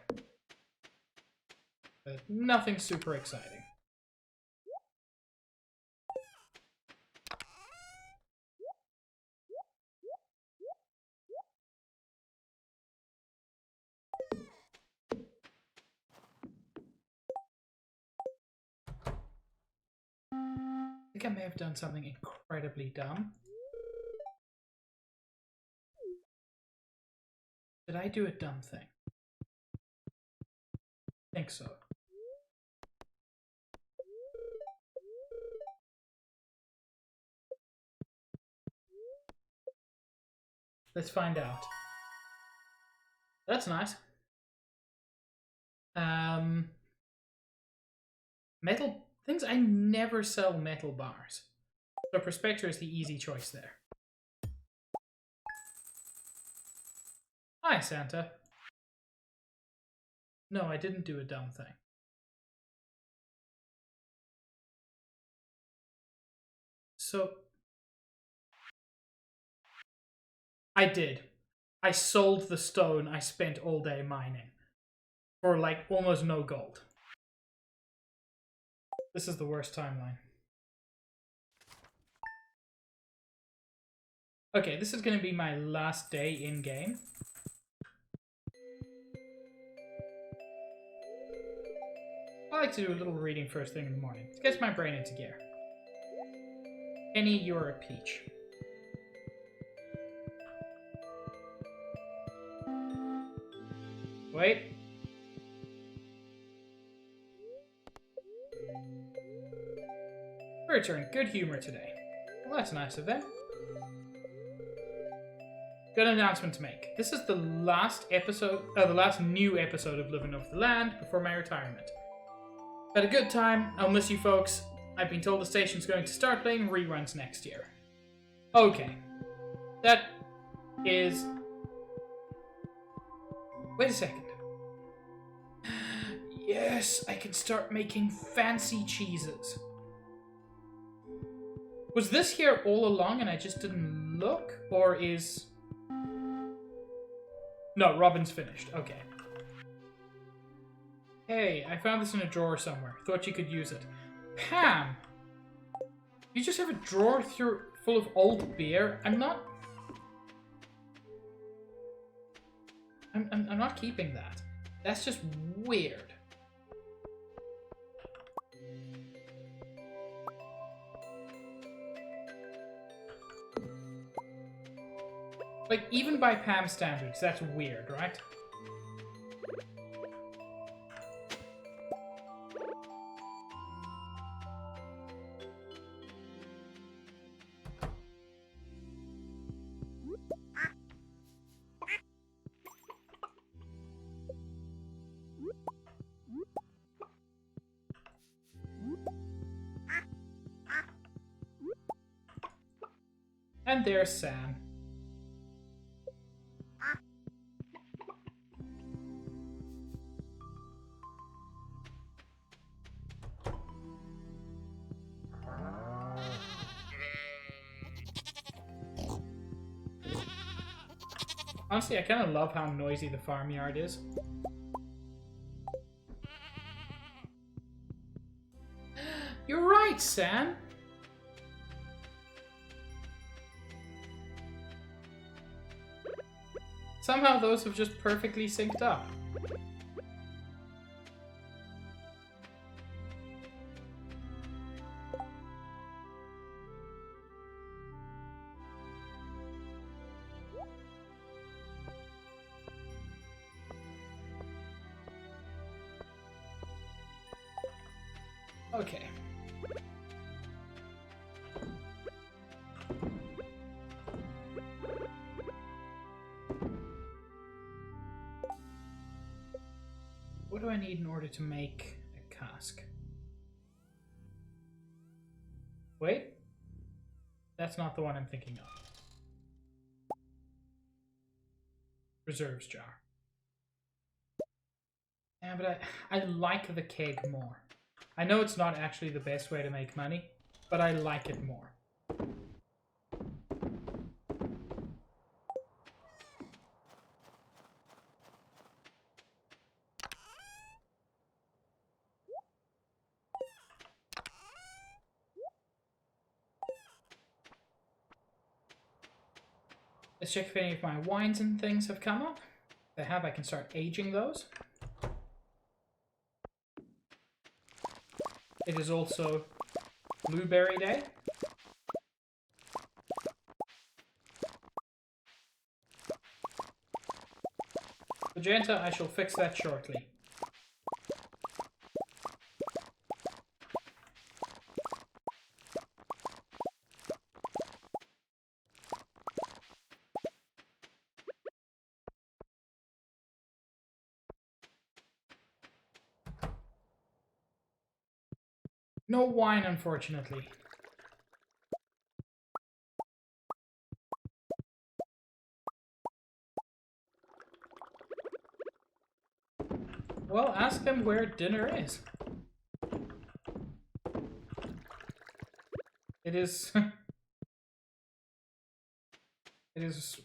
But nothing super exciting. I think I may have done something incredibly dumb. Did I do a dumb thing? I think so. Let's find out. That's nice. Metal things. I never sell metal bars. So Prospector is the easy choice there. Hi, Santa. No, I didn't do a dumb thing. So I did. I sold the stone I spent all day mining for like almost no gold. This is the worst timeline. Okay, this is going to be my last day in game. I like to do a little reading first thing in the morning. It gets my brain into gear. Penny, you're a peach. Wait. Birds are in good humor today. Well, that's nice of them. Got an announcement to make. This is the last episode, the last new episode of Living Off the Land before my retirement. Had a good time. I'll miss you folks. I've been told the station's going to start playing reruns next year. Okay. That is... Wait a second. Yes, I can start making fancy cheeses. Was this here all along and I just didn't look? Or is... No, Robin's finished. Okay. Hey, I found this in a drawer somewhere. Thought you could use it. Pam! You just have a drawer full of old beer? I'm not keeping that. That's just weird. Like, even by Pam standards, that's weird, right? And there's Sam. Honestly, I kind of love how noisy the farmyard is. You're right, Sam. Somehow those have just perfectly synced up. Okay. What do I need in order to make a cask? Wait. That's not the one I'm thinking of. Reserves jar. Yeah, but I like the keg more. I know it's not actually the best way to make money, but I like it more. Let's check if any of my wines and things have come up. If they have, I can start aging those. It is also Blueberry Day. Magenta, I shall fix that shortly. No wine, unfortunately. Well, ask them where dinner is. It is... it is,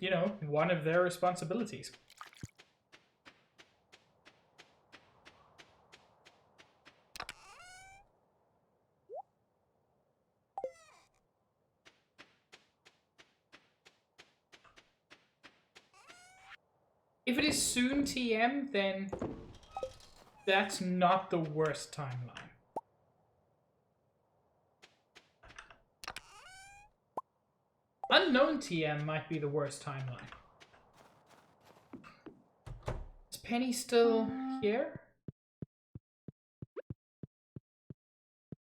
you know, one of their responsibilities. If it is soon TM, then that's not the worst timeline. Unknown TM might be the worst timeline. Is Penny still here?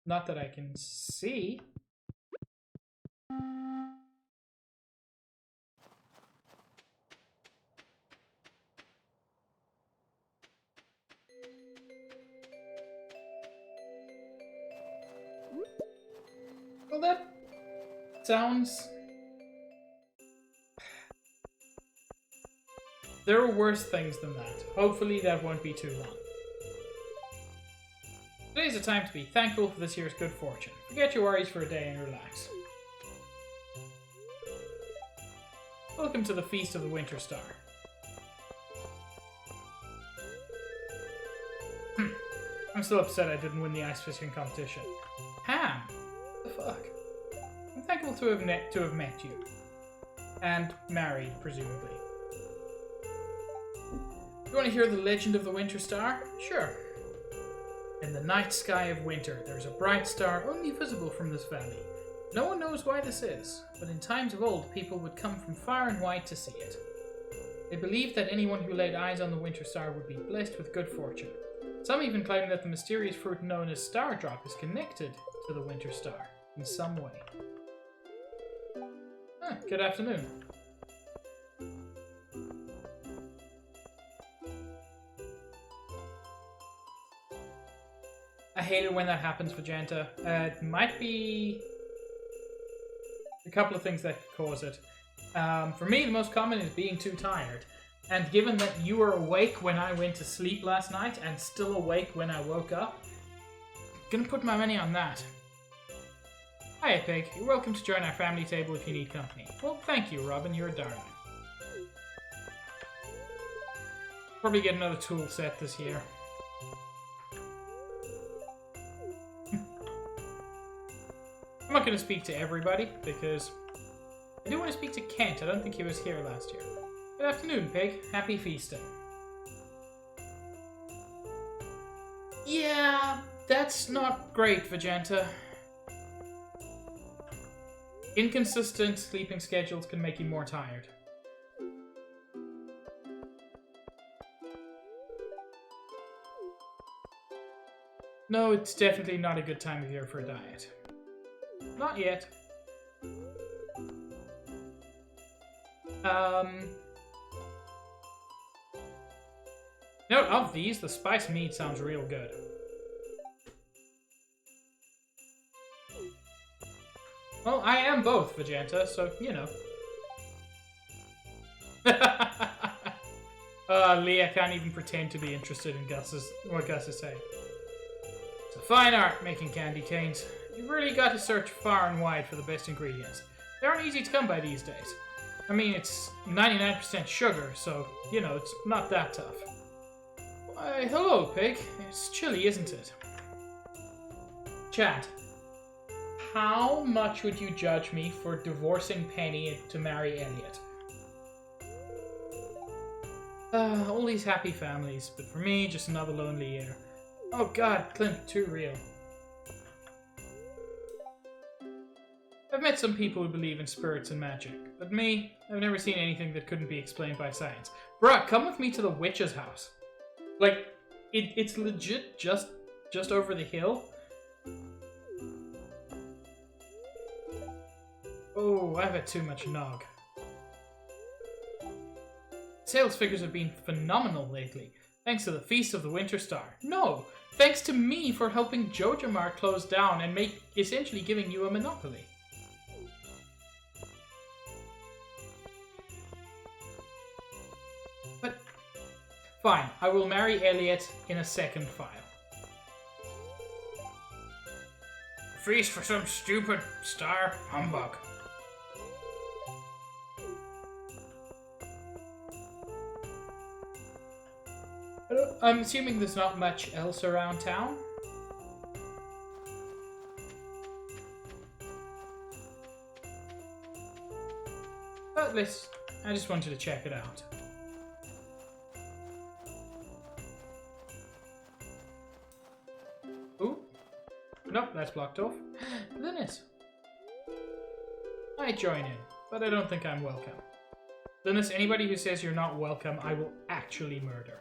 Not that I can see. Well, that sounds... There are worse things than that. Hopefully that won't be too long. Today's a time to be thankful for this year's good fortune. Forget your worries for a day and relax. Welcome to the Feast of the Winter Star. I'm still upset I didn't win the ice fishing competition. Ham! What the fuck? I'm thankful to have met you. And married, presumably. You want to hear the legend of the Winter Star? Sure. In the night sky of winter, there is a bright star only visible from this valley. No one knows why this is, but in times of old, people would come from far and wide to see it. They believed that anyone who laid eyes on the Winter Star would be blessed with good fortune. Some even claim that the mysterious fruit known as Stardrop is connected to the Winter Star in some way. Good afternoon. I hate it when that happens, Vegeta. It might be a couple of things that could cause it. For me, the most common is being too tired. And given that you were awake when I went to sleep last night and still awake when I woke up, I'm gonna put my money on that. Hiya, Pig. You're welcome to join our family table if you need company. Well, thank you, Robin. You're a darling. Probably get another tool set this year. I'm not going to speak to everybody, because I do want to speak to Kent. I don't think he was here last year. Good afternoon, Pig. Happy feasting. Yeah, that's not great, Vegeta. Inconsistent sleeping schedules can make you more tired. No, it's definitely not a good time of year for a diet. Not yet. Note of these, the spiced meat sounds real good. Well, I am both, Vegeta, so, you know. Leah can't even pretend to be interested in what Gus is saying. It's a fine art, making candy canes. You've really got to search far and wide for the best ingredients. They aren't easy to come by these days. I mean, it's 99% sugar, so, you know, it's not that tough. Why, hello, Pig. It's chilly, isn't it? Chat. How much would you judge me for divorcing Penny to marry Elliot? All these happy families, but for me, just another lonely year. Oh god, Clint, too real. I've met some people who believe in spirits and magic, but me, I've never seen anything that couldn't be explained by science. Bruh, come with me to the witch's house. Like, it's legit just over the hill. Oh, I've had too much nog. Sales figures have been phenomenal lately, thanks to the Feast of the Winter Star. No, thanks to me for helping JojaMart close down and essentially giving you a monopoly. But, fine, I will marry Elliot in a second file. Feast for some stupid star humbug. I'm assuming there's not much else around town. But I just wanted to check it out. Ooh. Nope, that's blocked off. Linus. I join in, but I don't think I'm welcome. Linus, anybody who says you're not welcome, I will actually murder.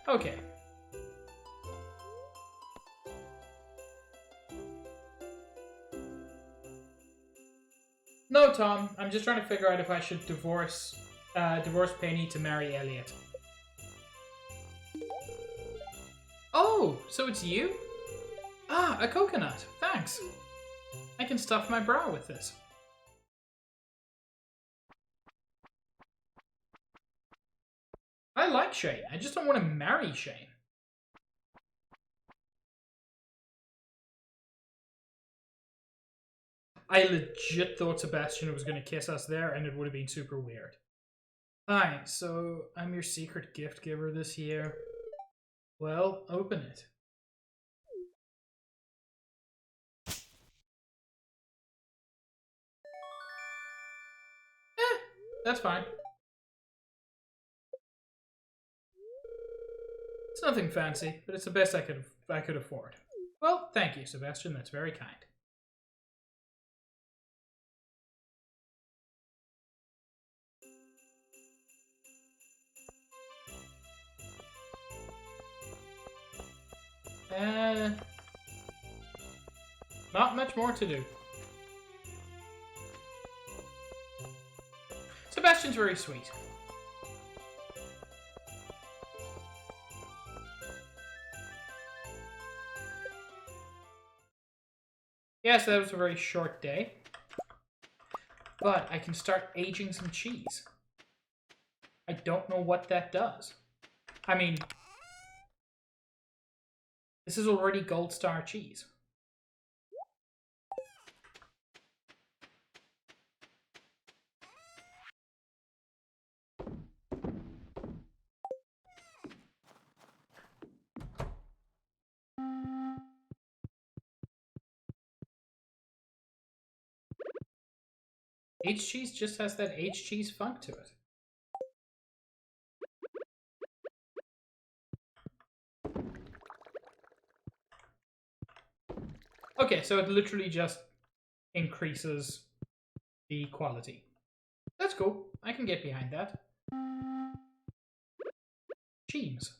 Okay. No, Tom. I'm just trying to figure out if I should divorce Penny to marry Elliot. Oh, so it's you? Ah, a coconut. Thanks. I can stuff my brow with this. I like Shane. I just don't want to marry Shane. I legit thought Sebastian was going to kiss us there, and it would have been super weird. Hi, so I'm your secret gift giver this year. Well, open it. That's fine. It's nothing fancy, but it's the best I could afford. Well, thank you, Sebastian. That's very kind. Uh, Not much more to do. Sebastian's very sweet. Yes, that was a very short day. But I can start aging some cheese. I don't know what that does. I mean, this is already gold star cheese. Aged cheese just has that aged cheese funk to it. Okay, so it literally just increases the quality. That's cool. I can get behind that. Cheese.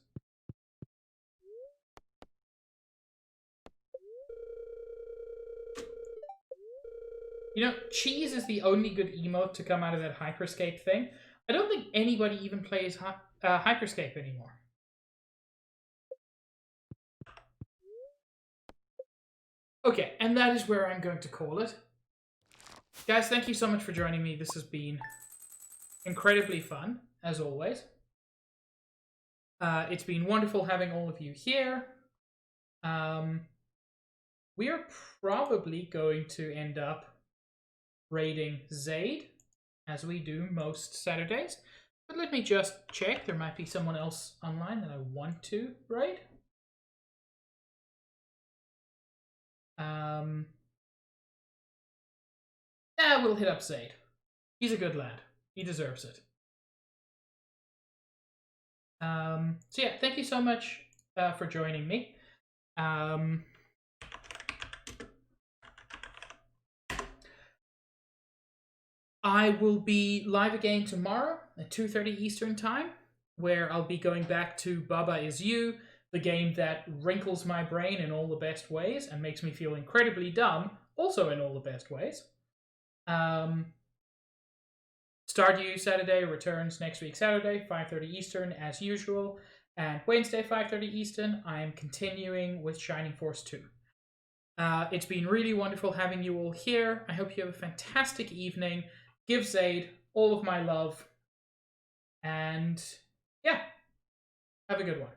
You know, cheese is the only good emote to come out of that Hyperscape thing. I don't think anybody even plays Hyperscape anymore. Okay, and that is where I'm going to call it. Guys, thank you so much for joining me. This has been incredibly fun, as always. It's been wonderful having all of you here. We are probably going to end up raiding Zaid, as we do most Saturdays. But let me just check. There might be someone else online that I want to raid. We'll hit up Zaid. He's a good lad. He deserves it. So yeah, thank you so much for joining me. I will be live again tomorrow at 2:30 Eastern Time, where I'll be going back to Baba Is You, the game that wrinkles my brain in all the best ways and makes me feel incredibly dumb, also in all the best ways. Stardew Saturday returns next week Saturday, 5:30 Eastern, as usual. And Wednesday, 5:30 Eastern, I am continuing with Shining Force 2. It's been really wonderful having you all here. I hope you have a fantastic evening. Give Zaid all of my love. And yeah, have a good one.